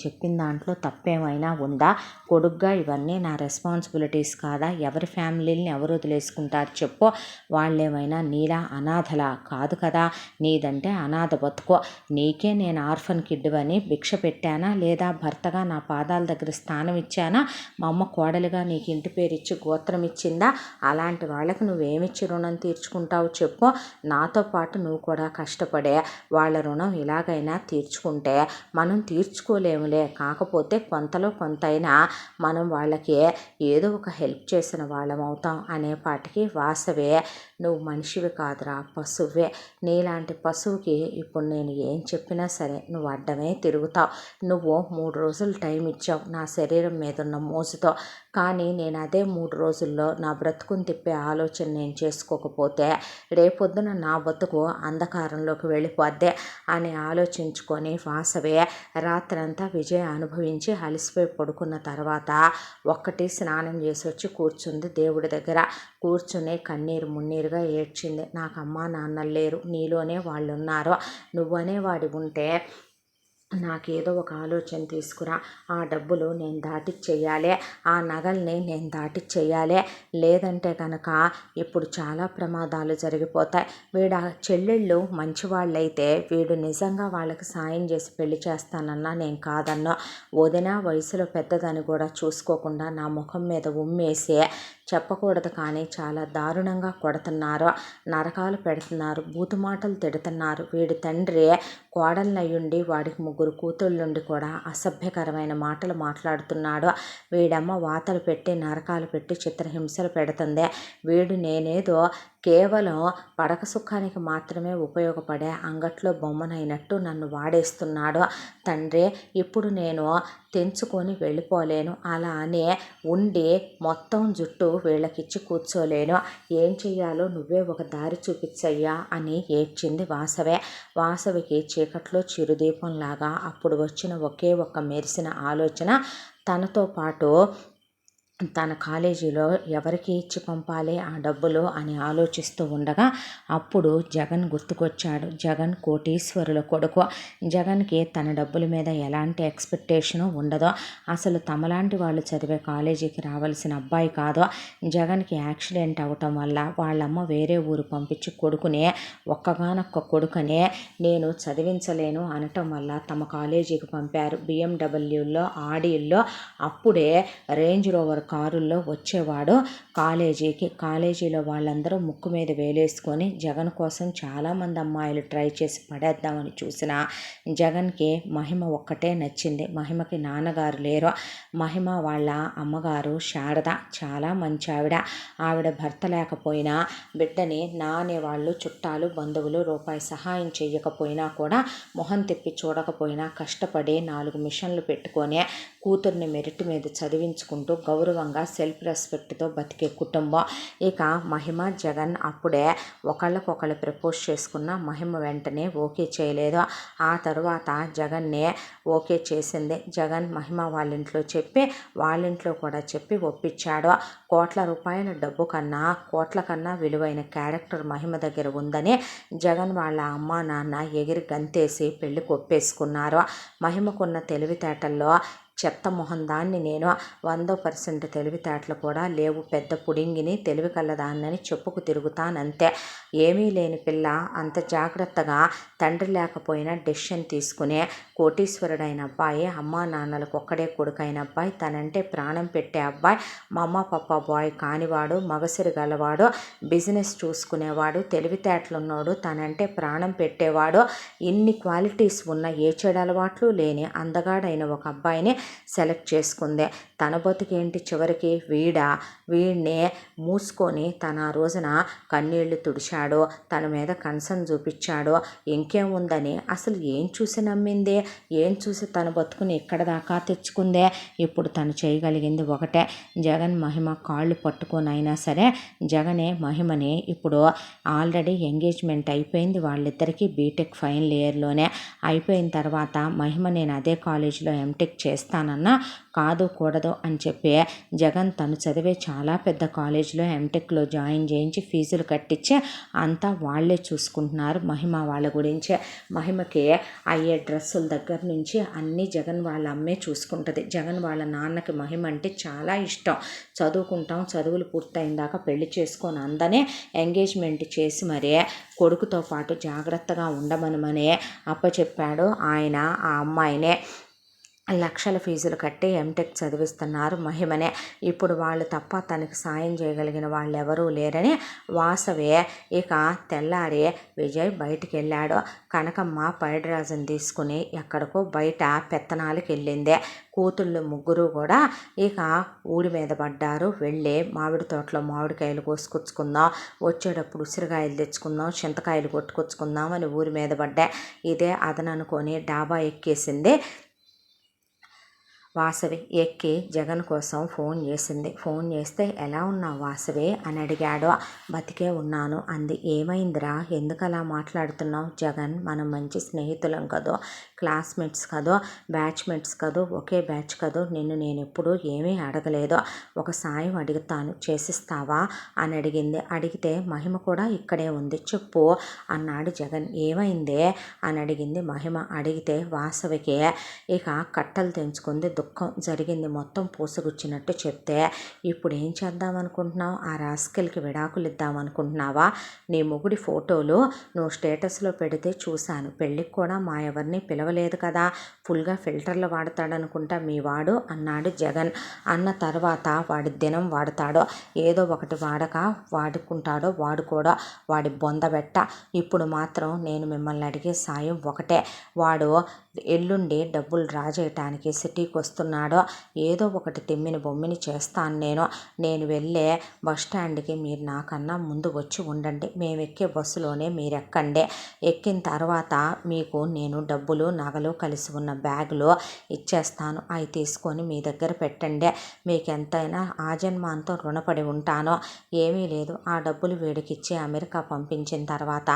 చెప్పిన దాంట్లో తప్పేమైనా ఉందా? కొడుగ్గా ఇవన్నీ నా రెస్పాన్సిబిలిటీస్ కాదా? ఎవరి ఫ్యామిలీని ఎవరు వదిలేసుకుంటారు చెప్పు? వాళ్ళేమైనా నీలా అనాథలా? కాదు కదా. నీదంటే అనాథ బతుకో. నీకే నేను ఆర్ఫన్ కిడ్వని భిక్ష పెట్టానా లేదా? భర్తగా నా పాదాల దగ్గర స్థానం ఇచ్చానా? మా అమ్మ కోడలిగా నీకు ఇంటి పేరు ఇచ్చి గోత్రం ఇచ్చిందా? అలాంటి వాళ్ళకి నువ్వేమిచ్చి రుణం తీర్చుకుంటావు చెప్పు? నాతో పాటు నువ్వు కూడా కష్టపడే వాళ్ళ రుణం ఇలాగైనా తీర్చుకుంటే మనం తీర్చుకోలేములే. కాకపోతే కొంతలో కొంతైనా మనం వాళ్ళకి ఏదో ఒక హెల్ప్ చేసిన వాళ్ళం అవుతాం అనేపాటికి వాసవే, నువ్వు మనిషివి కాదురా, పశువే. నీలాంటి పశువుకి ఇప్పుడు నేను ఏం చెప్పినా సరే నువ్వు అడ్డమే తిరుగుతావు. నువ్వు 3 రోజులు టైం ఇచ్చావు నా శరీరం మీద ఉన్న మోజుతో. కానీ నేను అదే 3 రోజుల్లో నా బ్రతుకుని తిప్పే ఆలోచన నేను చేసుకోకపోతే రేపొద్దున నా బతుకు అంధకారంలోకి వెళ్ళిపోద్ది అని ఆలోచించుకొని వాసవి రాత్రంతా విజయ్ అనుభవించి అలసిపోయి పడుకున్న తర్వాత ఒక్కటి స్నానం చేసి వచ్చి కూర్చుంది దేవుడి దగ్గర. కూర్చుని కన్నీరు మున్నీరుగా ఏడ్చింది. నాకు అమ్మా నాన్నలు లేరు, నీలోనే వాళ్ళు ఉన్నారు. నువ్వనేవాడి ఉంటే నాకేదో ఒక ఆలోచన తీసుకురా. ఆ డబ్బులు నేను దాటిచ్చేయాలి, ఆ నగల్ని నేను దాటిచ్చేయాలి. లేదంటే కనుక ఇప్పుడు చాలా ప్రమాదాలు జరిగిపోతాయి. వీడ చెల్లెళ్ళు మంచివాళ్ళైతే వీడు నిజంగా వాళ్ళకి సాయం చేసి పెళ్లి చేస్తానన్నా నేను కాదన్నా. వదిన వయసులో పెద్దదని కూడా చూసుకోకుండా నా ముఖం మీద ఉమ్మేసి చెప్పకూడదు కానీ చాలా దారుణంగా కొడుతున్నారు, నరకాలు పెడుతున్నారు, బూతుమాటలు తిడుతున్నారు. వీడి తండ్రి కోడలనయ్యుండి వాడికి 3 కూతుళ్ళుండి కూడా అసభ్యకరమైన మాటలు మాట్లాడుతున్నాడు. వీడమ్మ వాతలు పెట్టి నరకాలు పెట్టి చిత్రహింసలు పెడుతుంది. వీడు నేనేదో కేవలం పడక సుఖానికి మాత్రమే ఉపయోగపడే అంగట్లో బొమ్మనైనట్టు నన్ను వాడేస్తున్నాడు. తండ్రి ఇప్పుడు నేను తెంచుకొని వెళ్ళిపోలేను, అలా అని ఉండి మొత్తం జుట్టు వీళ్ళకిచ్చి కూర్చోలేను. ఏం చెయ్యాలో నువ్వే ఒక దారి చూపించయ్యా అని ఏడ్చింది వాసవే. వాసవికి చీకట్లో చిరుదీపంలాగా అప్పుడు వచ్చిన ఒకే ఒక్క మెరిసిన ఆలోచన తనతో పాటు తన కాలేజీలో ఎవరికి ఇచ్చి పంపాలి ఆ డబ్బులు అని ఆలోచిస్తూ ఉండగా అప్పుడు జగన్ గుర్తుకొచ్చాడు. జగన్ కోటీశ్వరుల కొడుకు. జగన్కి తన డబ్బుల మీద ఎలాంటి ఎక్స్పెక్టేషను ఉండదు. అసలు తమలాంటి వాళ్ళు చదివే కాలేజీకి రావాల్సిన అబ్బాయి కాదు. జగన్కి యాక్సిడెంట్ అవ్వటం వల్ల వాళ్ళమ్మ వేరే ఊరు పంపించి కొడుకునే ఒక్కగానొక్క కొడుకునే నేను చదివించలేను అనటం వల్ల తమ కాలేజీకి పంపారు. బిఎండబ్ల్యూలో ఆడీల్లో అప్పుడే రేంజ్ రోవర్ కారుల్లో వచ్చేవాడు కాలేజీకి. కాలేజీలో వాళ్ళందరూ ముక్కు మీద వేలేసుకొని జగన్ కోసం చాలామంది అమ్మాయిలు ట్రై చేసి పడేద్దామని చూసిన జగన్కి మహిమ ఒక్కటే నచ్చింది. మహిమకి నాన్నగారు లేరు. మహిమ వాళ్ళ అమ్మగారు శారద చాలా మంచి ఆవిడ. ఆవిడ భర్త లేకపోయినా బిడ్డని నా అనేవాళ్ళు చుట్టాలు బంధువులు రూపాయి సహాయం చెయ్యకపోయినా కూడా మొహం తిప్పి చూడకపోయినా కష్టపడి 4 మిషన్లు పెట్టుకొని కూతుర్ని మెరిట్ మీద చదివించుకుంటూ గౌరవంగా సెల్ఫ్ రెస్పెక్ట్తో బతికే కుటుంబం. ఇక మహిమ జగన్ అప్పుడే ఒకళ్ళకొకళ్ళు ప్రపోజ్ చేసుకున్న మహిమ వెంటనే ఓకే చేయలేదు. ఆ తర్వాత జగన్నే ఓకే చేసింది. జగన్ మహిమ వాళ్ళ ఇంట్లో చెప్పి వాళ్ళింట్లో కూడా చెప్పి ఒప్పించాడు. కోట్ల రూపాయల డబ్బు కన్నా కోట్ల కన్నా విలువైన క్యారెక్టర్ మహిమ దగ్గర ఉందని జగన్ వాళ్ళ అమ్మా నాన్న ఎగిరి గంతేసి పెళ్లి కొప్పేసుకున్నారు. మహిమకున్న తెలివితేటల్లో చెత్త మొహం దాన్ని నేను 100% తెలివితేటలు కూడా లేవు, పెద్ద పుడింగిని తెలివి కలదాన్నని చెప్పుకు తిరుగుతానంతే. ఏమీ లేని పిల్ల అంత జాగ్రత్తగా తండ్రి లేకపోయినా డెసిషన్ తీసుకునే కోటీశ్వరుడైన అబ్బాయి, అమ్మా నాన్నలకు ఒక్కడే కొడుకైన అబ్బాయి, తనంటే ప్రాణం పెట్టే అబ్బాయి, మమ్మ పప్ప బాయ్ కానివాడు, మగసిరి గలవాడు, బిజినెస్ చూసుకునేవాడు, తెలివితేటలున్నాడు, తనంటే ప్రాణం పెట్టేవాడు, ఇన్ని క్వాలిటీస్ ఉన్న ఏ చెడు అలవాట్లు లేని అందగాడైన ఒక అబ్బాయిని సెలెక్ట్ చేసుకుంది. తన బతుకేంటి చివరికి వీడిని మూసుకొని తన రోజున కన్నీళ్లు తుడిచాడు, తన మీద కన్సర్న్ చూపించాడు. ఇంకేముందని అసలు ఏం చూసి నమ్మింది, ఏం చూసి తన బతుకుని ఇక్కడ దాకా తెచ్చుకుందే. ఇప్పుడు తను చేయగలిగింది ఒకటే, జగన్ మహిమ కాళ్ళు పట్టుకొని అయినా సరే జగనే మహిమని ఇప్పుడు ఆల్రెడీ ఎంగేజ్మెంట్ అయిపోయింది వాళ్ళిద్దరికీ. బీటెక్ ఫైనల్ ఇయర్లోనే అయిపోయిన తర్వాత మహిమ నేను అదే కాలేజీలో ఎంటెక్ చేస్తానన్నా కాదు కూడదు అని చెప్పి జగన్ తను చదివే చాలా పెద్ద కాలేజీలో ఎంటెక్లో జాయిన్ చేయించి ఫీజులు కట్టించి అంతా వాళ్ళే చూసుకుంటున్నారు మహిమ వాళ్ళ గురించే. మహిమకి అయ్యే డ్రెస్సుల దగ్గర నుంచి అన్నీ జగన్ వాళ్ళ అమ్మే చూసుకుంటుంది. జగన్ వాళ్ళ నాన్నకి మహిమ అంటే చాలా ఇష్టం. చదువుకుంటాం, చదువులు పూర్తయిన దాకా పెళ్లి చేసుకొని అందనే ఎంగేజ్మెంట్ చేసి మరీ కొడుకుతో పాటు జాగ్రత్తగా ఉండమనమని అప్పచెప్పాడు ఆయన. ఆ అమ్మాయినే లక్షల ఫీజులు కట్టి ఎంటెక్ చదివిస్తున్నారు మహిమనే. ఇప్పుడు వాళ్ళు తప్ప తనకి సాయం చేయగలిగిన వాళ్ళు ఎవరూ లేరని వాసవే. ఇక తెల్లారి విజయ్ బయటికి వెళ్ళాడు. కనకమ్మ పైడిరాజుని తీసుకుని ఎక్కడికో బయట పెత్తనాలకి వెళ్ళింది. కూతుళ్ళు 3 కూడా ఇక ఊడి మీద పడ్డారు. వెళ్ళి మామిడి తోటలో మామిడికాయలు కోసుకొచ్చుకుందాం, వచ్చేటప్పుడు ఉసిరికాయలు తెచ్చుకుందాం, చింతకాయలు కొట్టుకొచ్చుకుందాం అని ఊరి మీద పడ్డా. ఇదే అదననుకొని డాబా ఎక్కేసింది వాసవి ఎక్కి జగన్ కోసం ఫోన్ చేసింది. ఫోన్ చేస్తే ఎలా ఉన్నావు వాసవి అని అడిగాడు. బతికే ఉన్నాను అంది. ఏమైందిరా, ఎందుకు అలా మాట్లాడుతున్నావు? జగన్, మనం మంచి స్నేహితులం కదో, క్లాస్మేట్స్ కదో, బ్యాచ్మేట్స్ కదో, ఒకే బ్యాచ్ కదో, నిన్ను నేను ఎప్పుడూ ఏమీ అడగలేదు. ఒక సాయం అడుగుతాను, చేసిస్తావా అని అడిగింది. అడిగితే మహిమ కూడా ఇక్కడే ఉంది, చెప్పు అన్నాడు జగన్. ఏమైందే అని అడిగింది మహిమ. అడిగితే వాసవికి ఇక కట్టలు తెంచుకుంది. దుఃఖం జరిగింది మొత్తం పూసగుచ్చినట్టు చెప్తే, ఇప్పుడు ఏం చేద్దాం అనుకుంటున్నావు? ఆ రాస్కెల్కి విడాకులు ఇద్దాం అనుకుంటున్నావా? నీ మొగుడి ఫోటోలు నువ్వు స్టేటస్లో పెడితే చూశాను. పెళ్ళికి కూడా మా ఎవరిని పిలవలేదు కదా, ఫుల్గా ఫిల్టర్లు వాడతాడనుకుంటా మీ వాడు అన్నాడు జగన్. అన్న తర్వాత వాడి దినం వాడతాడో ఏదో ఒకటి వాడుకుంటాడో వాడుకోడో వాడి బొందబెట్ట. ఇప్పుడు మాత్రం నేను మిమ్మల్ని అడిగే సాయం ఒకటే, వాడు ఎల్లుండి డబ్బులు డ్రా చేయటానికి సిటీకి వస్తున్నాడో ఏదో ఒకటి తిమ్మిని బొమ్మిని చేస్తాను. నేను వెళ్ళే బస్ స్టాండ్కి మీరు నాకన్నా ముందు వచ్చి ఉండండి. మేము ఎక్కే బస్సులోనే మీరు ఎక్కండి. ఎక్కిన తర్వాత మీకు నేను డబ్బులు నగలు కలిసి ఉన్న బ్యాగులు ఇచ్చేస్తాను. అవి తీసుకొని మీ దగ్గర పెట్టండి. మీకు ఎంతైనా ఆజన్మాంతం రుణపడి ఉంటానో. ఏమీ లేదు, ఆ డబ్బులు వీడికిచ్చి అమెరికా పంపించిన తర్వాత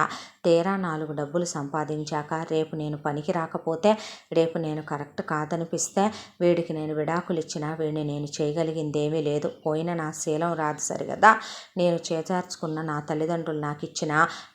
తీరా 4 డబ్బులు సంపాదించాక రేపు నేను పనికి రాకపోతే, రేపు నేను కరెక్ట్ కాదనిపిస్తే, వీడికి నేను విడాకులు ఇచ్చినా వీడిని నేను చేయగలిగింది ఏమీ లేదు. పోయిన నా శీలం రాదు సరిగదా, నేను చేజార్చుకున్న నా తల్లిదండ్రులు నాకు ఇచ్చిన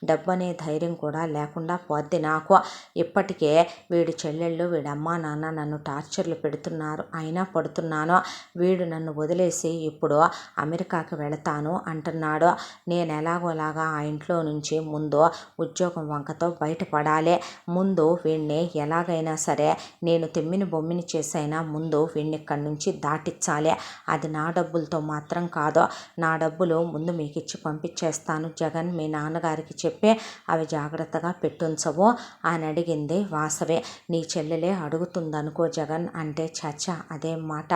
డబ్బు అనే ధైర్యం కూడా లేకుండా పోద్ది నాకు. ఇప్పటికే వీడి చెల్లెళ్ళు, వీడి అమ్మా నాన్న నన్ను టార్చర్లు పెడుతున్నారు, అయినా పడుతున్నాను. వీడు నన్ను వదిలేసి ఇప్పుడు అమెరికాకి వెళతాను అంటున్నాడు. నేను ఎలాగోలాగా ఆ ఇంట్లో నుంచి ముందు ఉద్యోగం వంకతో బయటపడాలి. ముందు వీడిని ఎలాగైనా సరే నేను తిమ్మిని బొమ్మిని చేసైనా ముందు వీడిని ఇక్కడి నుంచి దాటించాలి. అది నా డబ్బులతో మాత్రం కాదు, నా డబ్బులు ముందు మీకు ఇచ్చి పంపించేస్తాను జగన్, మీ నాన్నగారికి చెప్పి అవి జాగ్రత్తగా పెట్టుంచవు అని అడిగింది వాసవి. నీ చెల్లెలే అడుగుతుందనుకో జగన్ అంటే, చచ్చా అదేం మాట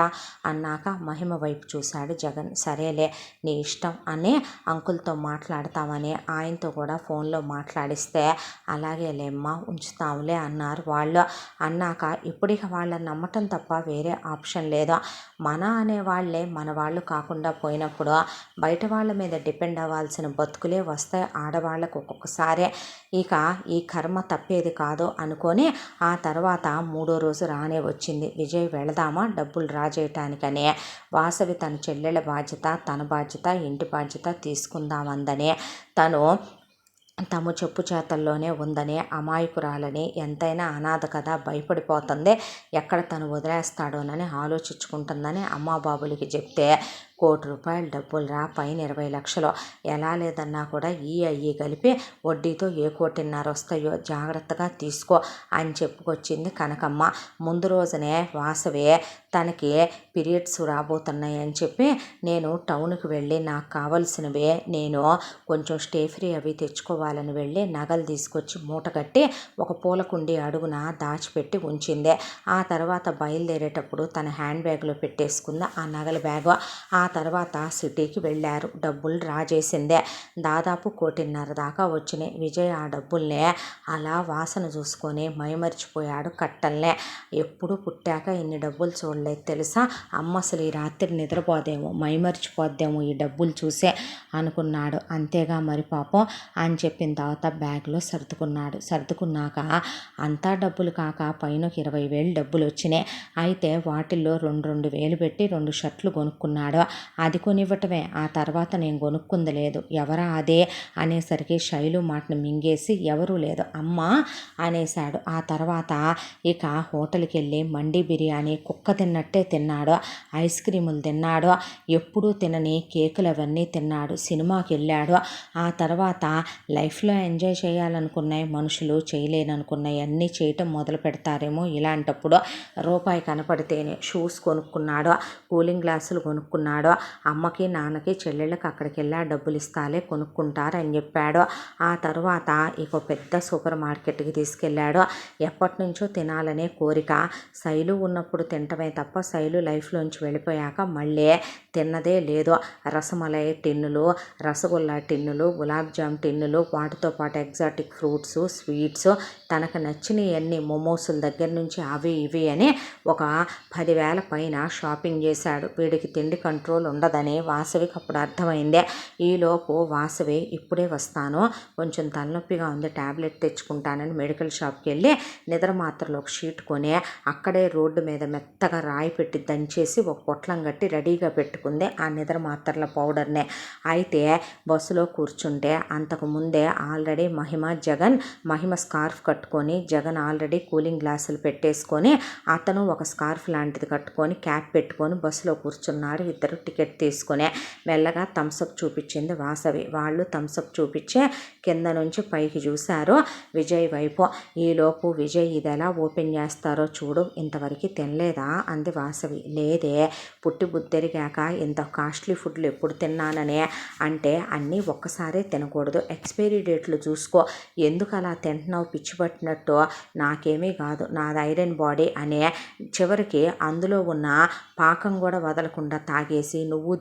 అన్నాక మహిమ వైపు చూశాడు జగన్. సరేలే నీ ఇష్టం అని అంకుల్తో మాట్లాడతామని ఆయనతో కూడా ఫోన్లో మాట్లాడిస్తే, అలాగే లేమ్మా ఉంచుతాంలే అన్నారు వాళ్ళు. అన్నాక ఇప్పుడిక వాళ్ళని నమ్మటం తప్ప వేరే ఆప్షన్ లేదు. మన అనే వాళ్ళే మన వాళ్ళు కాకుండా పోయినప్పుడు బయట వాళ్ళ మీద డిపెండ్ అవ్వాల్సిన బతుకులే వస్తాయి ఆడవాళ్ళకు ఒక్కొక్కసారి. ఇక ఈ కర్మ తప్పేది కాదు అనుకొని ఆ తర్వాత 3వ రోజు రానే వచ్చింది. విజయ్ వెళదామా డబ్బులు డ్రా చేయటానికని. వాసవి తన చెల్లెళ్ళ బాధ్యత, తన బాధ్యత, ఇంటి బాధ్యత తీసుకుందామందని, తమ చెప్పు చేతల్లోనే ఉందని, అమాయకురాలని, ఎంతైనా అనాథ కదా, భయపడిపోతుంది, ఎక్కడ తను వదిలేస్తాడోనని ఆలోచించుకుంటుందని అమ్మా బాబులకి చెప్తే, ₹1,00,00,000 డబ్బులు రా, పైన 20 లక్షలు, ఎలా లేదన్నా కూడా అయ్యి కలిపి వడ్డీతో ఏ 1,50,00,000 వస్తాయో జాగ్రత్తగా తీసుకో అని చెప్పుకొచ్చింది కనకమ్మ. ముందు రోజునే వాసవి తనకి పీరియడ్స్ రాబోతున్నాయి అని చెప్పి, నేను టౌన్కి వెళ్ళి నాకు కావలసినవి నేను కొంచెం స్టేఫ్రీ అవి తెచ్చుకోవాలని వెళ్ళి నగలు తీసుకొచ్చి మూట కట్టి ఒక పూలకుండి అడుగున దాచిపెట్టి ఉంచింది. ఆ తర్వాత బయలుదేరేటప్పుడు తన హ్యాండ్ బ్యాగ్లో పెట్టేసుకుంది ఆ నగల బ్యాగు. ఆ తర్వాత సిటీకి వెళ్ళారు. డబ్బులు డ్రా చేసిందే, దాదాపు 1,50,00,000 దాకా వచ్చినాయి. విజయ్ ఆ డబ్బుల్నే అలా వాసన చూసుకొని మైమరిచిపోయాడు కట్టల్నే. ఎప్పుడు పుట్టాక ఇన్ని డబ్బులు చూడలేదు తెలుసా, అమ్మ అసలు ఈ రాత్రి నిద్రపోదేమో, మైమరిచిపోద్దేమో ఈ డబ్బులు చూసే అనుకున్నాడు. అంతేగా మరి పాపం అని చెప్పిన తర్వాత బ్యాగ్లో సర్దుకున్నాక అంతా డబ్బులు కాక పైన 20,000 డబ్బులు వచ్చినాయి. అయితే వాటిల్లో 2,000 పెట్టి 2 షర్ట్లు కొనుక్కున్నాడు. అది కొనివ్వటమే, ఆ తర్వాత నేను కొనుక్కుంది లేదు. ఎవరా అదే అనేసరికి శైలు మాటను మింగేసి ఎవరూ లేదు అమ్మా అనేశాడు. ఆ తర్వాత ఇక హోటల్కి వెళ్ళి మండీ బిర్యానీ కుక్క తిన్నట్టే తిన్నాడు, ఐస్ క్రీములు తిన్నాడు, ఎప్పుడూ తినని కేకులు అవన్నీ తిన్నాడు, సినిమాకి వెళ్ళాడు. ఆ తర్వాత లైఫ్లో ఎంజాయ్ చేయాలనుకున్నాయి మనుషులు చేయలేననుకున్నాయి అన్నీ చేయటం మొదలు పెడతారేమో. ఇలాంటప్పుడు రూపాయి కనపడితేనే షూస్ కొనుక్కున్నాడు, కూలింగ్ గ్లాసులు కొనుక్కున్నాడు, చెప్పాడు. అమ్మకి నాన్నకి చెల్లెళ్ళకి అక్కడికి వెళ్ళి డబ్బులు ఇస్తాలే కొనుక్కుంటారని చెప్పాడు. ఆ తర్వాత ఇక పెద్ద సూపర్ మార్కెట్కి తీసుకెళ్ళాడు. ఎప్పటి నుంచో తినాలనే కోరిక, శైలు ఉన్నప్పుడు తింటమే తప్ప శైలు లైఫ్లోంచి వెళ్ళిపోయాక మళ్ళీ తిన్నదే లేదు. రసమలై టిన్నులు, రసగుల్లా టిన్నులు, గులాబ్ జామ్ టిన్నులు, వాటితో పాటు ఎగ్జాటిక్ ఫ్రూట్స్, స్వీట్స్, తనకు నచ్చినవన్నీ మోమోసుల దగ్గర నుంచి అవి ఇవి అని ఒక 10,000 పైన షాపింగ్ చేశాడు. వీడికి తిండి కంట్రోల్ ఉండదని వాసవికి అప్పుడు అర్థమైంది. ఈలోపు వాసవి ఇప్పుడే వస్తాను, కొంచెం తలనొప్పిగా ఉంది, ట్యాబ్లెట్ తెచ్చుకుంటానని మెడికల్ షాప్కి వెళ్ళి నిద్ర మాత్రలు ఒక షీట్ కొని అక్కడే రోడ్డు మీద మెత్తగా రాయి పెట్టి దంచేసి ఒక పొట్లం కట్టి రెడీగా పెట్టుకుంది ఆ నిద్ర మాత్రల పౌడర్నే. అయితే బస్సులో కూర్చుంటే అంతకుముందే ఆల్రెడీ మహిమ స్కార్ఫ్ కట్టుకొని, జగన్ ఆల్రెడీ కూలింగ్ గ్లాసులు పెట్టేసుకొని, అతను ఒక స్కార్ఫ్ లాంటిది కట్టుకొని క్యాప్ పెట్టుకొని బస్సులో కూర్చున్నారు. ఇద్దరు టికెట్ తీసుకుని మెల్లగా థమ్సప్ చూపించింది వాసవి. వాళ్ళు థమ్సప్ చూపించే కింద నుంచి పైకి చూశారు విజయ్ వైపు. ఈలోపు విజయ్ ఇది ఎలా ఓపెన్ చేస్తారో చూడు, ఇంతవరకు తినలేదా అంది వాసవి. లేదే, పుట్టి బుద్ధెరిగాక ఇంత కాస్ట్లీ ఫుడ్లు ఎప్పుడు తిన్నాననే. అంటే అన్నీ ఒక్కసారే తినకూడదు, ఎక్స్పైరీ డేట్లు చూసుకో, ఎందుకు అలా తింటున్నావు పిచ్చి పట్టినట్టు, నాకేమీ కాదు, నాది ఐరన్ బాడీ అనే. చివరికి అందులో ఉన్న పాకం కూడా వదలకుండా తాగేసి నువ్వు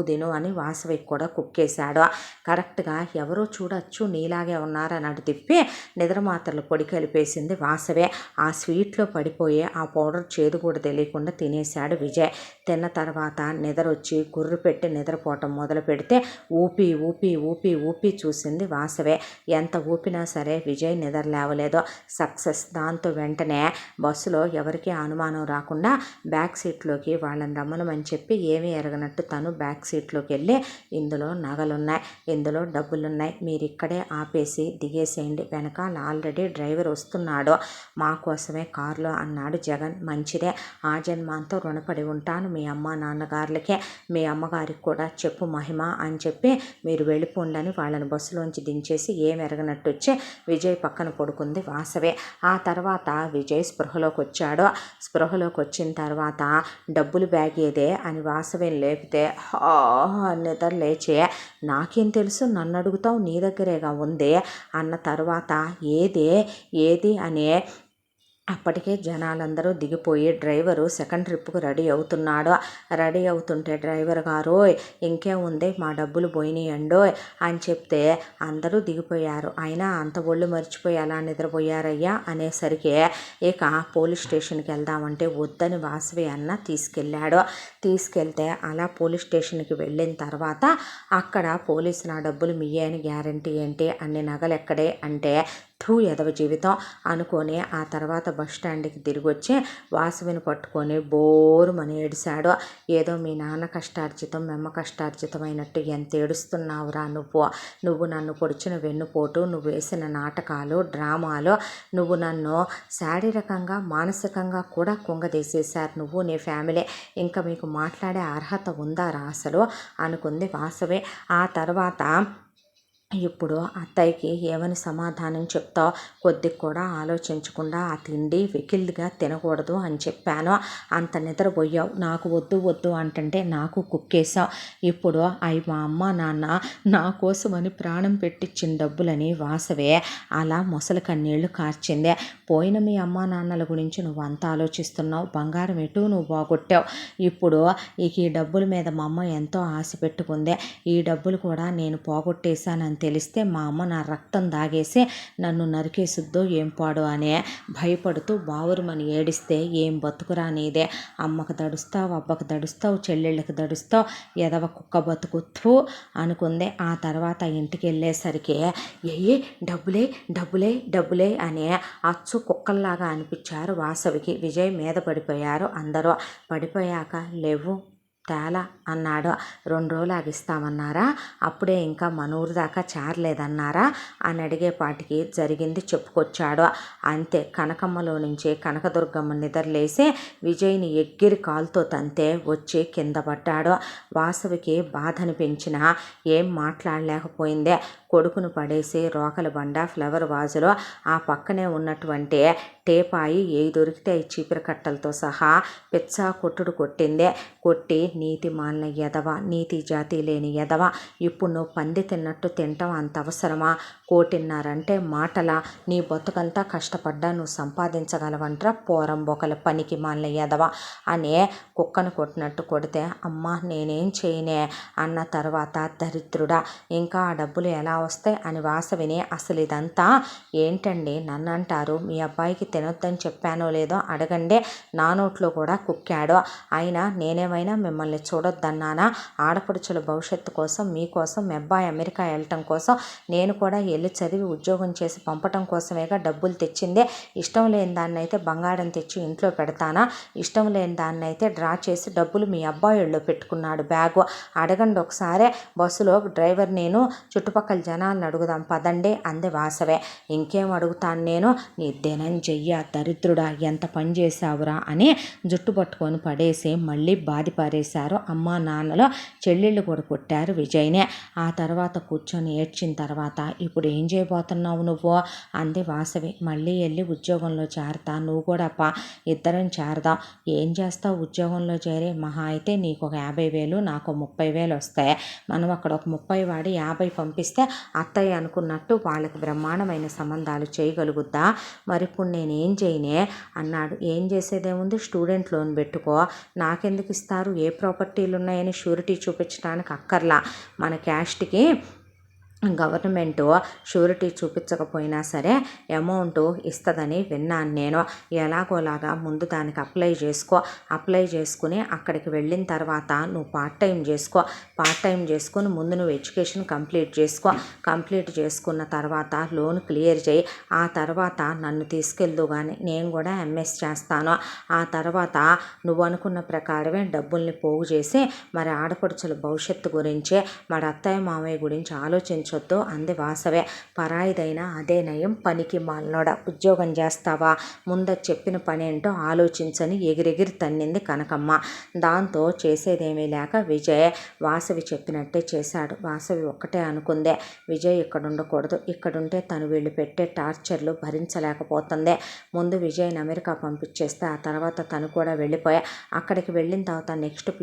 తిను అని వాసవికి కూడా కుక్కేశాడు. కరెక్ట్గా ఎవరో చూడొచ్చు నీలాగే ఉన్నారని అటు తిప్పి నిద్ర మాత్రలు పొడి కలిపేసింది వాసవే. ఆ స్వీట్లో పడిపోయి ఆ పౌడర్ చేదు కూడా తెలియకుండా తినేశాడు విజయ్. తిన్న తర్వాత నిద్ర వచ్చి గుర్రు పెట్టి నిద్రపోవటం మొదలు పెడితే ఊపి ఊపి ఊపి ఊపి చూసింది వాసవే. ఎంత ఊపినా సరే విజయ్ నిద్ర లేవలేదు. సక్సెస్. దాంతో వెంటనే బస్సులో ఎవరికీ అనుమానం రాకుండా బ్యాక్ సీట్లోకి వాళ్ళని రమ్మనమని చెప్పి ఏమీ ఎరగనట్టు తను బ్యాక్ సీట్లోకి వెళ్ళి ఇందులో నగలున్నాయి, ఇందులో డబ్బులున్నాయి, మీరు ఇక్కడే ఆపేసి దిగేసేయండి, వెనకాల ఆల్రెడీ డ్రైవర్ వస్తున్నాడు మా కోసమే కారులో అన్నాడు జగన్. మంచిదే, ఆ జన్మాంతో రుణపడి ఉంటాను మీ అమ్మ నాన్నగారులకే, మీ అమ్మగారికి కూడా చెప్పు మహిమ అని చెప్పి మీరు వెళ్ళిపోండని వాళ్ళని బస్సులోంచి దించేసి ఏమి ఎరగనట్టు వచ్చి విజయ్ పక్కన పడుకుంది వాసవే. ఆ తర్వాత విజయ్ స్పృహలోకి వచ్చాడు. స్పృహలోకి వచ్చిన తర్వాత డబ్బులు బ్యాగ్ ఏదే అని వాసవిని లేపితే నిద్ర లేచే నాకేం తెలుసు, నన్ను అడుగుతావు, నీ దగ్గరేగా ఉంది అన్న తర్వాత ఏది అనే అప్పటికే జనాలందరూ దిగిపోయి డ్రైవరు సెకండ్ ట్రిప్కు రెడీ అవుతున్నాడు. రెడీ అవుతుంటే డ్రైవర్ గారు ఇంకేముంది మా డబ్బులు పోయినాయండోయ్ అని చెప్తే అందరూ దిగిపోయారు. అయినా అంత ఒళ్ళు మర్చిపోయి అలా నిద్రపోయారయ్యా అనేసరికి ఇక పోలీస్ స్టేషన్కి వెళ్దామంటే వద్దని వాసవి అన్న తీసుకెళ్తే అలా పోలీస్ స్టేషన్కి వెళ్ళిన తర్వాత అక్కడ పోలీసులు ఆ డబ్బులు మీయే అని గ్యారంటీ ఏంటి, అన్ని నగలు ఎక్కడే అంటే ఎదవ జీవితం అనుకొని ఆ తర్వాత బస్ స్టాండ్కి తిరిగి వచ్చి వాసవిని పట్టుకొని బోరుమని ఏడిశాడు. ఏదో మీ నాన్న కష్టార్జితం మెమ్మ కష్టార్జితం అయినట్టు ఎంత ఏడుస్తున్నావురా నువ్వు నన్ను పొడిచిన వెన్నుపోటు, నువ్వు వేసిన నాటకాలు డ్రామాలు, నువ్వు నన్ను శారీరకంగా మానసికంగా కూడా కుంగదీసేశారు నువ్వు నీ ఫ్యామిలీ, ఇంకా మీకు మాట్లాడే అర్హత ఉందారా అసలు అనుకుంది వాసవి. ఆ తర్వాత ఇప్పుడు అత్తయ్యకి ఏమని సమాధానం చెప్తావు, కొద్దిగా కూడా ఆలోచించకుండా ఆ తిండి వెకిల్గా తినకూడదు అని చెప్పాను, అంత నిద్రపోయావు, నాకు వద్దు అంటుంటే నాకు కుక్కేసావు, ఇప్పుడు అవి మా అమ్మ నాన్న నా కోసమని ప్రాణం పెట్టించిన డబ్బులని వాసవే అలా మొసలి కన్నీళ్లు కార్చిందే. పోయిన మీ అమ్మ నాన్నల గురించి నువ్వు అంత ఆలోచిస్తున్నావు, బంగారం ఎటు నువ్వు బాగొట్టావు, ఇప్పుడు ఈ డబ్బుల మీద మా అమ్మ ఎంతో ఆశ పెట్టుకుందే, ఈ డబ్బులు కూడా నేను పోగొట్టేశానని తెలిస్తే మా అమ్మ నా రక్తం దాగేసి నన్ను నరికేసుద్దో ఏం పాడు అనే భయపడుతూ బావురుమని ఏడిస్తే ఏం బతుకురా నీదే, అమ్మకు దడుస్తావు, అబ్బకు దడుస్తావు, చెల్లెళ్ళకి దడుస్తావు, ఎదవ కుక్క బతుకుతూ అనుకుంది. ఆ తర్వాత ఇంటికి వెళ్ళేసరికి డబ్బులే అనే అచ్చు కుక్కల్లాగా అనిపించారు వాసవికి. విజయ్ మీద పడిపోయారు అందరూ. పడిపోయాక లేవు తేలా అన్నాడు. 2 రోజులు ఆగిస్తామన్నారా, అప్పుడే ఇంకా మన ఊరు దాకా చేరలేదన్నారా అని అడిగేపాటికి జరిగింది చెప్పుకొచ్చాడు. అంతే. కనకమ్మలో నుంచి కనకదుర్గమ్మ నిద్రలేసి విజయ్ని ఎగ్గిరి కాలుతో తంతే వచ్చి కింద పడ్డాడు. వాసవికి బాధని పెంచినా ఏం మాట్లాడలేకపోయిందే. కొడుకును పడేసి రోకల బండ ఫ్లవర్ వాజులో ఆ పక్కనే ఉన్నటువంటి టేపాయి ఏవి దొరికితే ఈ చీపిరి కట్టలతో సహా పిచ్చ కొట్టుడు కొట్టిందే. కొట్టి నీతి మాలిన ఎదవ, నీతి జాతి లేని ఎదవ, ఇప్పుడు నువ్వు పంది తిన్నట్టు తింటాం అంత అవసరమా? 1.5 కోటి మాటల, నీ బతుకంతా కష్టపడ్డా నువ్వు సంపాదించగలవంట్రా పోరంబొకల పనికి మాలిన ఎదవ అనే కుక్కను కొట్టినట్టు కొడితే, అమ్మ నేనేం చేయనే అన్న తర్వాత, దరిద్రుడా ఇంకా ఆ డబ్బులు ఎలా వస్తాయి అని వాసవిని, అసలు ఇదంతా ఏంటండి నన్ను అంటారు? మీ అబ్బాయికి తినొద్దని చెప్పానో లేదో అడగండి, నా నోట్లో కూడా కుక్కాడో. అయినా నేనేమైనా మిమ్మల్ని చూడొద్దన్నానా? ఆడపడుచుల భవిష్యత్తు కోసం, మీకోసం, మీ అబ్బాయి అమెరికా వెళ్ళటం కోసం నేను కూడా వెళ్ళి చదివి ఉద్యోగం చేసి పంపటం కోసమేగా డబ్బులు తెచ్చిందే. ఇష్టం లేని దాన్ని అయితే బంగారం తెచ్చి ఇంట్లో పెడతానా? ఇష్టం లేని దాన్ని అయితే డ్రా చేసి డబ్బులు మీ అబ్బాయిల్లో పెట్టుకున్నాడు బ్యాగు. అడగండి ఒకసారి, బస్సులో డ్రైవర్ నేను, చుట్టుపక్కల జనాలను అడుగుదాం పదండి అంది వాసవే. ఇంకేం అడుగుతాను నేను, నీ ధనంజయ్య దరిద్రుడా ఎంత పని చేశావురా అని జుట్టు పట్టుకొని పడేసి మళ్ళీ బాది పారేశారు అమ్మా నాన్నలో. చెల్లెళ్ళు కూడా కొట్టారు విజయ్నే. ఆ తర్వాత కూర్చొని ఏడ్చిన తర్వాత, ఇప్పుడు ఏం చేయబోతున్నావు నువ్వు అంది వాసవి. మళ్ళీ వెళ్ళి ఉద్యోగంలో చేరతా, నువ్వు కూడా ఇద్దరం చేరదాం. ఏం చేస్తావు ఉద్యోగంలో చేరి? మహా అయితే నీకు ఒక 50,000, నాకు 30,000 వస్తాయి. మనం అక్కడ ఒక 30 వాడి 50 పంపిస్తే అత్తయ్య అనుకున్నట్టు వాళ్ళకి బ్రహ్మాండమైన సంబంధాలు చేయగలుగుద్దా? మరి ఇప్పుడు నేను ఏం చేయనే అన్నాడు. ఏం చేసేదేముంది, స్టూడెంట్ లోన్ పెట్టుకో. నాకెందుకు ఇస్తారు? ఏ ప్రాపర్టీలు ఉన్నాయని షూరిటీ చూపించడానికి అక్కర్లా. మన క్యాస్ట్కి గవర్నమెంటు షూరిటీ చూపించకపోయినా సరే అమౌంట్ ఇస్తుందని విన్నాను నేను. ఎలాగోలాగా ముందు దానికి అప్లై చేసుకో. అప్లై చేసుకుని అక్కడికి వెళ్ళిన తర్వాత నువ్వు పార్ట్ టైం చేసుకో. పార్ట్ టైం చేసుకుని ముందు నువ్వు ఎడ్యుకేషన్ కంప్లీట్ చేసుకో. కంప్లీట్ చేసుకున్న తర్వాత లోన్ క్లియర్ చేయి. ఆ తర్వాత నన్ను తీసుకెళ్దు కానీ నేను కూడా ఎంఎస్ చేస్తాను. ఆ తర్వాత నువ్వు అనుకున్న ప్రకారమే డబ్బుల్ని పోగు చేసి మరి ఆడపడుచుల భవిష్యత్తు గురించి, మరి అత్తయ్య మామయ్య గురించి ఆలోచించొద్దు అంది వాసవే. పరాయిదైనా అదే నయం, పనికి మాలినోడ ఉద్యోగం చేస్తావా? ముందు చెప్పిన పని ఏంటో ఆలోచించని ఎగిరెగిరి తన్నింది కనకమ్మ. దాంతో చేసేదేమీ లేక విజయ్ వాసవి చెప్పినట్టే చేశాడు. వాసవి ఒక్కటే అనుకుందే, విజయ్ ఇక్కడ ఉండకూడదు, ఇక్కడుంటే తను వీళ్ళు పెట్టే టార్చర్లు భరించలేకపోతుంది. ముందు విజయ్ని అమెరికా పంపించేస్తే ఆ తర్వాత తను కూడా వెళ్ళిపోయా. అక్కడికి వెళ్ళిన తర్వాత నెక్స్ట్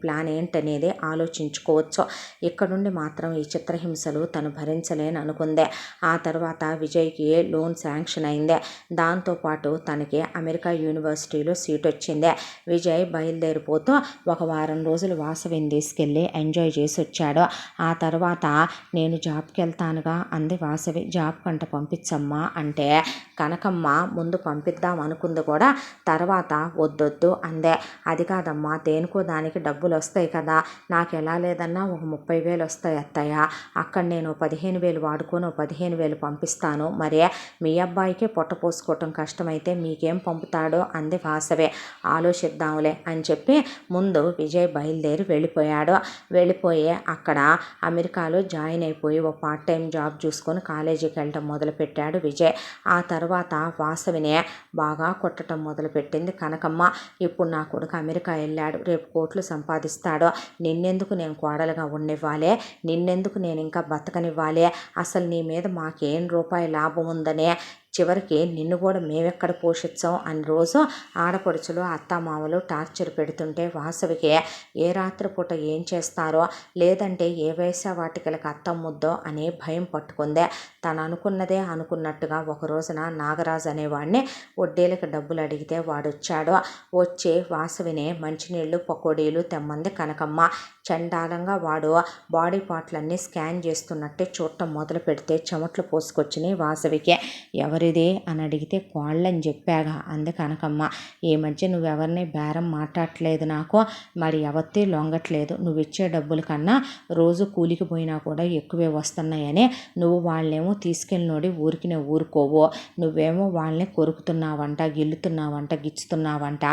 ప్లాన్ ఏంటనేది ఆలోచించుకోవచ్చు. ఇక్కడుండి మాత్రం ఈ చిత్రహింసలు తను భరించలేని అనుకుందే. ఆ తర్వాత విజయ్కి లోన్ శాంక్షన్ అయిందే. దాంతోపాటు తనకి అమెరికా యూనివర్సిటీలో సీట్ వచ్చిందే. విజయ్ బయలుదేరిపోతూ ఒక వారం రోజులు వాసవిని తీసుకెళ్ళి ఎంజాయ్ చేసి వచ్చాడు. ఆ తర్వాత నేను జాబ్కి వెళ్తానుగా అంది వాసవి. జాబ్ కంట పంపించమ్మా అంటే కనకమ్మ ముందు పంపిద్దాం అనుకుంది కూడా, తర్వాత వద్దొద్దు అందే. అది కాదమ్మా, దేనికో దానికి డబ్బులు వస్తాయి కదా, నాకు ఎలా లేదన్నా ఒక 30,000 వస్తాయి అత్తయ్య. అక్కడ నేను 15,000 వాడుకొని 15,000 పంపిస్తాను. మరే మీ అబ్బాయికే పొట్ట పోసుకోవటం కష్టమైతే మీకేం పంపుతాడో అంది వాసవే. ఆలోచిద్దాంలే అని చెప్పి ముందు విజయ్ బయలుదేరి వెళ్ళిపోయాడు. వెళ్ళిపోయి అక్కడ అమెరికాలో జాయిన్ అయిపోయి ఒక పార్ట్ టైం జాబ్ చూసుకొని కాలేజీకి వెళ్ళటం మొదలుపెట్టాడు విజయ్. ఆ తర్వాత వాసవినే బాగా కొట్టడం మొదలుపెట్టింది కనకమ్మ. ఇప్పుడు నా కొడుకు అమెరికా వెళ్ళాడు, రేపు కోట్లు సంపాదిస్తాడు, నిన్నెందుకు నేను కోడలుగా ఉండివ్వాలి? నిన్నెందుకు నేను ఇంకా బతకనివ్వాలి? అసలు నీ మీద మాకేం రూపాయి లాభం ఉందనే, చివరికి నిన్ను కూడా మేమెక్కడ పోషించాం అని రోజు ఆడపడుచులు అత్తామామలు టార్చర్ పెడుతుంటే వాసవికి ఏ రాత్రిపూట ఏం చేస్తారో, లేదంటే ఏ వేశ్యావాటికలకు అత్తం ముద్దో అనే భయం పట్టుకుందే. తను అనుకున్నదే అనుకున్నట్టుగా ఒక రోజున నాగరాజు అనేవాడిని వడ్డీలకు డబ్బులు అడిగితే వాడు వచ్చాడు. వచ్చి వాసవిని మంచినీళ్ళు పకోడీలు తెమ్మంది కనకమ్మ. చండాలంగా వాడు బాడీ పార్ట్లన్నీ స్కాన్ చేస్తున్నట్టే చూడటం మొదలు పెడితే చెమట్లు పోసుకొచ్చినాయి వాసవికి. ఎవరిది అని అడిగితే కోళ్ళని చెప్పాగా అంది కనకమ్మ. ఈ మధ్య నువ్వెవరిని బేరం మాట్లాడట్లేదు నాకు, మరి ఎవరితో లొంగట్లేదు. నువ్వు ఇచ్చే డబ్బుల కన్నా రోజు కూలికి పోయినా కూడా ఎక్కువే వస్తున్నాయని నువ్వు వాళ్ళేమో తీసుకెళ్ళినోడి ఊరికినే ఊరుకోవు, నువ్వేమో వాళ్ళని కొరుకుతున్నావంట, గిల్లుతున్నావంట, గిచ్చుతున్నావంట,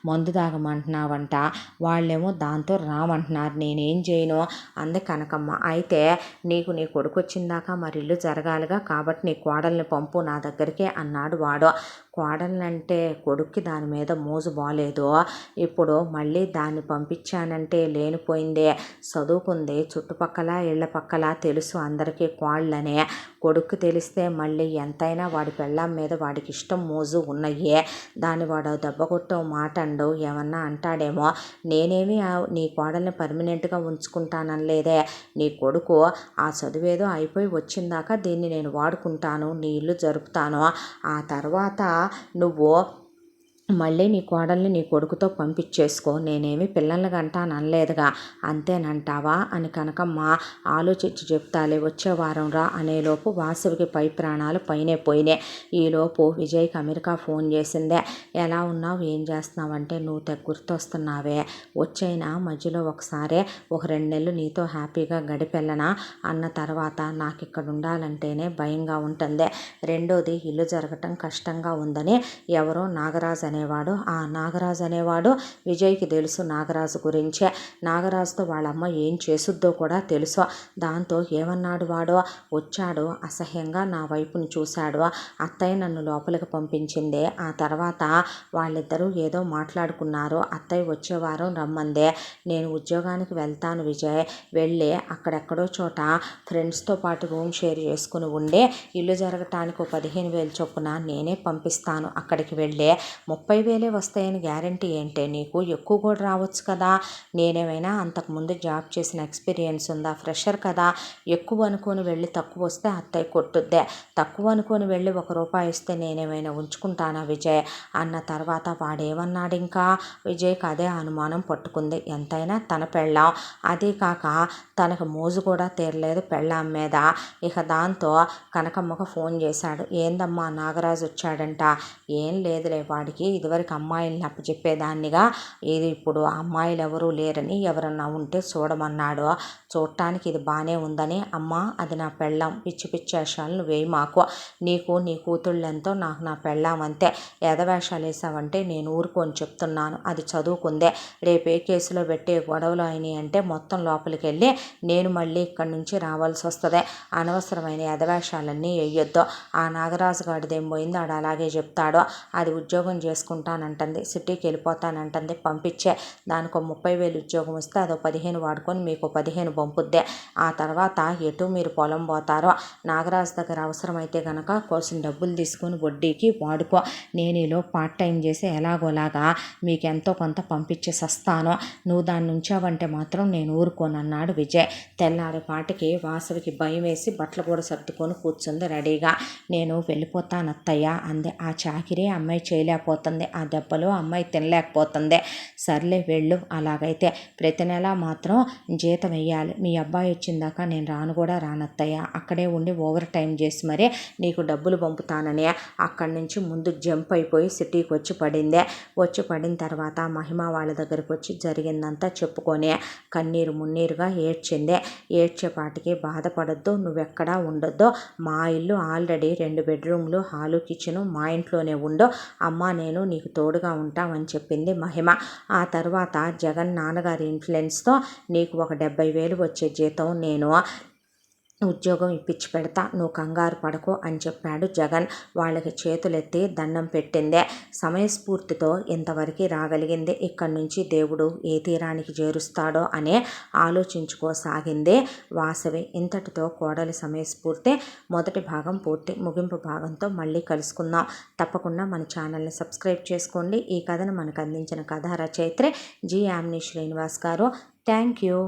మందు తాగమంటున్నావంట, వాళ్ళేమో దాంతో రామంటున్నారు. నేనేం చేయను అంది కనకమ్మ. అయితే నీకు నీ కొడుకు వచ్చిందాకా మరి ఇల్లు జరగాలిగా, కాబట్టి నీ కోడల్ని పంపు నా దగ్గరికి ఇప్పటికే అన్నాడు వాడు. కోడలంటే కొడుక్కి దాని మీద మోజు బాలేదు. ఇప్పుడు మళ్ళీ దాన్ని పంపించానంటే లేనిపోయిందే. చదువుకుంది, చుట్టుపక్కల ఇళ్ళ పక్కల తెలుసు అందరికీ కోళ్ళనే. కొడుక్కి తెలిస్తే మళ్ళీ ఎంతైనా వాడి పెళ్ళాం మీద వాడికి ఇష్టం మోజు ఉన్నాయే. దాన్ని వాడు దెబ్బ కొట్టో మాట అండు, ఏమన్నా అంటాడేమో. నేనేమి నీ కోడల్ని పర్మనెంట్గా ఉంచుకుంటాననిలేదే. నీ కొడుకు ఆ చదువేదో అయిపోయి వచ్చిందాక దీన్ని నేను వాడుకుంటాను, నీ ఇల్లు జరుపుతాను. ఆ తర్వాత నువ్వు మళ్ళీ నీ కోడల్ని నీ కొడుకుతో పంపించేసుకో, నేనేమి పిల్లల్ని గంటాను అనలేదుగా, అంతేనంటావా అని కనకమ్మ ఆలోచించి చెప్తాలే, వచ్చే వారం రా అనేలోపు వాసవికి పై ప్రాణాలు పైనే పోయినాయి. ఈలోపు విజయ్కి అమెరికా ఫోన్ చేసిందే. ఎలా ఉన్నావు, ఏం చేస్తున్నావు అంటే, నువ్వు గుర్తొస్తున్నావే, వచ్చైనా మధ్యలో ఒకసారి ఒక 2 నెలలు నీతో హ్యాపీగా గడిపెళ్ళనా అన్న తర్వాత నాకు ఇక్కడ ఉండాలంటేనే భయంగా ఉంటుంది. రెండోది ఇల్లు జరగటం కష్టంగా ఉందని ఎవరో నాగరాజు అనేవాడు, ఆ నాగరాజు అనేవాడు విజయ్కి తెలుసు నాగరాజు గురించే. నాగరాజుతో వాళ్ళమ్మ ఏం చేసుద్దో కూడా తెలుసు. దాంతో ఏమన్నాడు వాడు, వచ్చాడు అసహ్యంగా నా వైపుని చూశాడు. అత్తయ్య నన్ను లోపలికి పంపించిందే. ఆ తర్వాత వాళ్ళిద్దరూ ఏదో మాట్లాడుకున్నారు. అత్తయ్య వచ్చే వారం రమ్మందే. నేను ఉద్యోగానికి వెళ్తాను విజయ్, వెళ్ళి అక్కడెక్కడో చోట ఫ్రెండ్స్తో పాటు రూమ్ షేర్ చేసుకుని ఉండే ఇల్లు జరగటానికి 15,000 చొప్పున నేనే పంపిస్తాను. అక్కడికి వెళ్ళి 30,000 వస్తాయని గ్యారంటీ ఏంటే నీకు, ఎక్కువ కూడా రావచ్చు కదా. నేనేమైనా అంతకుముందు జాబ్ చేసిన ఎక్స్పీరియన్స్ ఉందా, ఫ్రెషర్ కదా. ఎక్కువ అనుకొని వెళ్ళి తక్కువ వస్తే అత్తయ్య కొట్టుద్దే. తక్కువ అనుకొని వెళ్ళి 1 రూపాయి ఇస్తే నేనేమైనా ఉంచుకుంటానా విజయ్ అన్న తర్వాత వాడేమన్నాడు. ఇంకా విజయ్కి అదే అనుమానం పట్టుకుంది. ఎంతైనా తన పెళ్ళాం, అదే కాక తనకు మోజు కూడా తీరలేదు పెళ్ళాం మీద. ఇక దాంతో కనకమ్మకు ఫోన్ చేశాడు. ఏందమ్మా నాగరాజు వచ్చాడంట. ఏం లేదులే, వాడికి ఇదివరకు అమ్మాయిల్ని అప్పచెప్పేదాన్నిగా, ఇది ఇప్పుడు అమ్మాయిలు ఎవరూ లేరని ఎవరన్నా ఉంటే చూడమన్నాడు. చూడటానికి ఇది బాగానే ఉందని. అమ్మ అది నా పెళ్ళాం, పిచ్చి పిచ్చి వేషాలు నువ్వేయి మాకు, నీకు నీ కూతుళ్ళెంతో నాకు నా పెళ్ళాం అంతే. ఎదవేషాలు వేసావంటే నేను ఊరుకొని చెప్తున్నాను. అది చదువుకుందే. రేపు ఏ కేసులో పెట్టే గొడవలు అయినాయి అంటే మొత్తం లోపలికి వెళ్ళి నేను మళ్ళీ ఇక్కడి నుంచి రావాల్సి వస్తుంది. అనవసరమైన ఎదవేషాలన్నీ వేయొద్దు. ఆ నాగరాజు గాడిదేం పోయింది, ఆడు అలాగే చెప్తాడు. అది ఉద్యోగం చేసుకుంటానంటుంది, సిటీకి వెళ్ళిపోతానంటుంది, పంపించే. దానికి 30,000 ఉద్యోగం వస్తే అదో 15 వాడుకొని మీకు 15 పంపుద్దే. ఆ తర్వాత ఎటు మీరు పొలం పోతారో. నాగరాజు దగ్గర అవసరమైతే కనుక కోసం డబ్బులు తీసుకొని వడ్డీకి వాడుకో. నేను ఈలో పార్ట్ టైం చేసి ఎలాగోలాగా మీకు ఎంతో కొంత పంపించేసేస్తాను. నువ్వు దాన్ని ఉంచావంటే మాత్రం నేను ఊరుకోనన్నాడు విజయ్. తెల్లారిపాటికి వాసవికి భయం వేసి బట్టలు కూడా సర్దుకొని కూర్చుంది రెడీగా. నేను వెళ్ళిపోతాను అత్తయ్య అంది. ఆ చాకిరీ అమ్మాయి చేయలేకపోతుంది, ఆ దెబ్బలు అమ్మాయి తినలేకపోతుంది. సర్లే వెళ్ళు, అలాగైతే ప్రతి నెల మాత్రం జీతం వెయ్యాలి. మీ అబ్బాయి వచ్చిందాక నేను రాను కూడా రానత్తయ్య, అక్కడే ఉండి ఓవర్ టైం చేసి మరీ నీకు డబ్బులు పంపుతానని అక్కడి నుంచి ముందు జంప్ అయిపోయి సిటీకి వచ్చి పడిందే. వచ్చి పడిన తర్వాత మహిమ వాళ్ళ దగ్గరికి వచ్చి జరిగిందంతా చెప్పుకొని కన్నీరు మున్నీరుగా ఏడ్చింది. ఏడ్చేపాటికి బాధపడద్దు, నువ్వెక్కడా ఉండొద్దు, మా ఇల్లు ఆల్రెడీ 2 బెడ్రూమ్లు, హాలు, కిచెను మా ఇంట్లోనే ఉండు, అమ్మ నేను నీకు తోడుగా ఉంటామని చెప్పింది మహిమ. ఆ తర్వాత జగన్ నాన్నగారి ఇన్ఫ్లుయెన్స్తో నీకు ఒక 70,000 వచ్చే జీతం నేను ఉద్యోగం ఇప్పించి పెడతా, నువ్వు కంగారు పడకు అని చెప్పాడు జగన్. వాళ్ళకి చేతులెత్తి దండం పెట్టిందే. సమయస్ఫూర్తితో ఇంతవరకు రాగలిగింది. ఇక్కడి నుంచి దేవుడు ఏ తీరానికి చేరుస్తాడో అనే ఆలోచించుకోసాగింది వాసవి. ఇంతటితో కోడలి సమయస్ఫూర్తి మొదటి భాగం పూర్తి. ముగింపు భాగంతో మళ్ళీ కలుసుకుందాం. తప్పకుండా మన ఛానల్ని సబ్స్క్రైబ్ చేసుకోండి. ఈ కథను మనకు అందించిన కథా రచయిత్రి జి. యామిని శ్రీనివాస్ గారు. Thank you.